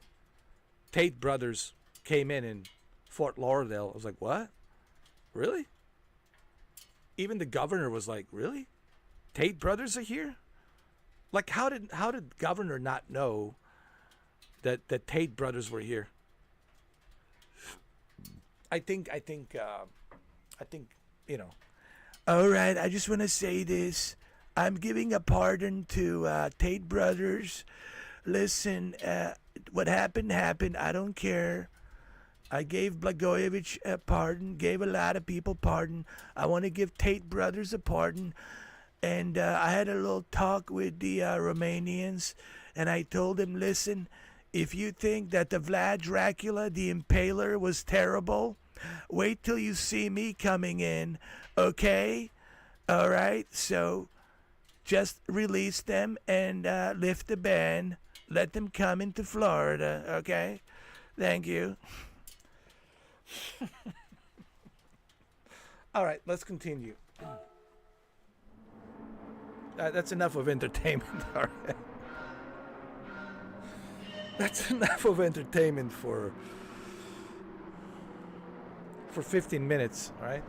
Tate brothers came in Fort Lauderdale. I was like, what? Really? Even the governor was like, really? Tate brothers are here? Like, how did governor not know that Tate brothers were here? I think you know. All right, I just want to say this. I'm giving a pardon to Tate brothers. Listen, what happened happened. I don't care. I gave Blagojevich a pardon, gave a lot of people pardon. I want to give Tate brothers a pardon. And I had a little talk with the Romanians, and I told them, listen, if you think that the Vlad Dracula, the Impaler, was terrible, wait till you see me coming in, okay? All right, so just release them and lift the ban. Let them come into Florida, okay? Thank you. All right, let's continue. That's enough of entertainment. All right. That's enough of entertainment for 15 minutes, all right?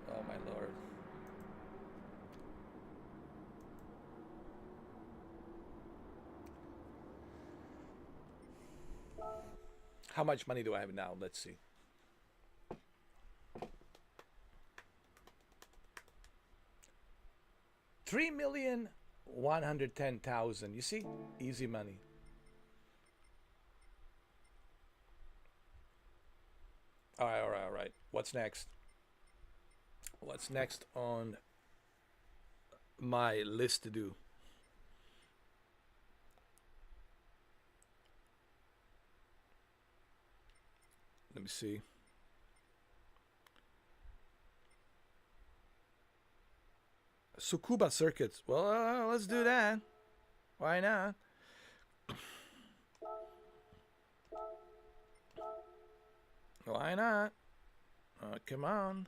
Oh my lord. How much money do I have now? Let's see. $3,110,000. You see? Easy money. All right. What's next? What's next on my list to do? Let me see. Tsukuba circuits. Well, let's do that. Why not? Why not? Come on.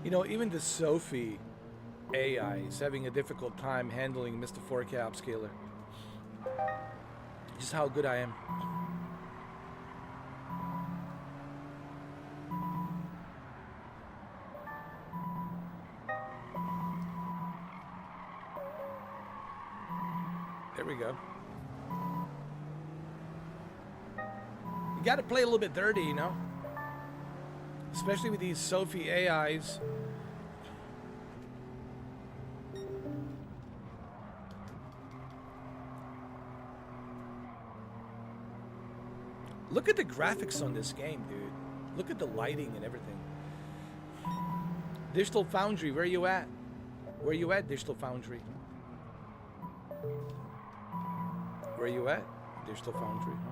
You know, even the Sophie AI is having a difficult time handling Mr. 4K upscaler. Just how good I am. There we go. You got to play a little bit dirty, you know? Especially with these Sophie AIs. Look at the graphics on this game, dude. Look at the lighting and everything. Digital Foundry, where you at? Where you at, Digital Foundry? Where you at, Digital Foundry, huh?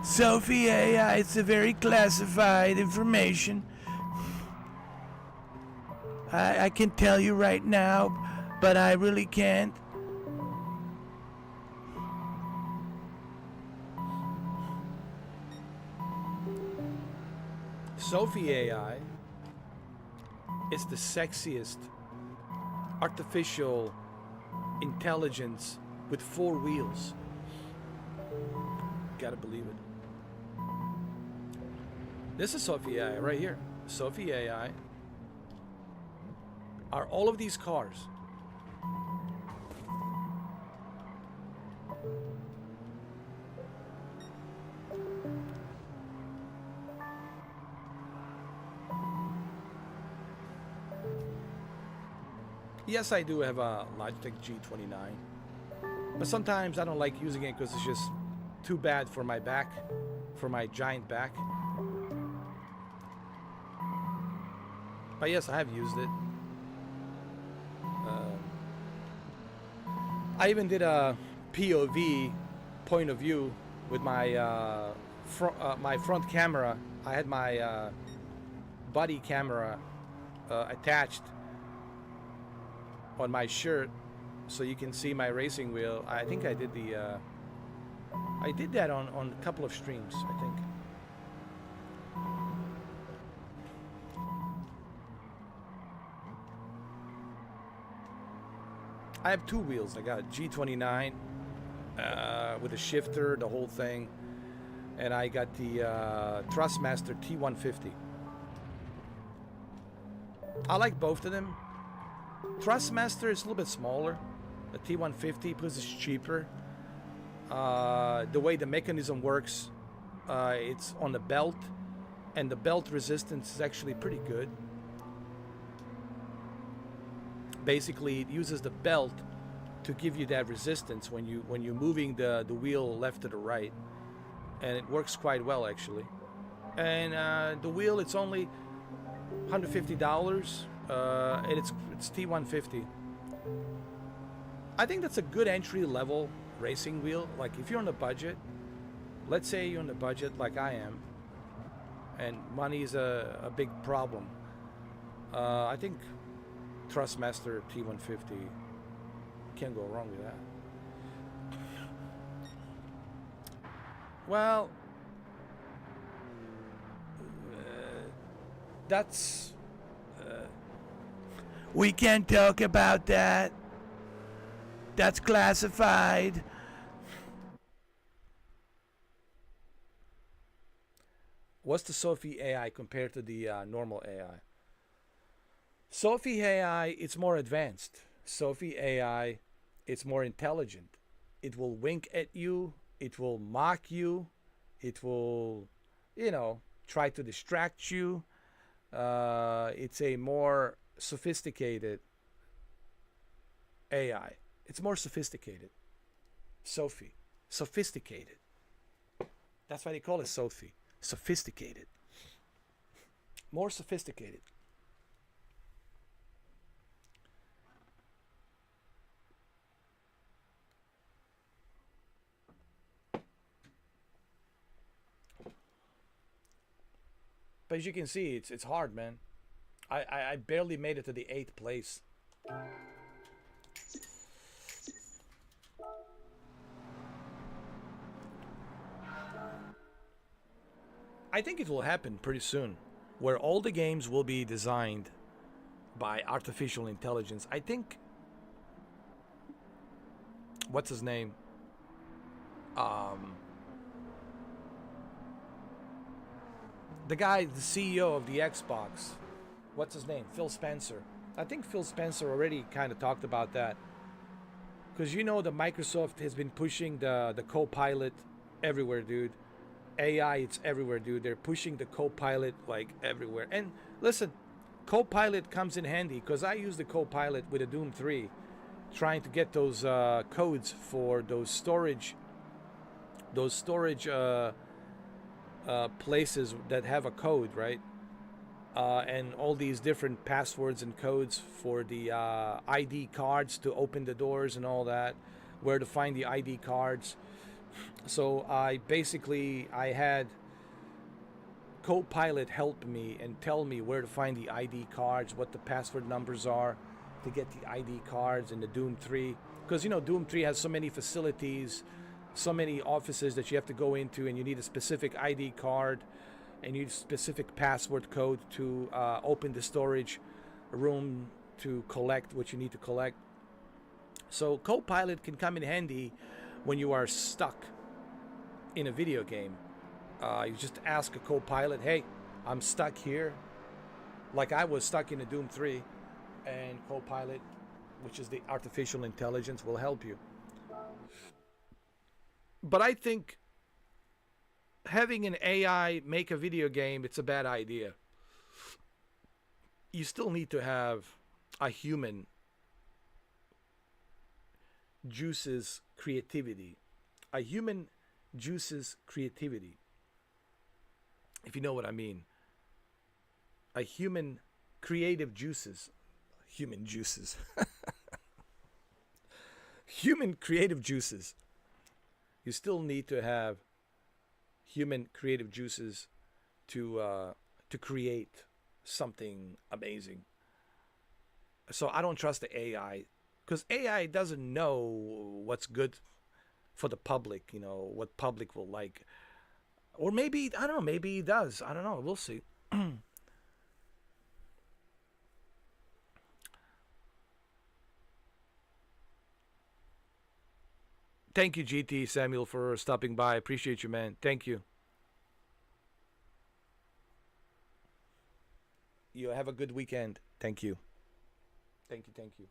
Sophie AI, it's a very classified information. I can tell you right now, but I really can't. Sophie AI is the sexiest artificial intelligence with 4 wheels. Gotta believe it. This is Sophie AI right here. Sophie AI are all of these cars. Yes, I do have a Logitech G29, but sometimes I don't like using it because it's just too bad for my back, for my giant back. But yes, I have used it. I even did a POV, point of view, with my my front camera. I had my body camera attached on my shirt, so you can see my racing wheel. I think I did that on a couple of streams, I think. I have 2 wheels. I got a G29 with a shifter, the whole thing, and I got the Thrustmaster T150. I like both of them. Thrustmaster is a little bit smaller. The T150 because it's cheaper. The way the mechanism works, it's on the belt, and the belt resistance is actually pretty good. Basically, it uses the belt to give you that resistance when you're moving the wheel left to the right, and it works quite well actually. And the wheel, it's only $150, and it's T150. I think that's a good entry level racing wheel. Like if you're on a budget, let's say you're on a budget like I am, and money is a big problem. I think Thrustmaster T150, can't go wrong with that. Well, that's We can't talk about that. That's classified. what's the Sophie AI compared to the normal AI? Sophie AI, it's more advanced. Sophie AI, it's more intelligent. It will wink at you. It will mock you. It will, try to distract you. It's a more sophisticated AI. It's more sophisticated. Sophie. Sophisticated. That's why they call it Sophie. Sophisticated. More sophisticated. But as you can see, it's hard, man. I barely made it to the 8th place. I think it will happen pretty soon, where all the games will be designed by artificial intelligence. I think, what's his name? The guy, the CEO of the Xbox, what's his name? Phil Spencer. I think Phil Spencer already kind of talked about that. Because you know that Microsoft has been pushing the Copilot everywhere, dude. AI, it's everywhere, dude. They're pushing the Copilot like everywhere. And listen, Copilot comes in handy because I use the Copilot with a Doom 3, trying to get those codes for those storage places that have a code, right? And all these different passwords and codes for the ID cards to open the doors and all that, where to find the ID cards. So I had Copilot help me and tell me where to find the ID cards, what the password numbers are to get the ID cards in the Doom 3. Because, you know, Doom 3 has so many facilities, so many offices that you have to go into, and you need a specific ID card and you need a specific password code to open the storage room to collect what you need to collect. So Copilot can come in handy when you are stuck in a video game. You just ask a Copilot, hey, I'm stuck here. Like I was stuck in a Doom 3, and Copilot, which is the artificial intelligence, will help you. But I think having an AI make a video game, it's a bad idea. You still need to have a human juices creativity. A human juices creativity. If you know what I mean. A human creative juices. Human juices. Human creative juices. You still need to have human creative juices to create something amazing. So I don't trust the AI, because AI doesn't know what's good for the public, you know, what public will like. Or maybe, I don't know, maybe he does. I don't know. We'll see. Thank you, GT Samuel, for stopping by. Appreciate you, man. Thank you. You have a good weekend. Thank you. Thank you, thank you.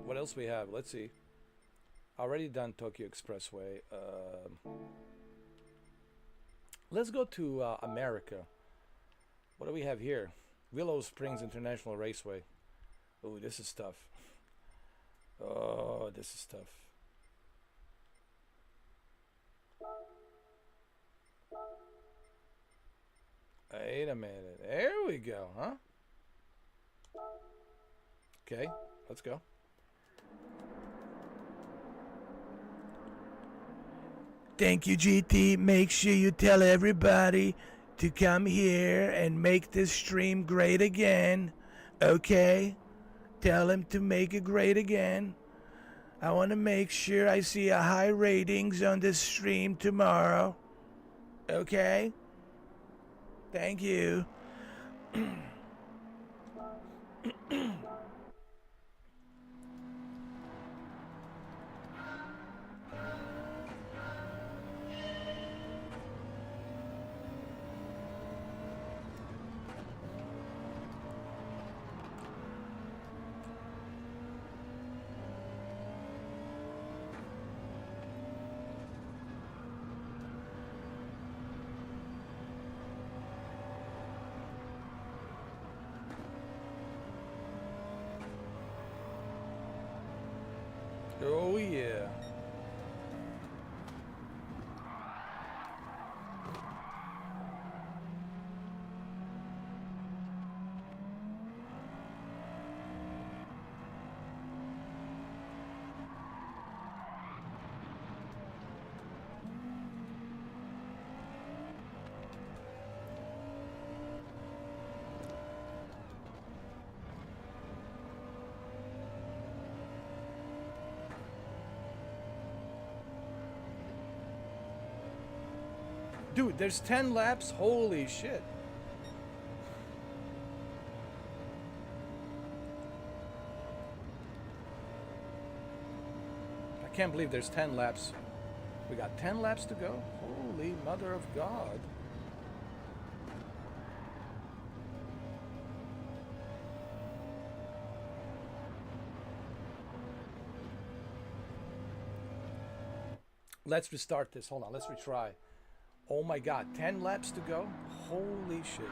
What else we have? Let's see. Already done Tokyo Expressway. Let's go to America. What do we have here? Willow Springs International Raceway. Oh, this is tough. Oh, this is tough. Wait a minute. There we go, huh? Okay, let's go. Thank you, GT. Make sure you tell everybody to come here and make this stream great again. Okay? Tell them to make it great again. I want to make sure I see a high ratings on this stream tomorrow. Okay? Thank you. yeah. Dude, there's 10 laps? Holy shit. I can't believe there's 10 laps. We got 10 laps to go? Holy mother of God. Let's restart this. Hold on, let's retry. Oh my God, 10 laps to go? Holy shit.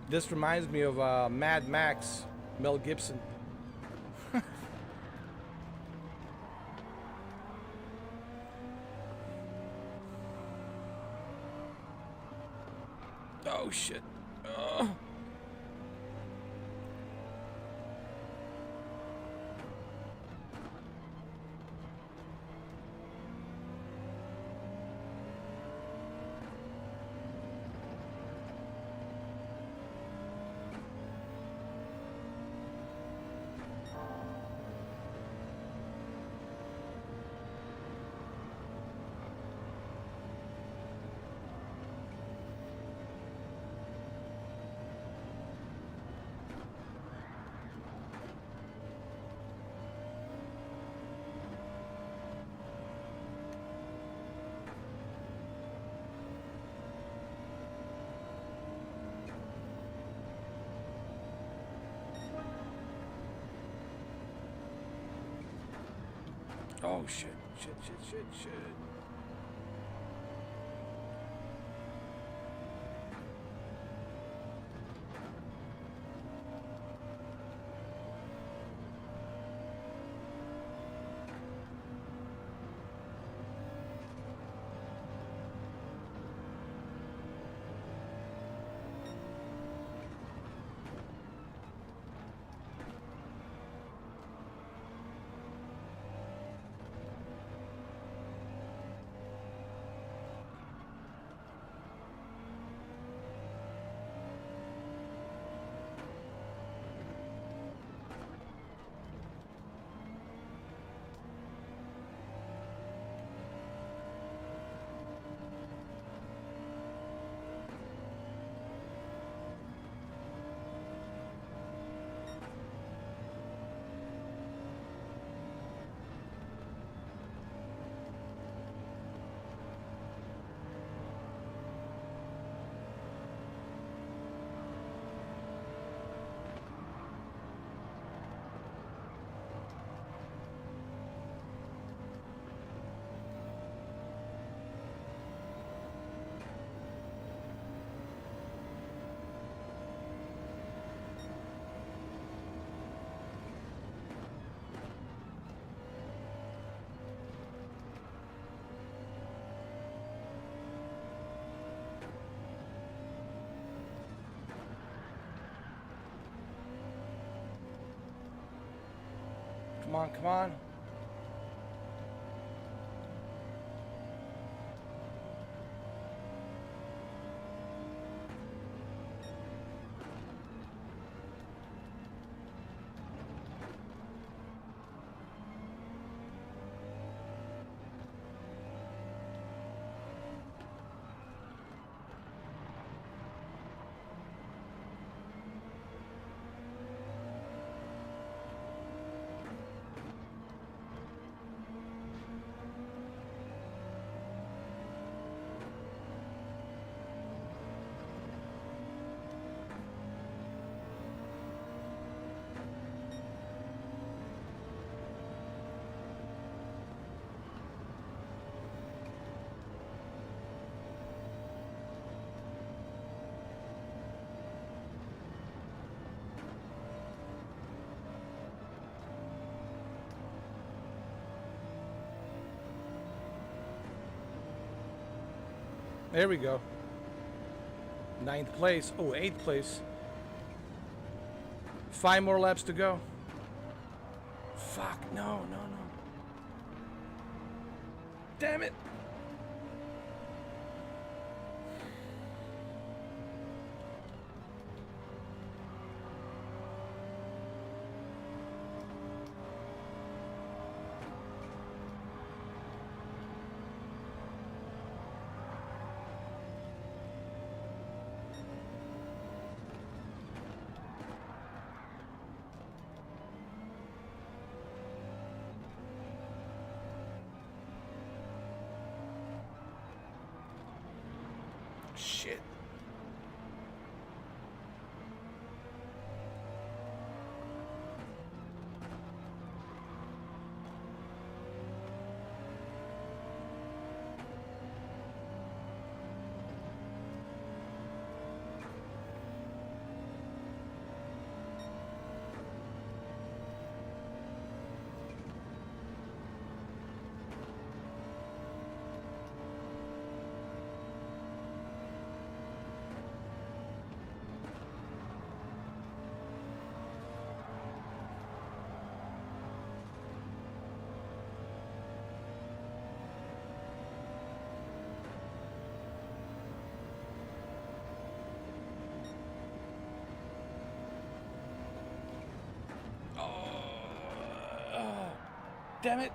This reminds me of Mad Max, Mel Gibson. Oh shit. Oh. Oh shit, shit, shit, shit, shit. Come on, come on. There we go. 9th place. Oh, 8th place. 5 more laps to go. Fuck, no, no, no. Damn it. Shit. Damn it.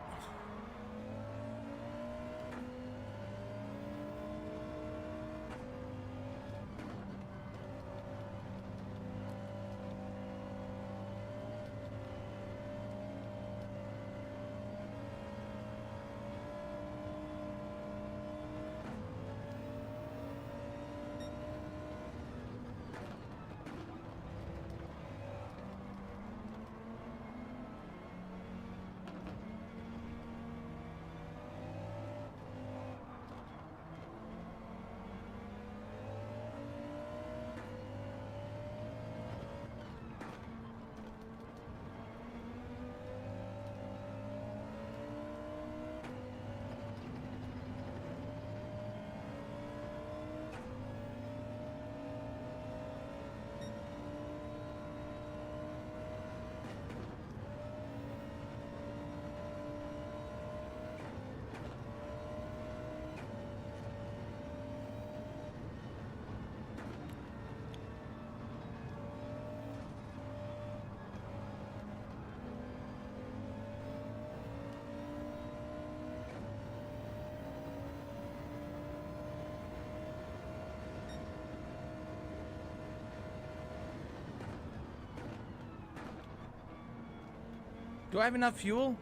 Do I have enough fuel?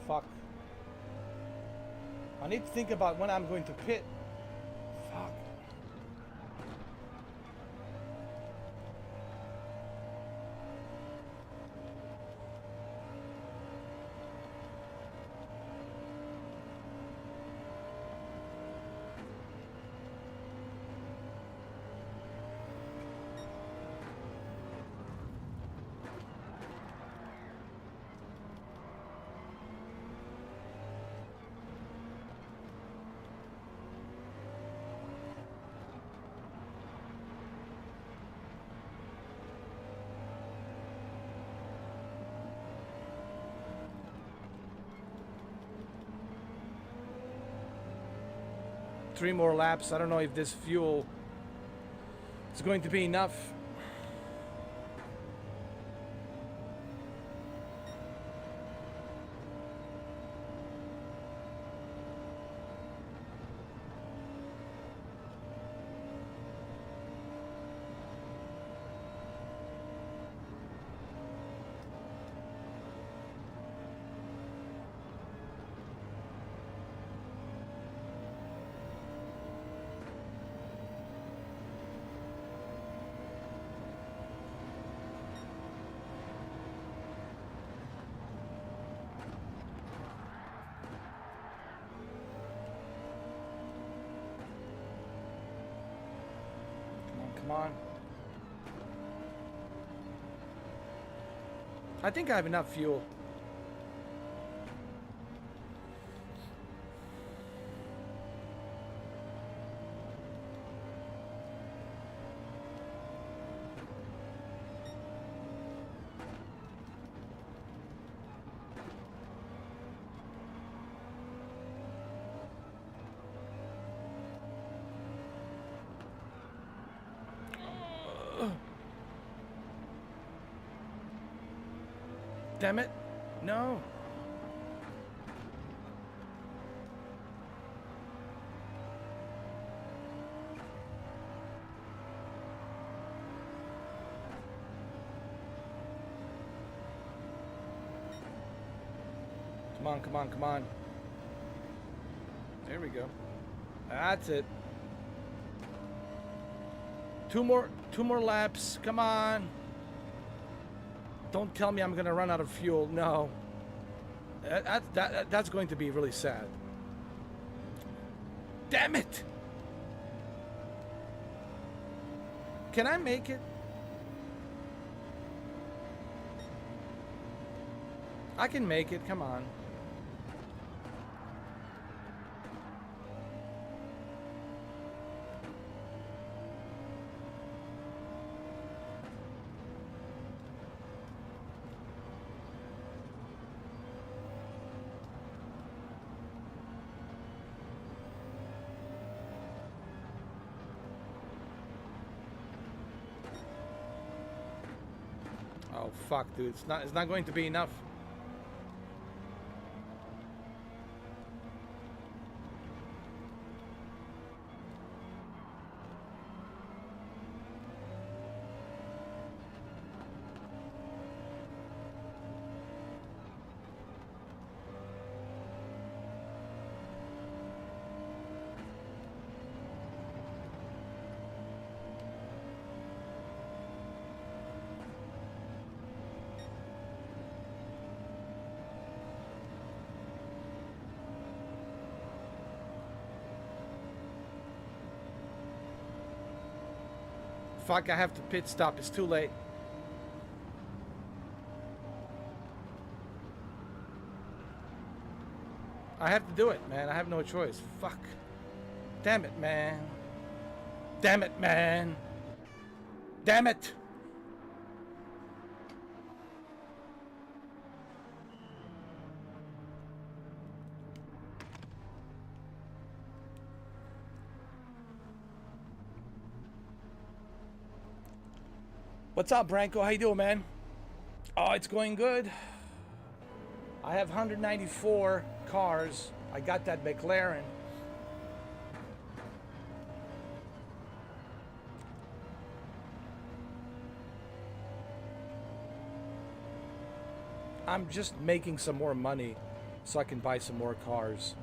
Fuck. I need to think about when I'm going to pit. Fuck. 3 more laps. I don't know if this fuel is going to be enough. Come on. I think I have enough fuel. Damn it. No. Come on, come on, come on. There we go. That's it. Two more laps. Come on. Don't tell me I'm going to run out of fuel. No. That's going to be really sad. Damn it! Can I make it? I can make it. Come on. Oh fuck, dude! It's not going to be enough. Fuck, I have to pit stop. It's too late. I have to do it, man. I have no choice. Fuck. Damn it, man. Damn it, man. Damn it. What's up, Branko? How you doing, man? Oh, it's going good. I have 194 cars. I got that McLaren. I'm just making some more money so I can buy some more cars.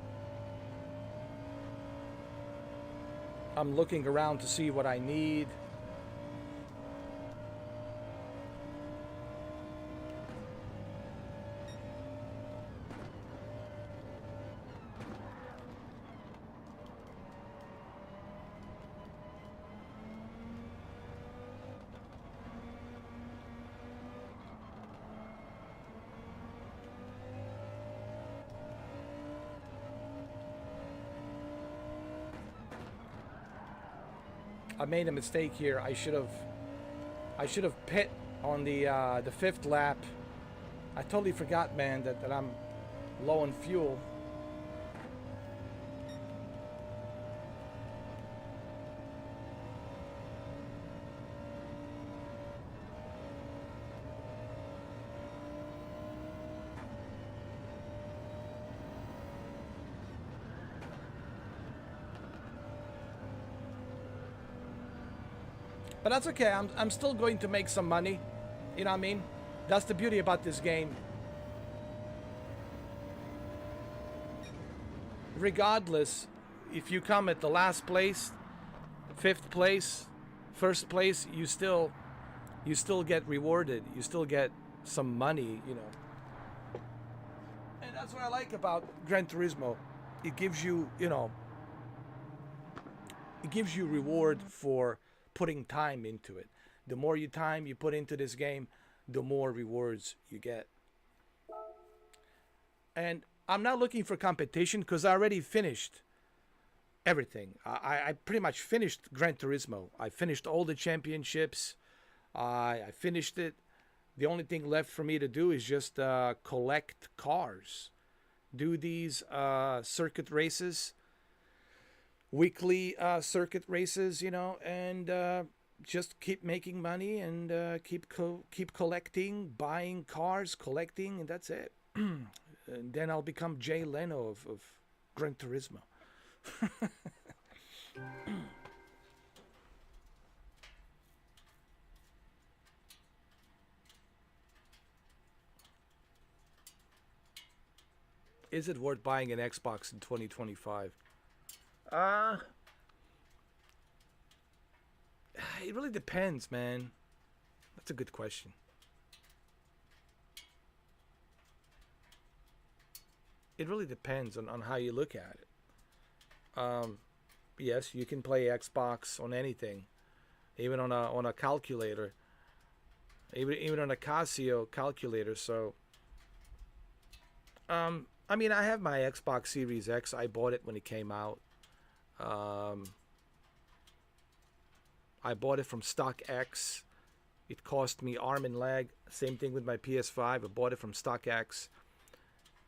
I'm looking around to see what I need. I made a mistake here. I should have pit on the 5th lap. I totally forgot, man, that I'm low on fuel. But that's okay. I'm still going to make some money. You know what I mean? That's the beauty about this game. Regardless, if you come at the last place, fifth place, first place, you still get rewarded. You still get some money, you know. And that's what I like about Gran Turismo. It gives you, you know, it gives you reward for putting time into it. The more time you put into this game, the more rewards you get. And I'm not looking for competition because I already finished everything. I pretty much finished Gran Turismo. I finished all the championships. I finished it. The only thing left for me to do is just collect cars, do these circuit races, weekly circuit races, you know, and just keep making money and keep collecting, buying cars, collecting, and that's it. And then I'll become Jay Leno of Gran Turismo. Is it worth buying an Xbox in 2025? It really depends, man. That's a good question. It really depends on how you look at it. Yes, you can play Xbox on anything, even on a calculator, even on a Casio calculator. So, I mean, I have my Xbox Series X. I bought it when it came out. I bought it from StockX. It cost me arm and leg. Same thing with my PS5. I bought it from StockX.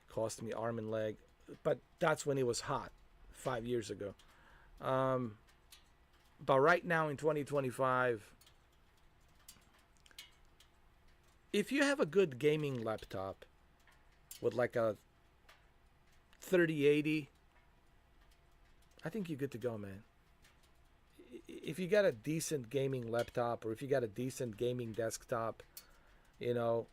Cost me arm and leg. But that's when it was hot, 5 years ago. But right now in 2025, if you have a good gaming laptop with like a 3080, I think you're good to go, man. If you got a decent gaming laptop or if you got a decent gaming desktop, you know,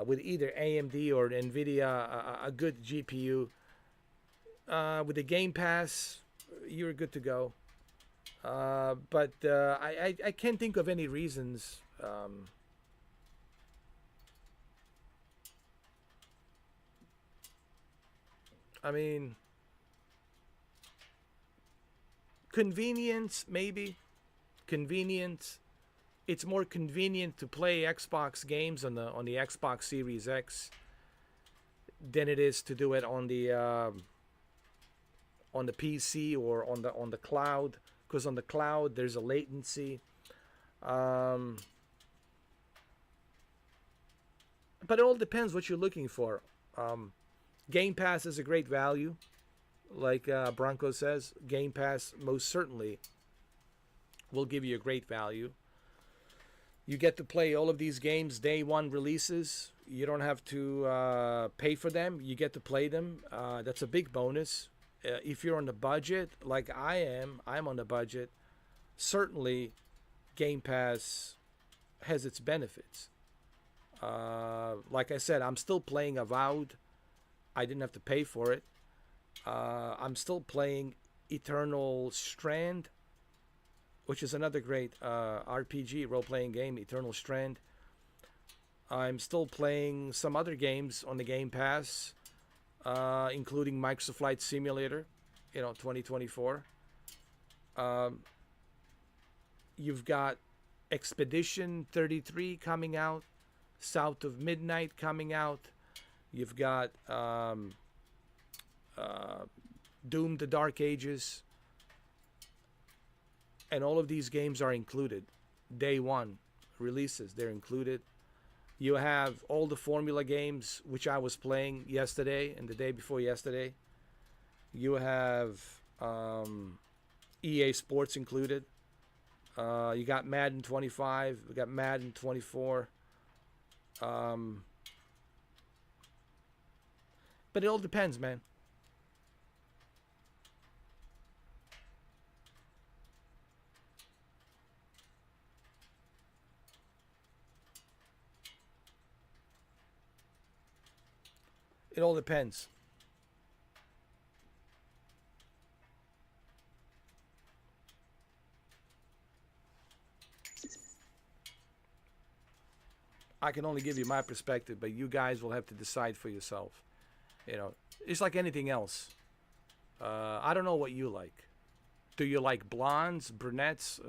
with either AMD or NVIDIA, a good GPU, with the Game Pass, you're good to go. But I can't think of any reasons. I mean, convenience, maybe. Convenience. It's more convenient to play Xbox games on the Xbox Series X than it is to do it on the PC or on the cloud. Because on the cloud there's a latency. But it all depends what you're looking for. Game Pass is a great value. Like Bronco says, Game Pass most certainly will give you a great value. You get to play all of these games day one releases. You don't have to pay for them. You get to play them. That's a big bonus. If you're on the budget, like I'm on the budget. Certainly, Game Pass has its benefits. Like I said, I'm still playing Avowed. I didn't have to pay for it. I'm still playing Eternal Strand, which is another great RPG role-playing game, Eternal Strand. I'm still playing some other games on the Game Pass, including Microsoft Flight Simulator, 2024. You've got Expedition 33 coming out, South of Midnight coming out. You've got Doom: The Dark Ages. And all of these games are included. Day one releases, they're included. You have all the Formula games, which I was playing yesterday and the day before yesterday. You have EA Sports included. You got Madden 25. We got Madden 24. But it all depends, man. It all depends. I can only give you my perspective, but you guys will have to decide for yourself. You know, it's like anything else. I don't know what you like. Do you like blondes, brunettes?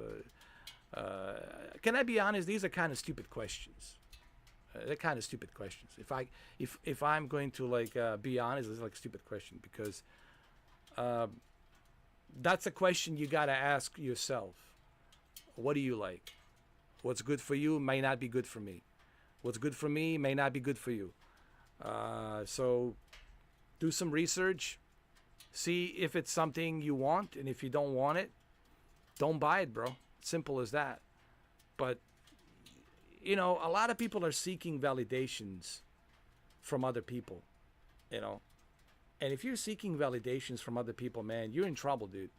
Can I be honest? These are kind of stupid questions. They're kind of stupid questions. If I'm going to like be honest, it's like a stupid question because that's a question you gotta ask yourself. What do you like? What's good for you may not be good for me. What's good for me may not be good for you. So do some research. See if it's something you want, and if you don't want it, don't buy it, bro. Simple as that. But you know, a lot of people are seeking validations from other people, you know. And if you're seeking validations from other people, man, you're in trouble, dude.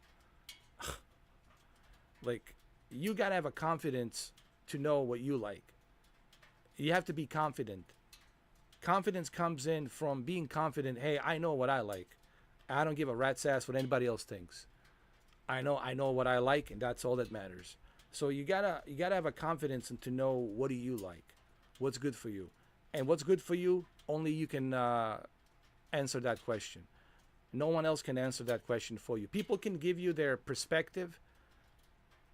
Like, you got to have a confidence to know what you like. You have to be confident. Confidence comes in from being confident, hey, I know what I like. I don't give a rat's ass what anybody else thinks. I know what I like, and that's all that matters. So you gotta have a confidence and to know what do you like, what's good for you, and what's good for you. Only you can answer that question. No one else can answer that question for you. People can give you their perspective.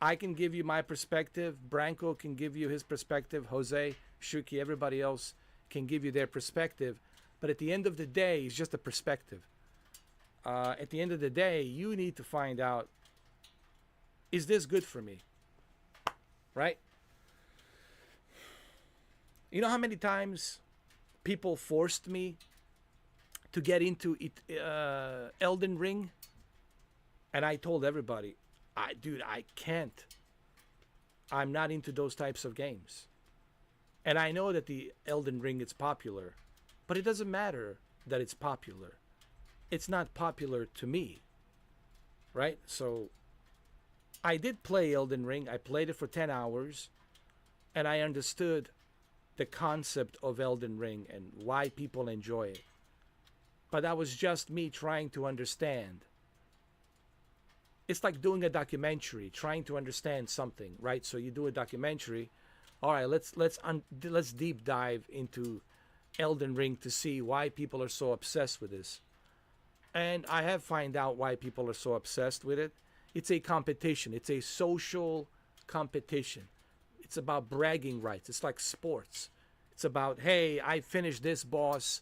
I can give you my perspective. Branko can give you his perspective. Jose, Shuki, everybody else can give you their perspective. But at the end of the day, it's just a perspective. At the end of the day, you need to find out, is this good for me? Right? You know how many times people forced me to get into it, Elden Ring? And I told everybody, dude, I can't. I'm not into those types of games. And I know that the Elden Ring is popular, but it doesn't matter that it's popular. It's not popular to me, right? So I did play Elden Ring. I played it for 10 hours, and I understood the concept of Elden Ring and why people enjoy it. But that was just me trying to understand. It's like doing a documentary, trying to understand something, right? So you do a documentary. All right, let's deep dive into Elden Ring to see why people are so obsessed with this. And I have found out why people are so obsessed with it. It's a competition. It's a social competition. It's about bragging rights. It's like sports. It's about, hey, I finished this boss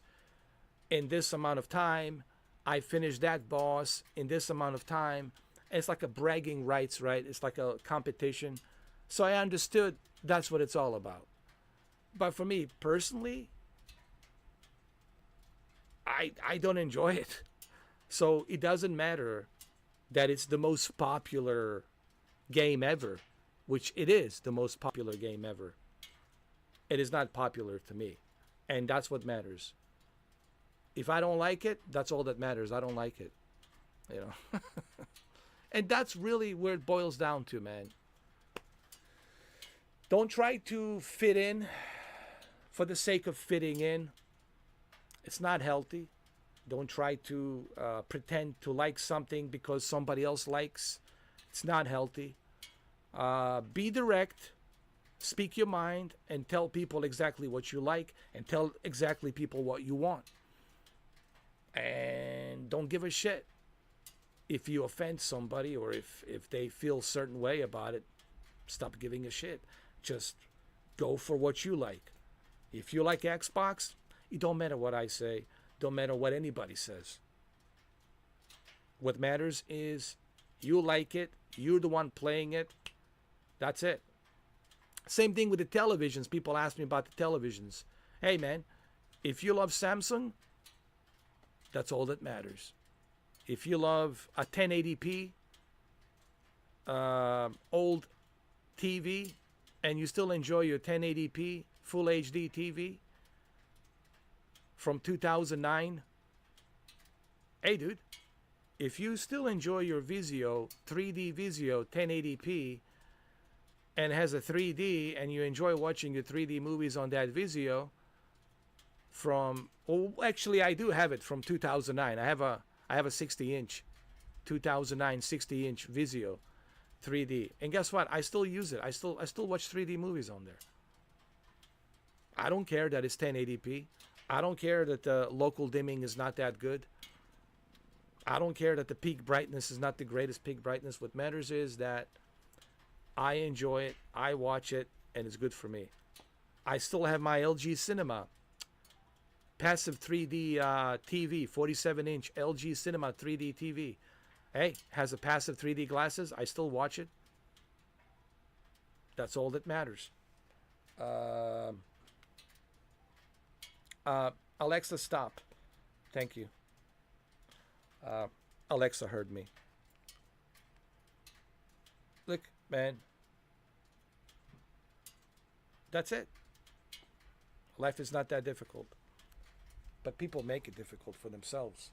in this amount of time. I finished that boss in this amount of time. And it's like a bragging rights, right? It's like a competition. So I understood that's what it's all about. But for me personally, I don't enjoy it. So it doesn't matter that it's the most popular game ever, which it is the most popular game ever. It is not popular to me. And that's what matters. If I don't like it, that's all that matters. I don't like it. You know. And that's really where it boils down to, man. Don't try to fit in for the sake of fitting in. It's not healthy. Don't try to pretend to like something because somebody else likes. It's not healthy. Be direct. Speak your mind and tell people exactly what you like and tell exactly people what you want. And don't give a shit if you offend somebody or if they feel a certain way about it. Stop giving a shit. Just go for what you like. If you like Xbox, it don't matter what I say. Don't matter what anybody says. What matters is you like it. You're the one playing it. That's it. Same thing with the televisions. People ask me about the televisions. Hey, man, if you love Samsung, that's all that matters. If you love a 1080p old TV and you still enjoy your 1080p Full HD TV from 2009, hey, dude, if you still enjoy your Vizio, 3D Vizio 1080p and has a 3D and you enjoy watching your 3D movies on that Vizio, from. Oh, actually, I do have it from 2009. I have a 60-inch 2009 60-inch Vizio 3D, and guess what? I still use it. I still watch 3D movies on there. I don't care that it's 1080p. I don't care that the local dimming is not that good. I don't care that the peak brightness is not the greatest peak brightness. What matters is that I enjoy it, I watch it, and it's good for me. I still have my LG Cinema passive 3D TV, 47-inch LG Cinema 3D TV. Hey, has a passive 3D glasses. I still watch it. That's all that matters. Alexa, stop. Thank you. Alexa heard me. Look, man. That's it. Life is not that difficult. But people make it difficult for themselves.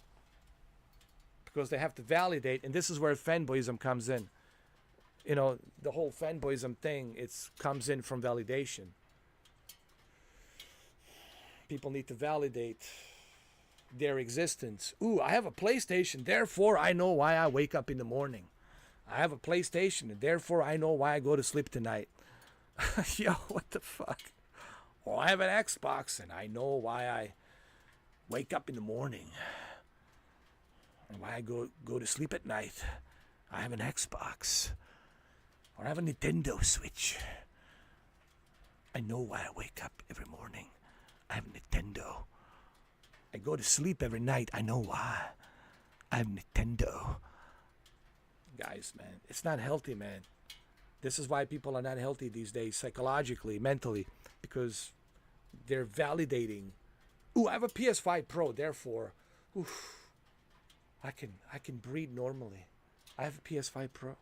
Because they have to validate, and this is where fanboyism comes in. You know, the whole fanboyism thing, it comes in from validation. People need to validate their existence. Ooh, I have a PlayStation, therefore I know why I wake up in the morning. I have a PlayStation, and therefore I know why I go to sleep tonight. Yo, what the fuck? Oh, I have an Xbox, and I know why I wake up in the morning. And why I go to sleep at night. I have an Xbox. Or I have a Nintendo Switch. I know why I wake up every morning. I have a Nintendo. I go to sleep every night. I know why. I have Nintendo. Guys, man, it's not healthy, man. This is why people are not healthy these days, psychologically, mentally, because they're validating. Ooh, I have a PS5 Pro, therefore, I can breathe normally. I have a PS5 Pro.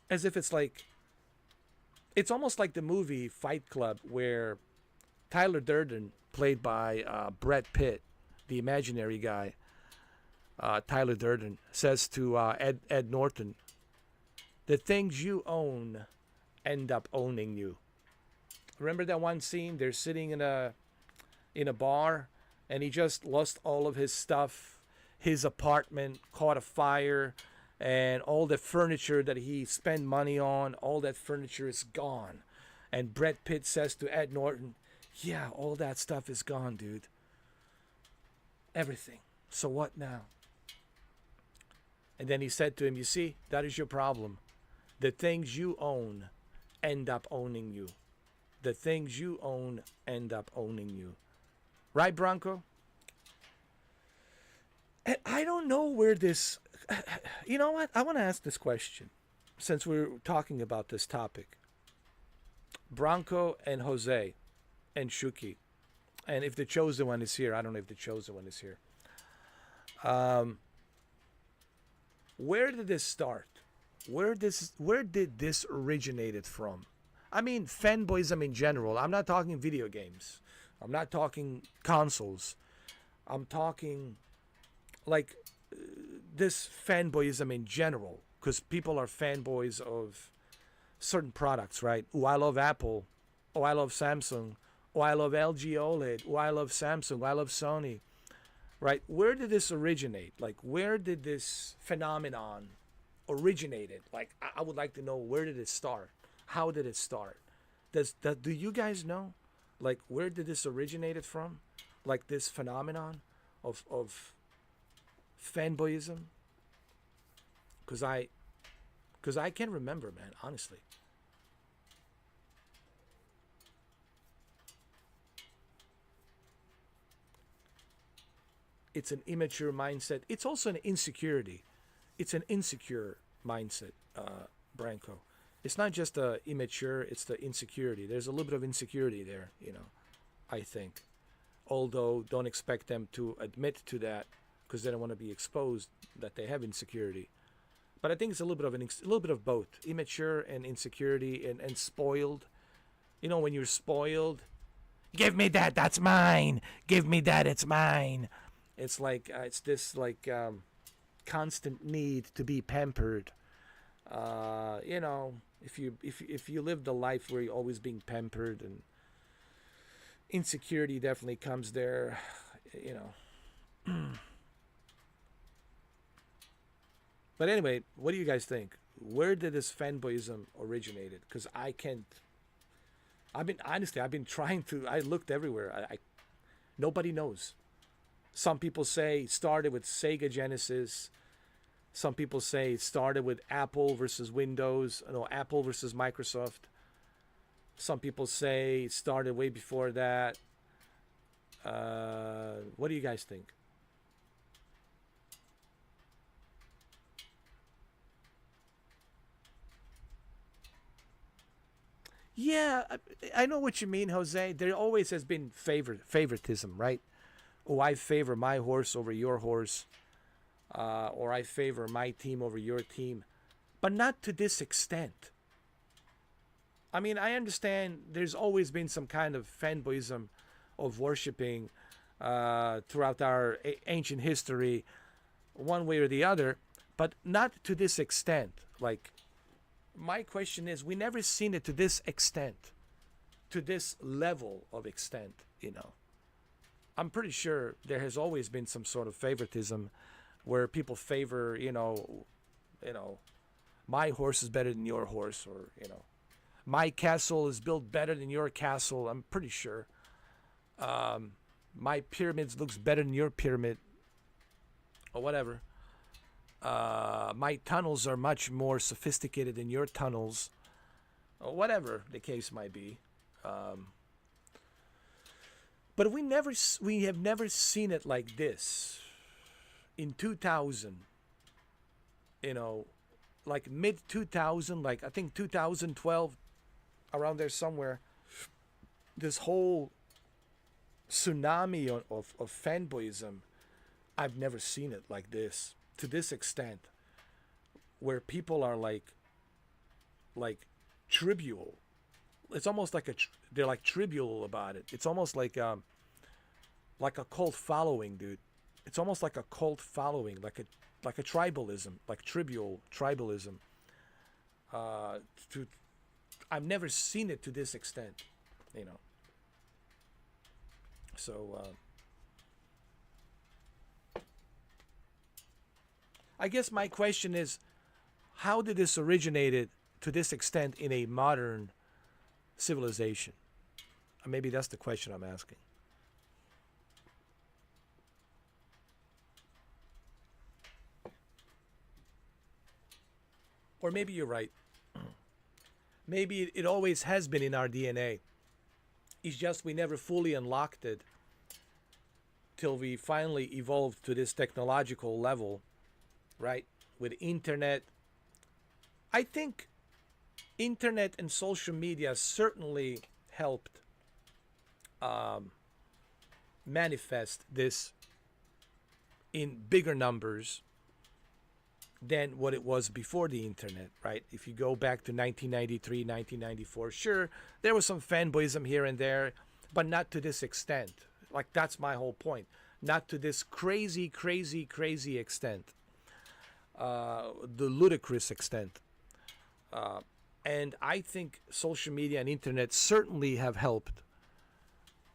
As if it's like, it's almost like the movie Fight Club, where Tyler Durden, played by Brad Pitt, the imaginary guy, Tyler Durden, says to Ed Norton, the things you own end up owning you. Remember that one scene? They're sitting in a bar, and he just lost all of his stuff. His apartment caught a fire, and all the furniture that he spent money on, all that furniture is gone. And Brad Pitt says to Ed Norton, yeah, all that stuff is gone, dude. Everything. So what now? And then he said to him, you see, that is your problem. The things you own end up owning you. The things you own end up owning you. Right, Bronco? And I don't know where this... You know what? I want to ask this question, since we're talking about this topic. Bronco and Jose and Shuki. And if the chosen one is here, I don't know if the chosen one is here. Where did this start? Where did this originated from? I mean, fanboyism in general. I'm not talking video games. I'm not talking consoles. I'm talking like this fanboyism in general, because people are fanboys of certain products, right? Oh, I love Apple. Oh, I love Samsung. Oh, I love LG OLED. Oh, I love Samsung. Oh, I love Sony. Right? Where did this originate? Like, where did this phenomenon originated? Like, I would like to know, where did it start? How did it start? Do you guys know? Like, where did this originated from? Like, this phenomenon of fanboyism? Because I can't remember, man, honestly. It's an immature mindset. It's also an insecurity. It's an insecure mindset, Branko. It's not just the immature, it's the insecurity. There's a little bit of insecurity there, I think. Although, don't expect them to admit to that, because they don't want to be exposed that they have insecurity. But I think it's a little bit of both, immature and insecurity, and spoiled. You know, when you're spoiled, give me that, that's mine. Give me that, it's mine. It's like it's this like constant need to be pampered. If you live the life where you're always being pampered, and insecurity definitely comes there, you know. But anyway, what do you guys think? Where did this fanboyism originated? Because I can't. I've been trying to. I looked everywhere. Nobody knows. Some people say it started with Sega Genesis. Some people say it started with Apple versus Windows. No, Apple versus Microsoft. Some people say it started way before that. What do you guys think? Yeah, I know what you mean, Jose. There always has been favoritism, right? Oh, I favor my horse over your horse, or I favor my team over your team, but not to this extent. I mean, I understand there's always been some kind of fanboyism of worshiping throughout our ancient history, one way or the other, but not to this extent. Like, my question is, we never seen it to this extent, to this level of extent, you know. I'm pretty sure there has always been some sort of favoritism where people favor, my horse is better than your horse, or, my castle is built better than your castle. I'm pretty sure. My pyramids looks better than your pyramid, or whatever. My tunnels are much more sophisticated than your tunnels, or whatever the case might be. But we have never seen it like this. In 2000, like mid 2000, like I think 2012, around there somewhere, this whole tsunami of fanboyism, I've never seen it like this, to this extent, where people are like trivial. It's almost like they're like trivial about it. It's almost like a cult following, dude. It's almost like a cult following, like a tribalism, like trivial tribalism. To I've never seen it to this extent, you know. So I guess my question is, how did this originated to this extent in a modern civilization? Maybe that's the question I'm asking. Or maybe you're right. Maybe it always has been in our DNA. It's just we never fully unlocked it till we finally evolved to this technological level, right? With internet. I think internet and social media certainly helped manifest this in bigger numbers than what it was before the internet, right? If you go back to 1993, 1994, sure, there was some fanboyism here and there, but not to this extent. Like, that's my whole point. Not to this crazy, crazy, crazy extent. The ludicrous extent. And I think social media and internet certainly have helped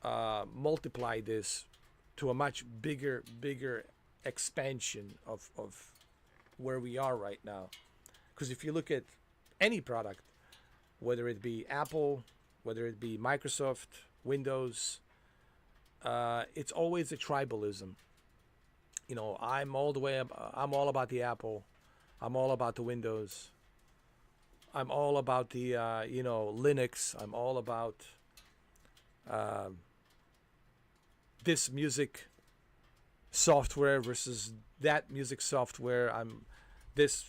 multiply this to a much bigger expansion of where we are right now. Because if you look at any product, whether it be Apple, whether it be Microsoft, Windows, it's always a tribalism. I'm all about the Apple. I'm all about the Windows. I'm all about the Linux. I'm all about this music software versus that music software. I'm this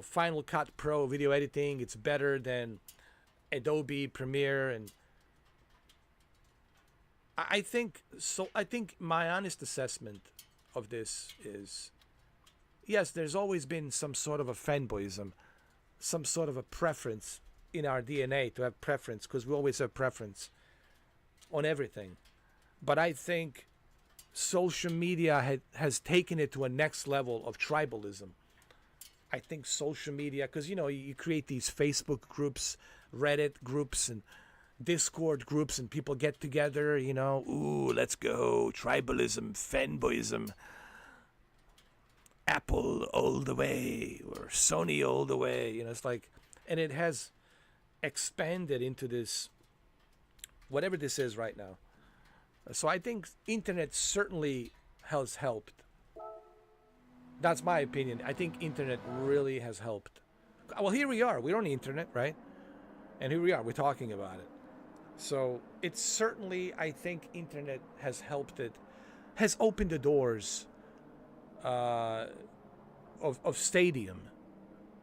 Final Cut Pro video editing. It's better than Adobe Premiere. And I think my honest assessment of this is, yes, there's always been some sort of a fanboyism, some sort of a preference in our DNA to have preference, because we always have preference on everything. But I think social media has taken it to a next level of tribalism. I think social media, because you create these Facebook groups, Reddit groups, and Discord groups and people get together, Ooh, let's go. Tribalism, fanboyism, Apple all the way, or Sony all the way. it's like, and it has expanded into this, whatever this is right now. So I think internet certainly has helped. That's my opinion. I think internet really has helped. Well, here we are. We're on the internet, right? And here we are. We're talking about it. So it's certainly, I think, internet has helped it, has opened the doors of stadium.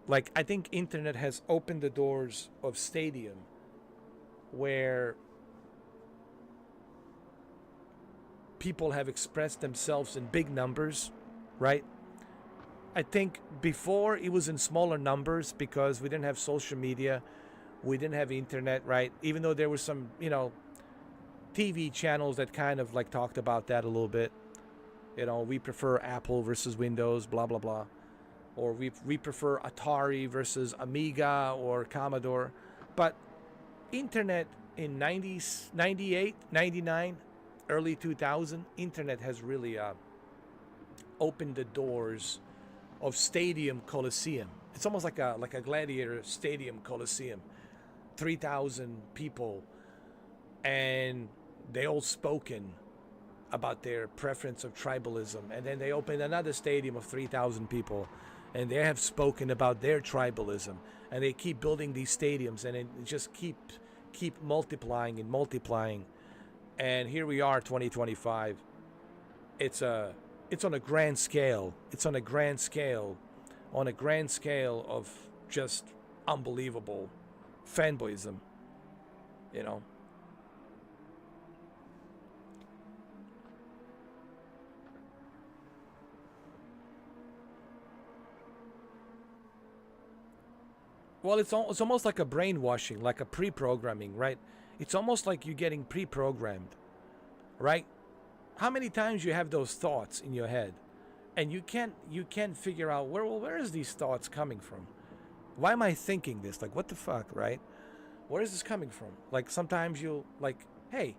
Like, I think internet has opened the doors of stadium where people have expressed themselves in big numbers, right? I think before it was in smaller numbers because we didn't have social media, we didn't have internet, right? Even though there were some, TV channels that kind of like talked about that a little bit. We prefer Apple versus Windows, blah blah blah, or we prefer Atari versus Amiga or Commodore. But internet in 90s, 98, 99, early 2000, internet has really opened the doors of Stadium Coliseum. It's almost like a gladiator stadium Coliseum, 3,000 people, and they all spoken about their preference of tribalism. And then they opened another stadium of 3,000 people, and they have spoken about their tribalism. And they keep building these stadiums, and it just keep multiplying and multiplying. And here we are, 2025. It's on a grand scale. It's on a grand scale of just unbelievable fanboyism, Well, it's almost like a brainwashing, like a pre-programming, right? It's almost like you're getting pre-programmed, right? How many times you have those thoughts in your head, and you can't figure out where is these thoughts coming from? Why am I thinking this? Like, what the fuck, right? Where is this coming from? Like, sometimes you'll like, hey,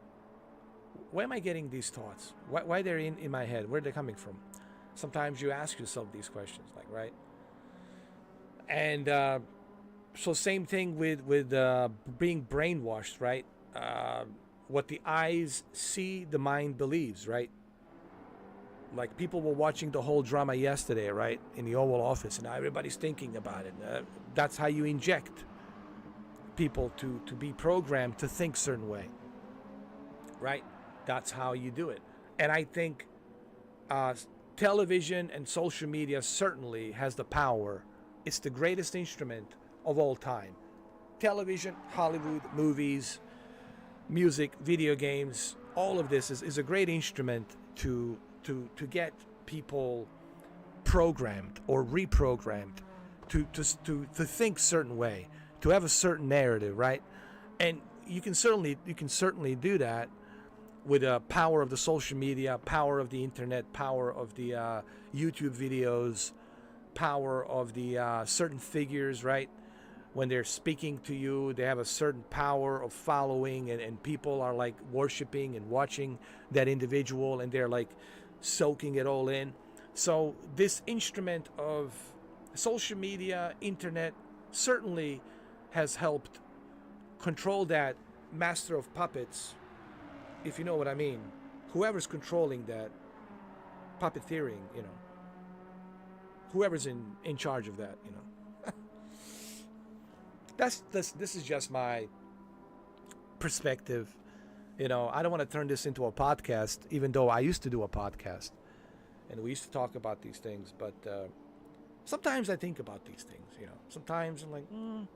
where am I getting these thoughts? Why they're in my head? Where are they coming from? Sometimes you ask yourself these questions, like, right? And so same thing with being brainwashed, right? What the eyes see, the mind believes, right? Like, people were watching the whole drama yesterday, right, in the Oval Office, and now everybody's thinking about it. That's how you inject people to be programmed to think certain way, right? That's how you do it. And I think television and social media certainly has the power. It's the greatest instrument of all time. Television, Hollywood, movies, music, video games, all of this is a great instrument to get people programmed or reprogrammed to think certain way, to have a certain narrative, right? And you can certainly do that with the power of the social media, power of the internet, power of the YouTube videos, power of the certain figures, right? When they're speaking to you, they have a certain power of following, and people are like worshiping and watching that individual, and they're like soaking it all in. So this instrument of social media, internet, certainly has helped control that master of puppets, if you know what I mean. Whoever's controlling that puppeteering, whoever's in charge of that, this is just my perspective. I don't want to turn this into a podcast, even though I used to do a podcast and we used to talk about these things. But sometimes I think about these things. Sometimes I'm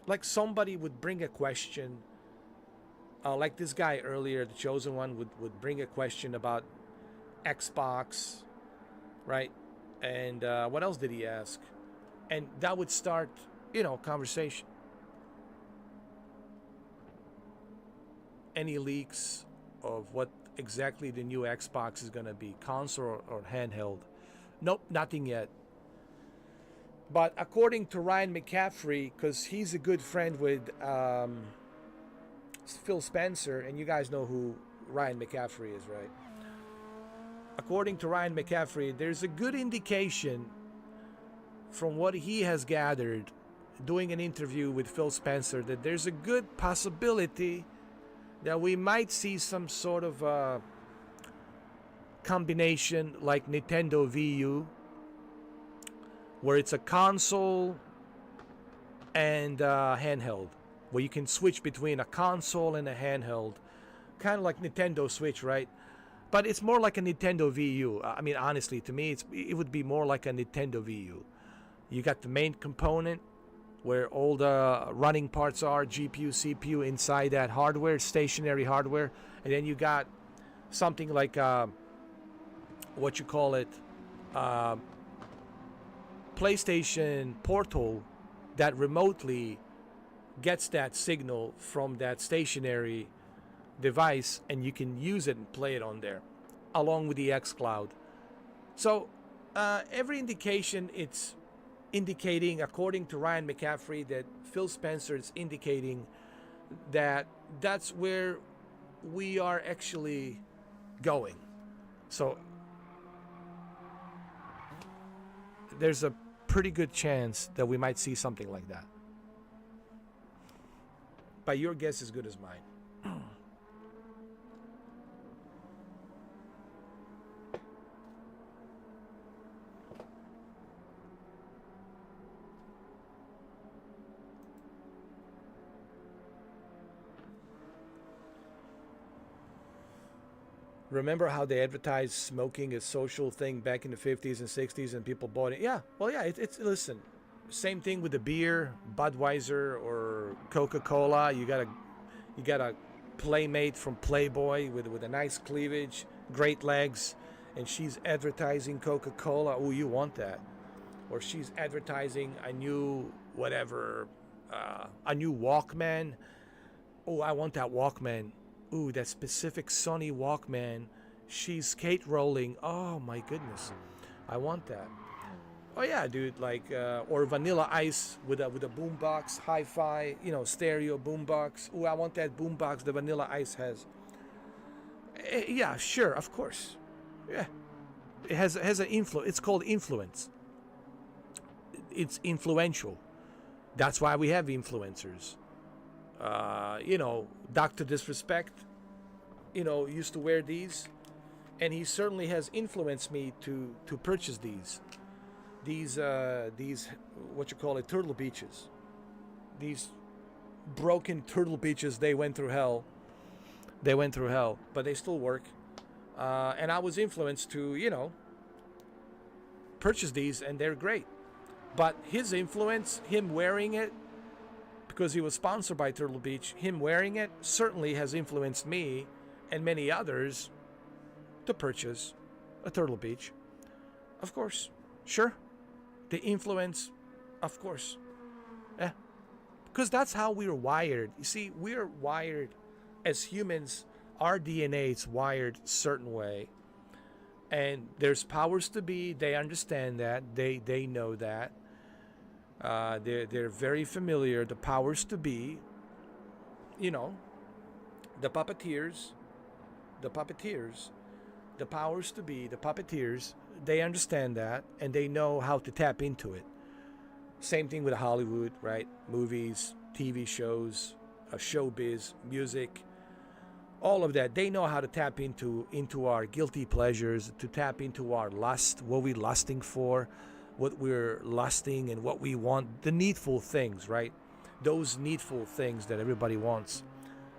like somebody would bring a question, like this guy earlier, the chosen one, would bring a question about Xbox, right? And what else did he ask? And that would start, conversation. Any leaks of what exactly the new Xbox is going to be, console or handheld? Nope, nothing yet. But according to Ryan McCaffrey, because he's a good friend with Phil Spencer, and you guys know who Ryan McCaffrey is, right? According to Ryan McCaffrey, there's a good indication from what he has gathered doing an interview with Phil Spencer that there's a good possibility that we might see some sort of combination like Nintendo Wii U, where it's a console and handheld, where you can switch between a console and a handheld, kind of like Nintendo Switch, right? But it's more like a Nintendo Wii U. I mean, honestly, to me, it would be more like a Nintendo Wii U. You got the main component where all the running parts are, GPU, CPU inside that hardware, stationary hardware, and then you got something like what you call it, PlayStation Portal that remotely gets that signal from that stationary device, and you can use it and play it on there along with the xCloud. So every indication, it's indicating, according to Ryan McCaffrey, that Phil Spencer is indicating that that's where we are actually going. So there's a pretty good chance that we might see something like that. But your guess is as good as mine. Remember how they advertised smoking as social thing back in the 50s and 60s, and people bought it? Yeah, well, yeah, it's listen, same thing with the beer, Budweiser or Coca-Cola. You got a playmate from Playboy with a nice cleavage, great legs, and she's advertising Coca-Cola. Oh, you want that? Or she's advertising a new whatever, a new Walkman. Oh, I want that Walkman. Ooh, that specific Sony Walkman. She's skate rolling. Oh my goodness, I want that. Oh yeah, dude. Like or Vanilla Ice with a boombox, hi-fi, stereo boombox. Ooh, I want that boombox the Vanilla Ice has. Yeah, sure, of course. Yeah, it has an influence. It's called influence. It's influential. That's why we have influencers. Dr. Disrespect, used to wear these, and he certainly has influenced me to purchase these what you call it, Turtle Beaches. These broken Turtle Beaches, they went through hell, but they still work. And I was influenced to purchase these, and they're great. But his influence, him wearing it, because he was sponsored by Turtle Beach, him wearing it certainly has influenced me and many others to purchase a Turtle Beach. Of course. Sure. The influence, of course. Yeah. Because that's how we're wired. You see, we're wired as humans. Our DNA is wired a certain way. And there's powers to be. They understand that. They know that. They're very familiar. The powers to be, the puppeteers, the powers to be, the puppeteers, they understand that, and they know how to tap into it. Same thing with Hollywood, right? Movies, TV shows, showbiz, music, all of that. They know how to tap into our guilty pleasures, to tap into our lust, what we're lusting for, what we're lusting and what we want, the needful things, right? Those needful things that everybody wants.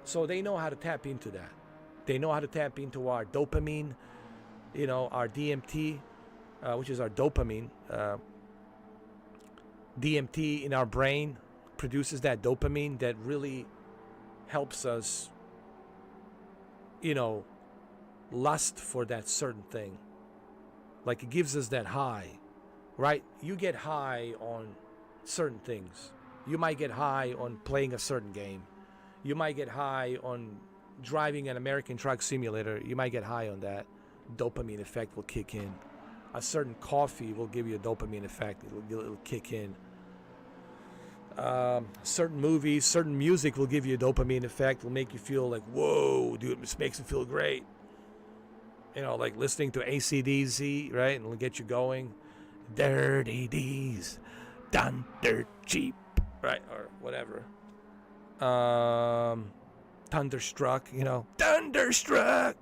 So they know how to tap into that. They know how to tap into our dopamine, our DMT, which is our dopamine. DMT in our brain produces that dopamine that really helps us, lust for that certain thing. Like it gives us that high. Right? You get high on certain things. You might get high on playing a certain game. You might get high on driving an American Truck Simulator. You might get high on that. Dopamine effect will kick in. A certain coffee will give you a dopamine effect. It'll kick in. Certain movies, certain music will give you a dopamine effect, will make you feel like, whoa, dude, this makes me feel great. You know, like listening to AC/DC, right? And it'll get you going. Dirty D's, done dirt cheap, right? Or whatever. Um, Thunderstruck, you know, Thunderstruck.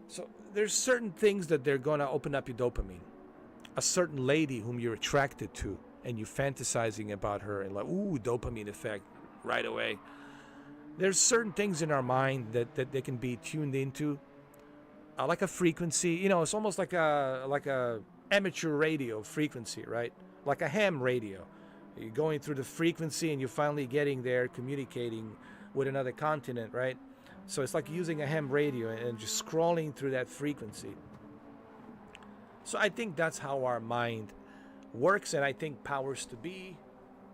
So there's certain things that they're going to open up your dopamine. A certain lady whom you're attracted to and you fantasizing about her and like, ooh, dopamine effect right away. There's certain things in our mind that they can be tuned into, like a frequency. You know, it's almost like a amateur radio frequency, right? Like a ham radio. You're going through the frequency and you're finally getting there, communicating with another continent, right? So it's like using a ham radio and just scrolling through that frequency. So I think that's how our mind works, and I think powers to be,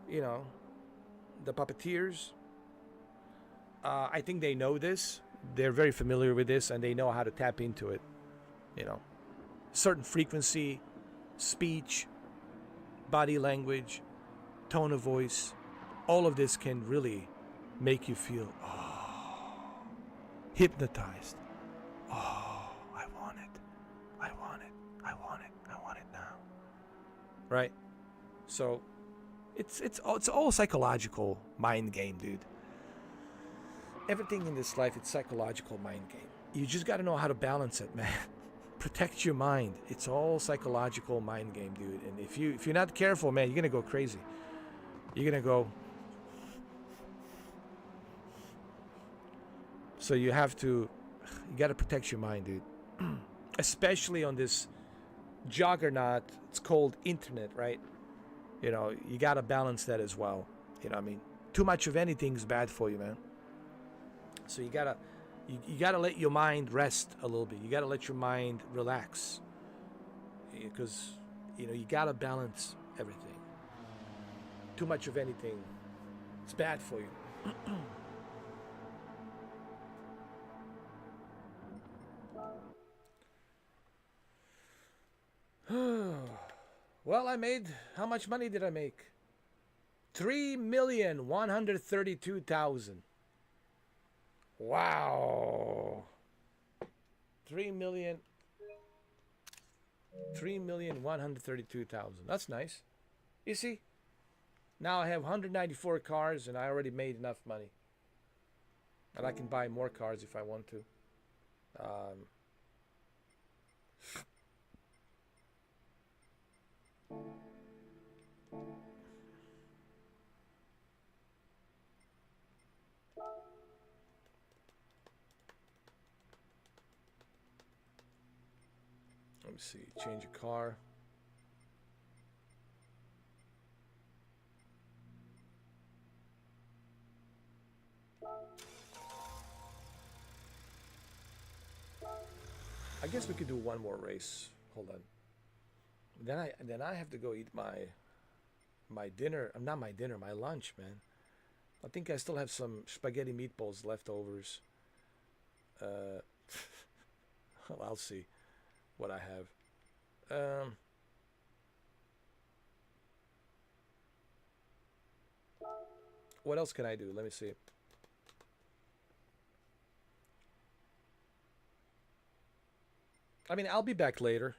you know, the puppeteers, I think they know this. They're very familiar with this, and they know how to tap into it. You know, certain frequency, speech, body language, tone of voice, all of this can really make you feel hypnotized. Oh, I want it. I want it. I want it. I want it now. Right? So it's all psychological mind game, dude. Everything in this life, it's psychological mind game. You just got to know how to balance it, man. Protect your mind. It's all psychological mind game, dude. And if you're not careful, man, you're gonna go crazy. You're gonna go. So you got to protect your mind, dude. Especially on this juggernaut. It's called internet, right? You know, you got to balance that as well. You know what I mean? Too much of anything is bad for you, man. So you gotta let your mind rest a little bit. You gotta let your mind relax, because you gotta balance everything. Too much of anything, it's bad for you. Well, how much money did I make? 3,132,000. Wow. 3,132,000. That's nice. You see, now I have 194 cars and I already made enough money. And I can buy more cars if I want to. Let me see. Change a car. I guess we could do one more race. Hold on. Then I have to go eat my dinner. Not my dinner, my lunch, man. I think I still have some spaghetti meatballs leftovers. Well, I'll see what I have. What else can I do? Let me see. I mean, I'll be back later.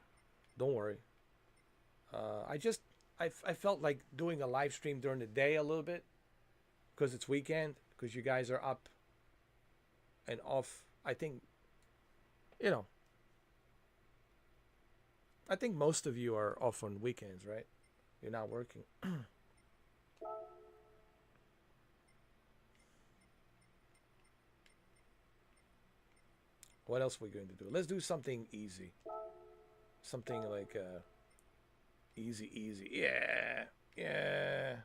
Don't worry. I felt like doing a live stream during the day a little bit because it's weekend, because you guys are up and off. I think, you know, I think most of you are off on weekends, right? You're not working. What else are we going to do? Let's do something easy. Something like easy. Yeah. Yeah.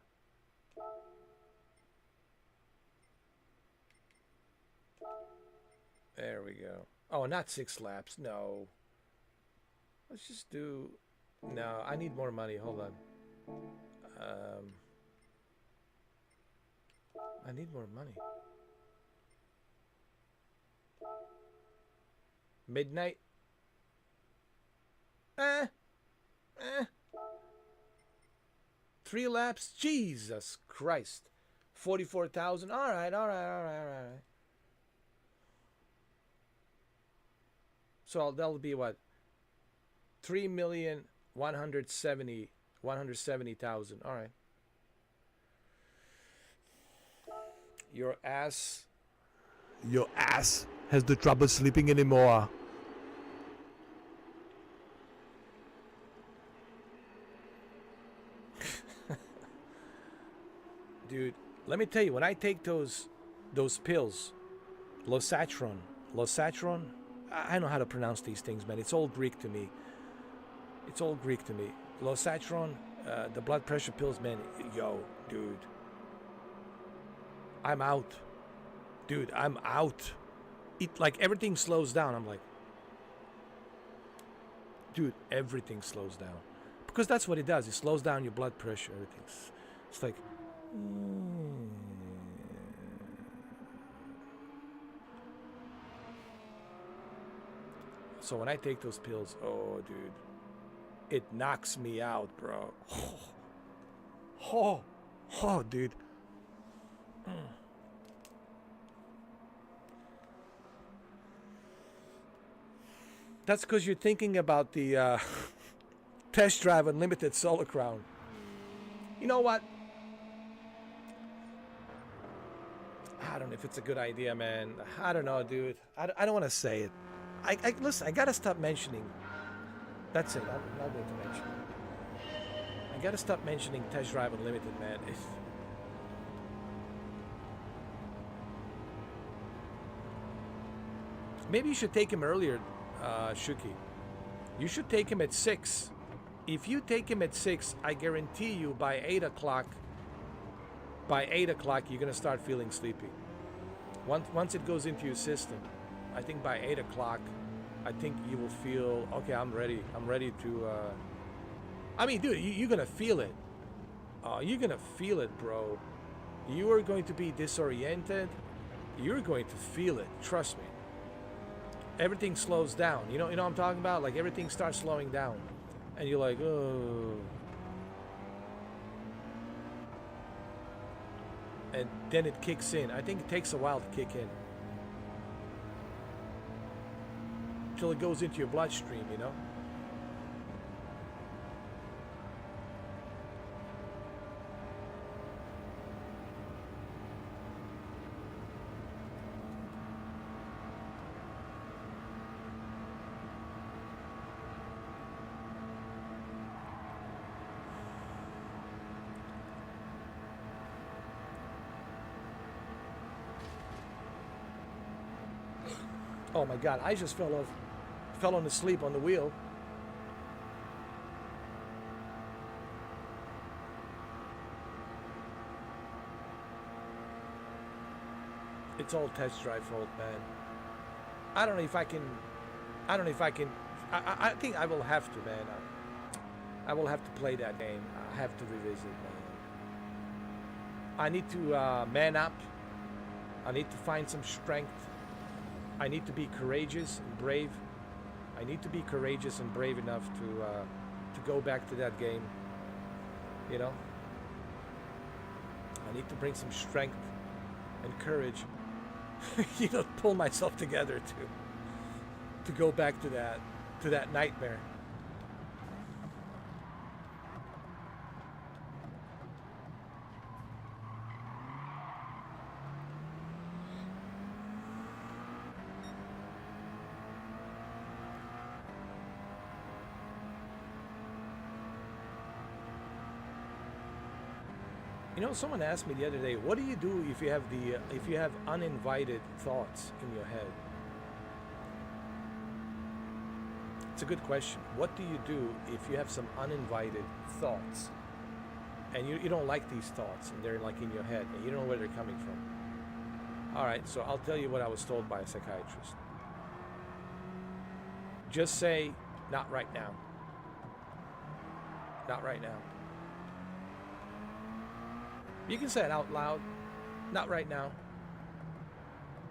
There we go. Oh, not 6 laps. No. Let's just do... No, I need more money. Hold on. I need more money. Midnight. 3 3 laps? Jesus Christ. 44,000. All right, all right, all right, all right. So that'll be what? 3,170,000. All right. Your ass has the trouble sleeping anymore. Dude, let me tell you, when I take those pills, losatron, I know how to pronounce these things, man. It's all Greek to me. Losatron, the blood pressure pills, man. Yo, dude, I'm out. Dude, I'm out. It, like, everything slows down. I'm like, dude, everything slows down, because that's what it does. It slows down your blood pressure. Everything's, it's like. So when I take those pills, oh, dude, it knocks me out, bro. Oh, dude. That's because you're thinking about the test drive unlimited solar crown. You know what? I don't know if it's a good idea, man. I don't know, dude. I don't want to say it. Listen, I gotta stop mentioning. That's it. I'm not going to mention it. I gotta stop mentioning Test Drive Unlimited, man. Maybe you should take him earlier, Shuki. You should take him at 6. If you take him at 6, I guarantee you by 8 o'clock, you're gonna start feeling sleepy. Once it goes into your system, I think by 8 o'clock, I think you will feel, okay, I'm ready to, I mean, dude, you're gonna feel it. You're gonna feel it, bro. You are going to be disoriented. You're going to feel it, trust me. Everything slows down. You know what I'm talking about? Like, everything starts slowing down. And you're like, oh. And then it kicks in. I think it takes a while to kick in. Till it goes into your bloodstream, you know? Oh my God, I just fell on asleep on the wheel. It's all test drive fault, man. I don't know if I can. I think I will have to, man. I will have to play that game. I have to revisit, man. I need to man up. I need to find some strength. I need to be courageous and brave. I need to be courageous and brave enough to go back to that game. You know? I need to bring some strength and courage. You know, pull myself together to go back to that nightmare. You know, someone asked me the other day, what do you do if you have uninvited thoughts in your head? It's a good question. What do you do if you have some uninvited thoughts and you don't like these thoughts and they're like in your head and you don't know where they're coming from? All right, so I'll tell you what I was told by a psychiatrist. Just say, not right now. Not right now. You can say it out loud. Not right now.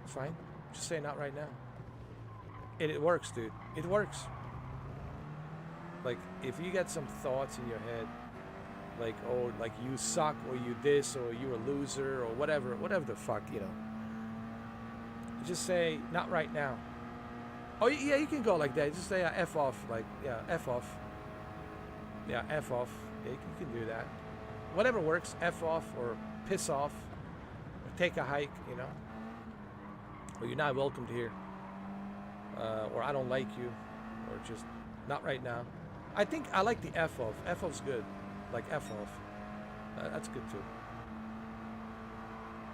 It's fine. Just say not right now. And it works, dude. It works. Like, if you get some thoughts in your head like, oh, like you suck, or you this, or you're a loser, or whatever the fuck, you know. Just say, not right now. Oh yeah, you can go like that. Just say F off, like, yeah, F off. Yeah, F off. Yeah, you can do that. Whatever works, F off, or piss off, or take a hike, you know. Or you're not welcomed here. Or I don't like you, or just not right now. I think I like the F off. F off's good. Like F off. That's good too.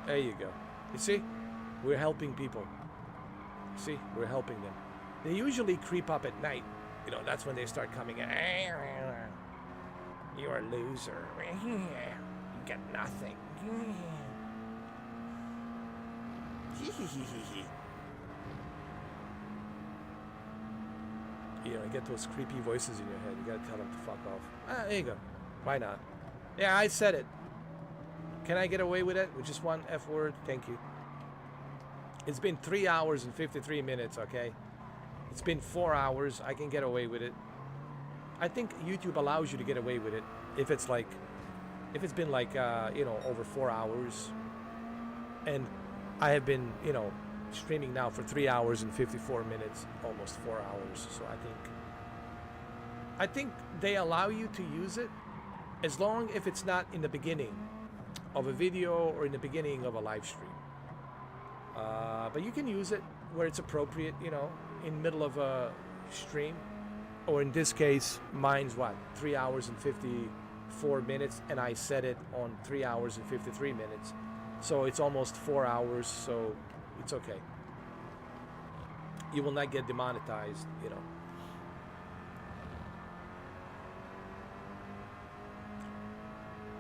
There you go. You see? We're helping people. See? We're helping them. They usually creep up at night. You know, that's when they start coming in. You're a loser. You get nothing. You know, you get those creepy voices in your head. You gotta tell them to fuck off. There you go. Why not? Yeah, I said it. Can I get away with it? With just one F word? Thank you. It's been 3 hours and 53 minutes, okay? It's been 4 hours. I can get away with it. I think YouTube allows you to get away with it if it's like, if it's been like, you know, over 4 hours. And I have been, you know, streaming now for 3 hours and 54 minutes, almost 4 hours. So I think they allow you to use it as long if it's not in the beginning of a video or in the beginning of a live stream. But you can use it where it's appropriate, you know, in middle of a stream. Or in this case, mine's what? 3 hours and 54 minutes, and I set it on 3 hours and 53 minutes. So it's almost 4 hours, so it's okay. You will not get demonetized, you know.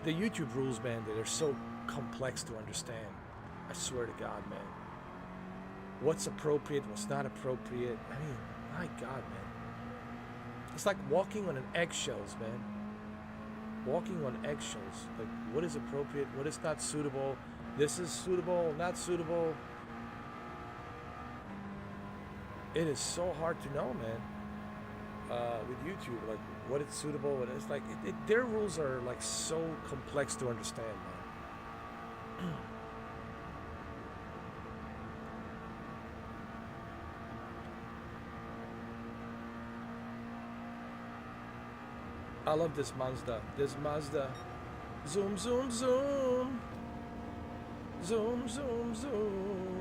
The YouTube rules, man, they're so complex to understand. I swear to God, man. What's appropriate, what's not appropriate. I mean, my God, man. It's like walking on an eggshells, man. Walking on eggshells. Like, what is appropriate, what is not suitable. This is suitable, not suitable. It is so hard to know, man. With YouTube, like, what is suitable, what is like, their rules are like so complex to understand, man. I love this Mazda. This Mazda. Zoom, zoom, zoom. Zoom, zoom, zoom.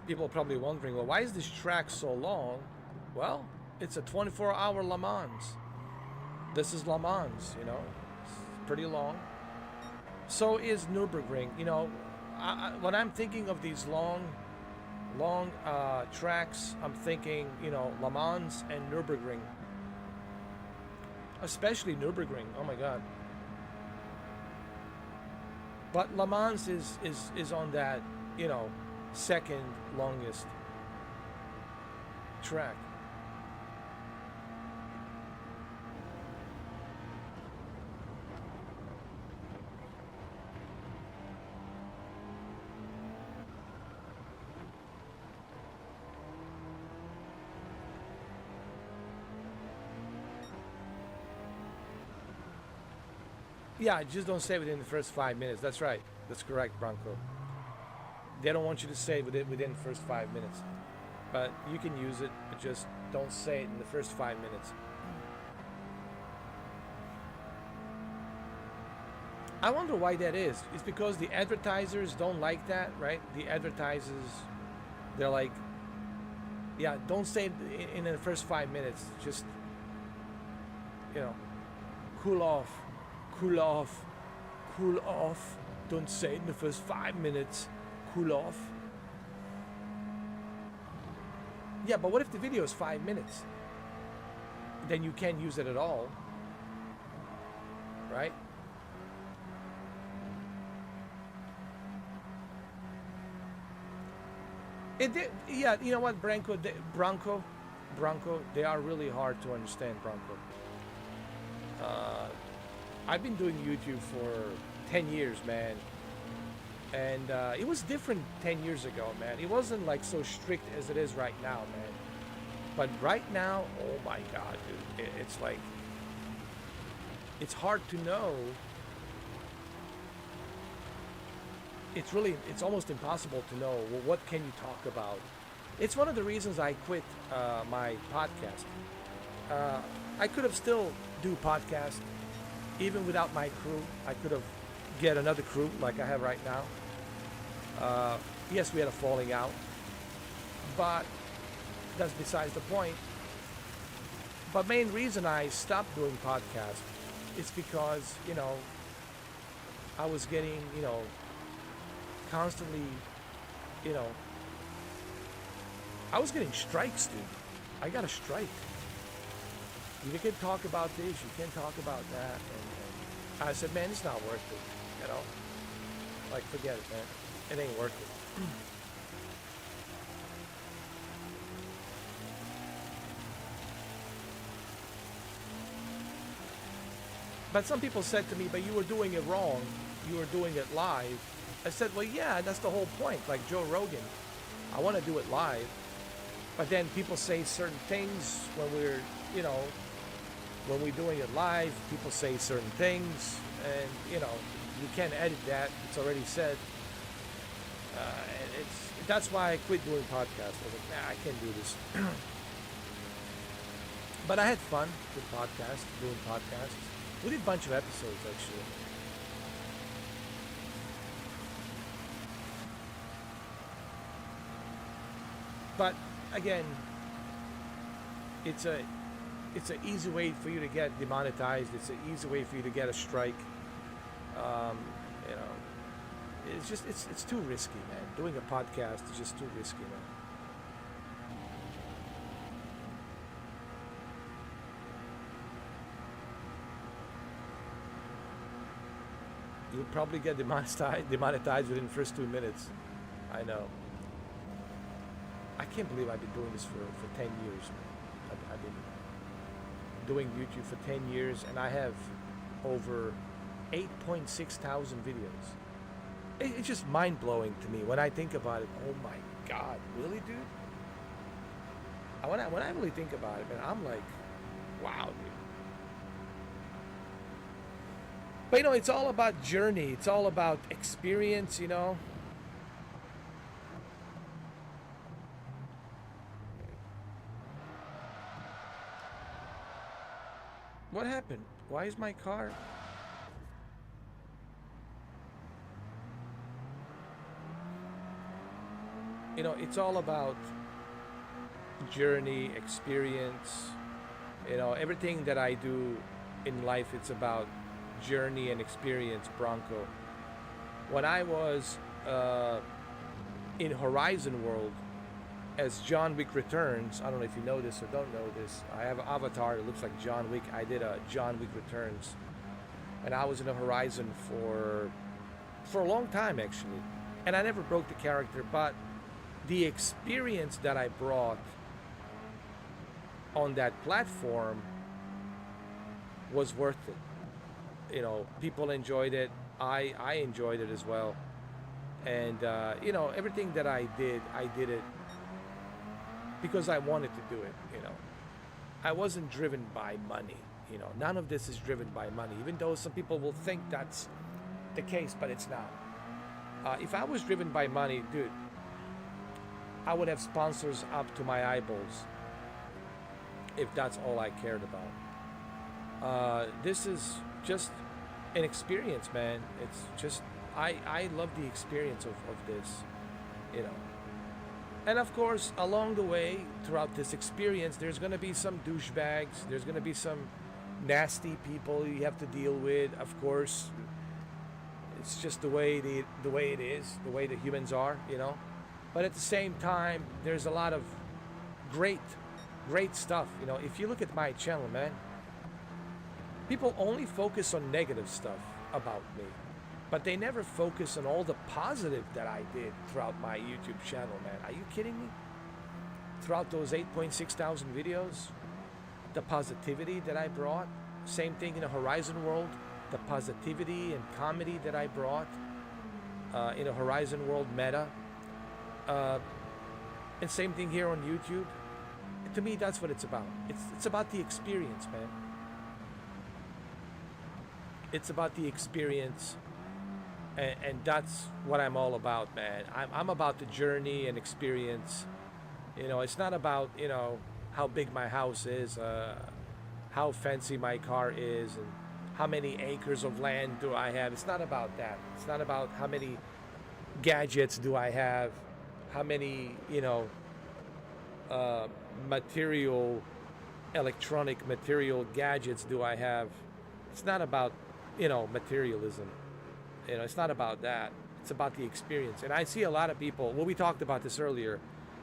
People are probably wondering, well, why is this track so long? Well, it's a 24-hour Le Mans. This is Le Mans, you know. It's pretty long. So is Nürburgring. You know, when I'm thinking of these long tracks, I'm thinking, you know, Le Mans and Nürburgring. Especially Nürburgring. Oh my God. But Le Mans is on that, you know, second longest track. Yeah, just don't say within the first 5 minutes. That's right. That's correct, Bronco. They don't want you to say within the first 5 minutes. But you can use it, but just don't say it in the first 5 minutes. I wonder why that is. It's because the advertisers don't like that, right? The advertisers, they're like, yeah, don't say it in the first 5 minutes. Just, you know, cool off, cool off, cool off. Don't say it in the first 5 minutes. Cool off. Yeah, but what if the video is 5 minutes? Then you can't use it at all, right? It did, yeah. You know what, Bronco. They are really hard to understand, Bronco. Uh, I've been doing YouTube for 10 years, man, and it was different 10 years ago, man. It wasn't like so strict as it is right now, man. But right now, oh my God, dude, it's like it's hard to know. It's almost impossible to know, well, what can you talk about. It's one of the reasons I quit my podcast. I could have still do podcast even without my crew. I could have get another crew like I have right now. Yes, we had a falling out, but that's besides the point. But main reason I stopped doing podcast is because, I was getting, constantly, you know, I was getting strikes, dude. I got a strike. You can talk about this, you can talk about that, and I said, man, it's not worth it, Like, forget it, man. It ain't worth it. But some people said to me, but you were doing it wrong. You were doing it live. I said, well, yeah, that's the whole point. Like Joe Rogan, I want to do it live. But then people say certain things when we're, when we're doing it live, people say certain things. And, you can't edit that. It's already said. And that's why I quit doing podcasts. I was like, nah, I can't do this. But I had fun with podcasts, doing podcasts. We did a bunch of episodes, actually. But again, it's an easy way for you to get demonetized. It's an easy way for you to get a strike. It's too risky, man. Doing a podcast is just too risky, man. You'll probably get demonetized within the first 2 minutes. I know. I can't believe I've been doing this for 10 years. I've been doing YouTube for 10 years, and I have over 8.6 thousand videos. It's just mind-blowing to me when I think about it. Oh my God, really, dude? When I really think about it, man, I'm like, wow, dude. But it's all about journey. It's all about experience, What happened? Why is my car? It's all about journey, experience. Everything that I do in life, it's about journey and experience, Bronco. When I was in Horizon World as John Wick Returns, I don't know if you know this or don't know this, I have an avatar that looks like John Wick. I did a John Wick Returns, and I was in a Horizon for a long time, actually, and I never broke the character, but the experience that I brought on that platform was worth it. People enjoyed it. I enjoyed it as well. And, everything that I did it because I wanted to do it, I wasn't driven by money, None of this is driven by money, even though some people will think that's the case, but it's not. If I was driven by money, dude, I would have sponsors up to my eyeballs if that's all I cared about. This is just an experience, man. It's just I love the experience of this, And of course, along the way, throughout this experience, there's gonna be some douchebags. There's gonna be some nasty people you have to deal with. Of course, It's just the way it is, the way the humans are, you know. But at the same time, there's a lot of great, great stuff. You know, if you look at my channel, man, people only focus on negative stuff about me, but they never focus on all the positive that I did throughout my YouTube channel, man. Are you kidding me? Throughout those 8.6 thousand videos, the positivity that I brought, same thing in a Horizon World, the positivity and comedy that I brought in a Horizon World meta, and same thing here on YouTube. To me, that's what it's about. It's about the experience, man. It's about the experience, and that's what I'm all about, man. I'm about the journey and experience. You know, it's not about, you know, how big my house is, how fancy my car is, and how many acres of land do I have. It's not about that. It's not about how many gadgets do I have, how many, you know, electronic material gadgets do I have. It's not about, you know, materialism. You know, it's not about that. It's about the experience. And I see a lot of people, well, we talked about this earlier,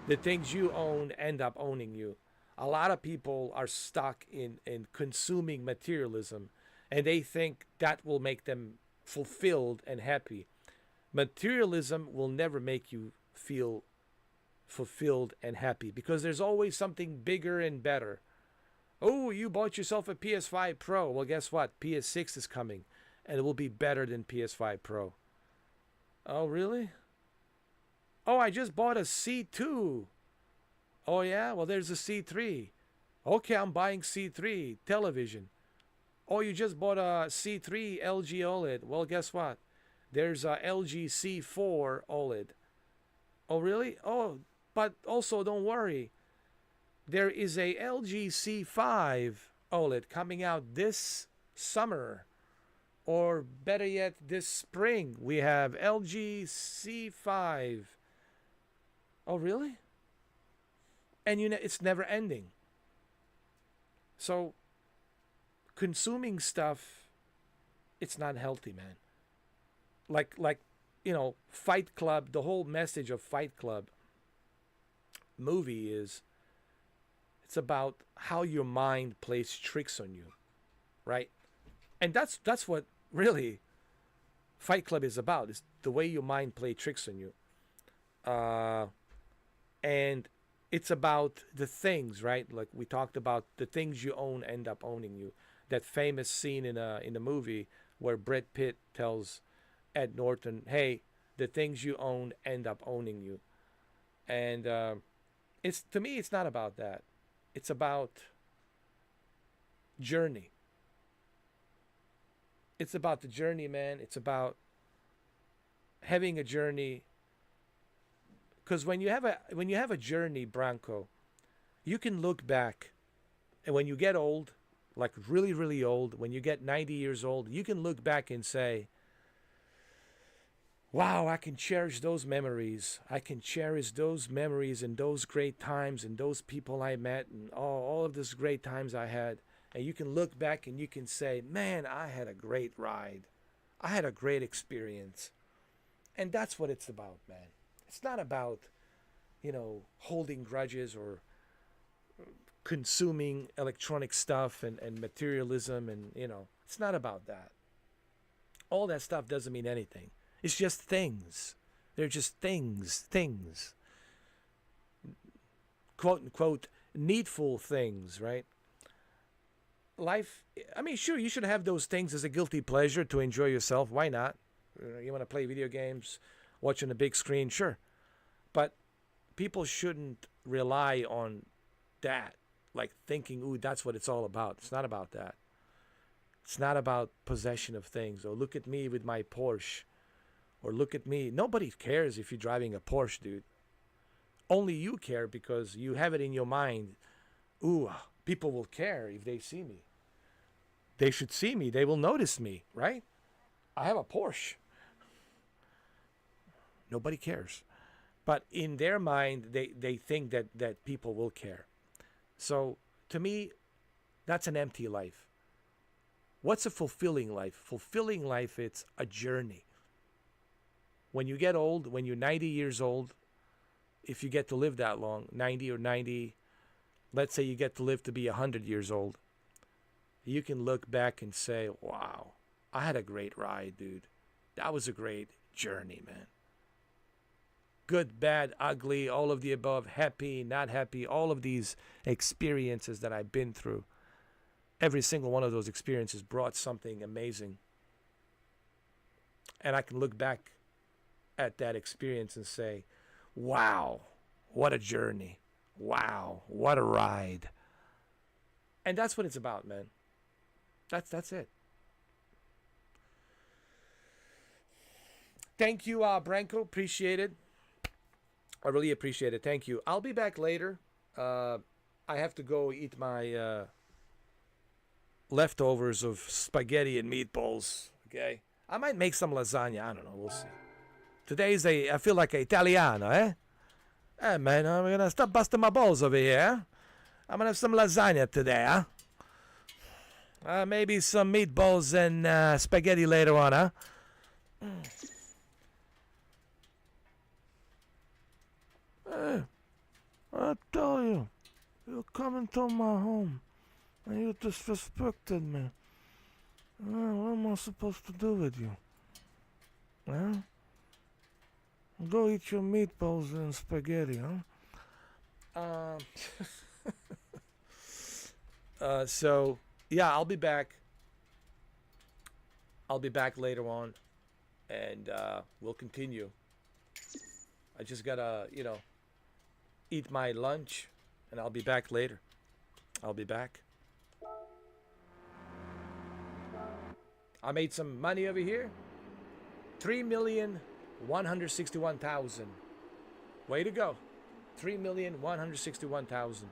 the things you own end up owning you. A lot of people are stuck in consuming materialism, and they think that will make them fulfilled and happy. Materialism will never make you feel fulfilled and happy, because there's always something bigger and better. Oh, you bought yourself a PS5 Pro. Well, guess what? PS6 is coming, and it will be better than PS5 Pro. Oh, really? Oh, I just bought a C2. Oh, yeah? Well, there's a C3. Okay, I'm buying C3 television. Oh, you just bought a C3 LG OLED. Well, guess what? There's a LG C4 OLED. Oh, really? Oh, but also don't worry. There is a LG C5 OLED coming out this summer. Or better yet, this spring. We have LG C5. Oh, really? And you know, it's never ending. So, consuming stuff, it's not healthy, man. Like, you know, Fight Club, the whole message of Fight Club movie is, it's about how your mind plays tricks on you, right? And that's what really Fight Club is about, is the way your mind plays tricks on you. And it's about the things, right? Like we talked about, the things you own end up owning you. That famous scene in the movie where Brad Pitt tells Ed Norton, "Hey, the things you own end up owning you." And it's, to me, it's not about that. It's about journey. It's about the journey, man. It's about having a journey. Because when you have a journey, Branco, you can look back, and when you get old, like really, really old, when you get 90 years old, you can look back and say, wow, I can cherish those memories. I can cherish those memories and those great times and those people I met and all of those great times I had. And you can look back and you can say, man, I had a great ride. I had a great experience. And that's what it's about, man. It's not about, you know, holding grudges or consuming electronic stuff and materialism, and, you know, it's not about that. All that stuff doesn't mean anything. It's just things. They're just things. Quote unquote, needful things, right? Life, I mean, sure, you should have those things as a guilty pleasure to enjoy yourself. Why not? You want to play video games, watch on the big screen, sure. But people shouldn't rely on that, like thinking, ooh, that's what it's all about. It's not about that. It's not about possession of things. Or look at me with my Porsche. Or look at me. Nobody cares if you're driving a Porsche, dude. Only you care because you have it in your mind. Ooh, people will care if they see me. They should see me. They will notice me, right? I have a Porsche. Nobody cares. But in their mind, they think that people will care. So, to me, that's an empty life. What's a fulfilling life? Fulfilling life, it's a journey. when you get old, when you're 90 years old, if you get to live that long, 90 or 90, let's say you get to live to be 100 years old, you can look back and say, wow, I had a great ride, dude. That was a great journey, man. Good, bad, ugly, all of the above, happy, not happy, all of these experiences that I've been through. Every single one of those experiences brought something amazing. And I can look back at that experience and say, wow, what a journey. Wow, what a ride. And that's what it's about, man. That's it. Thank you, Branko. Appreciate it. I really appreciate it. Thank you. I'll be back later. I have to go eat my leftovers of spaghetti and meatballs. Okay. I might make some lasagna. I don't know. We'll see. Today's I feel like an Italiano, eh? Hey, man, I'm going to stop busting my balls over here. I'm going to have some lasagna today, huh? Maybe some meatballs and spaghetti later on, huh? Hey, I tell you, you come into my home and you disrespected me. What am I supposed to do with you? Huh? Go eat your meatballs and spaghetti, huh? So, yeah, I'll be back. I'll be back later on, and we'll continue. I just gotta, eat my lunch, and I'll be back later. I'll be back. I made some money over here. 3,161,000. Way to go. 3,161,000.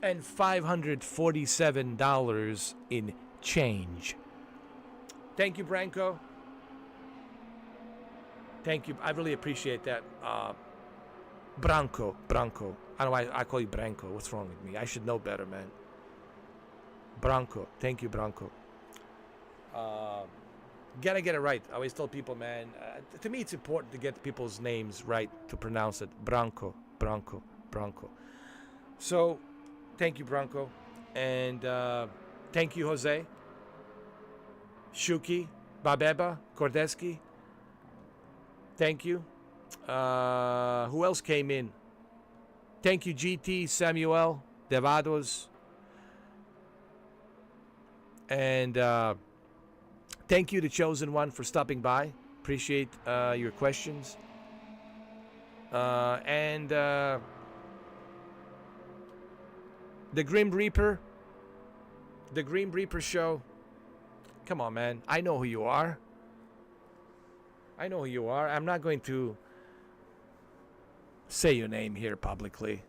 And $547 in change. Thank you, Branko. Thank you. I really appreciate that. Branko. I don't know why I call you Branko. What's wrong with me? I should know better, man. Branko. Thank you, Branko. Gotta get it right. I always tell people, man, to me it's important to get people's names right, to pronounce it. Branko. So, thank you, Branko. And thank you, Jose. Shuki, Babeba, Kordeski. Thank you. Who else came in? Thank you, GT, Samuel, Devados. And thank you, the Chosen One, for stopping by. Appreciate your questions. And the Grim Reaper. The Grim Reaper show. Come on, man. I know who you are. I'm not going to say your name here publicly.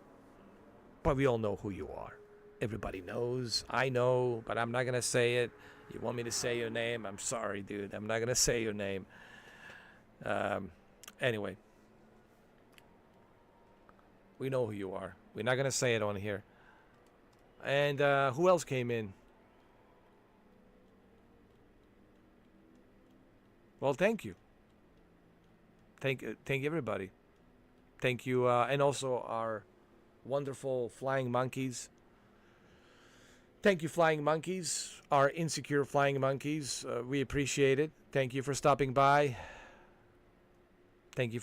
But we all know who you are. Everybody knows. I know, but I'm not going to say it. You want me to say your name? I'm sorry, dude. I'm not going to say your name. Anyway. We know who you are. We're not going to say it on here. And who else came in? Well, thank you. Thank everybody. Thank you, and also our wonderful flying monkeys. Thank you, flying monkeys, our insecure flying monkeys. We appreciate it. Thank you for stopping by. Thank you.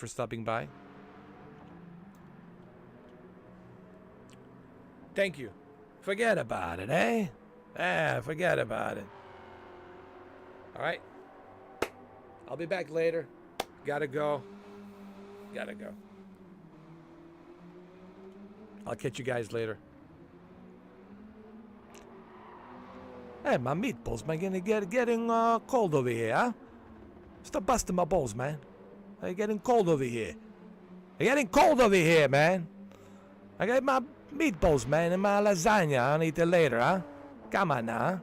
Forget about it, eh? Forget about it. All right. I'll be back later. Gotta go. I'll catch you guys later. Hey, my meatballs, man, getting cold over here, huh? Stop busting my balls, man. They're getting cold over here. Man. I got my meatballs, man, and my lasagna. I'll eat it later, huh? Come on now.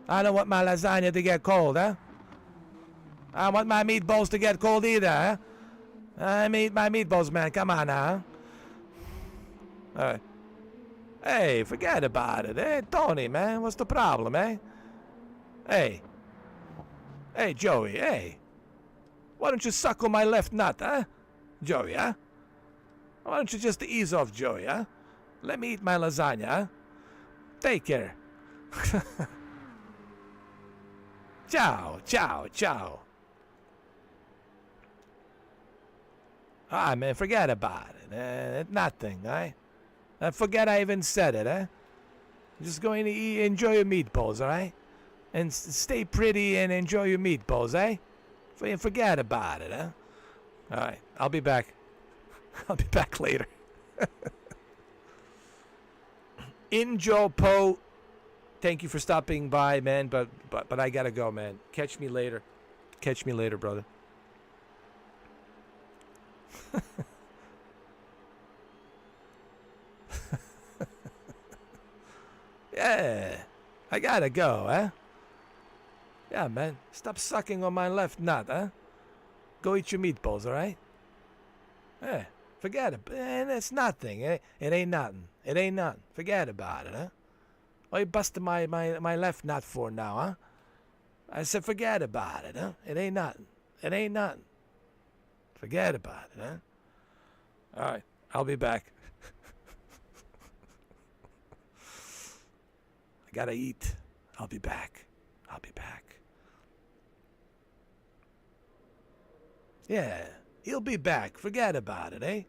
I don't want my lasagna to get cold, huh? I don't want my meatballs to get cold either, huh? I eat my meatballs, man. Come on now. All right. Hey, forget about it, eh? Tony, man, what's the problem, eh? Hey. Hey, Joey, hey. Why don't you suck on my left nut, huh? Joey, huh? Why don't you just ease off, Joey, huh? Let me eat my lasagna, huh? Take care. Ciao, ciao, ciao. Ah, man, forget about it. Nothing, eh? Forget I even said it, eh? Just going to enjoy your meatballs, alright? And stay pretty and enjoy your meatballs, eh? Forget about it, huh? Alright, I'll be back. I'll be back later. Injo Po, thank you for stopping by, man, but I gotta go, man. Catch me later. Catch me later, brother. Yeah, I gotta go, huh? Yeah, man, stop sucking on my left nut, huh? Go eat your meatballs, alright? Yeah, forget it. It's nothing. It ain't nothing. It ain't nothing. Forget about it, huh? What you busting my left nut for now, huh? I said forget about it, huh? It ain't nothing. It ain't nothing. Forget about it, huh? Alright, I'll be back. I gotta eat. I'll be back. I'll be back. Yeah, he'll be back. Forget about it, eh?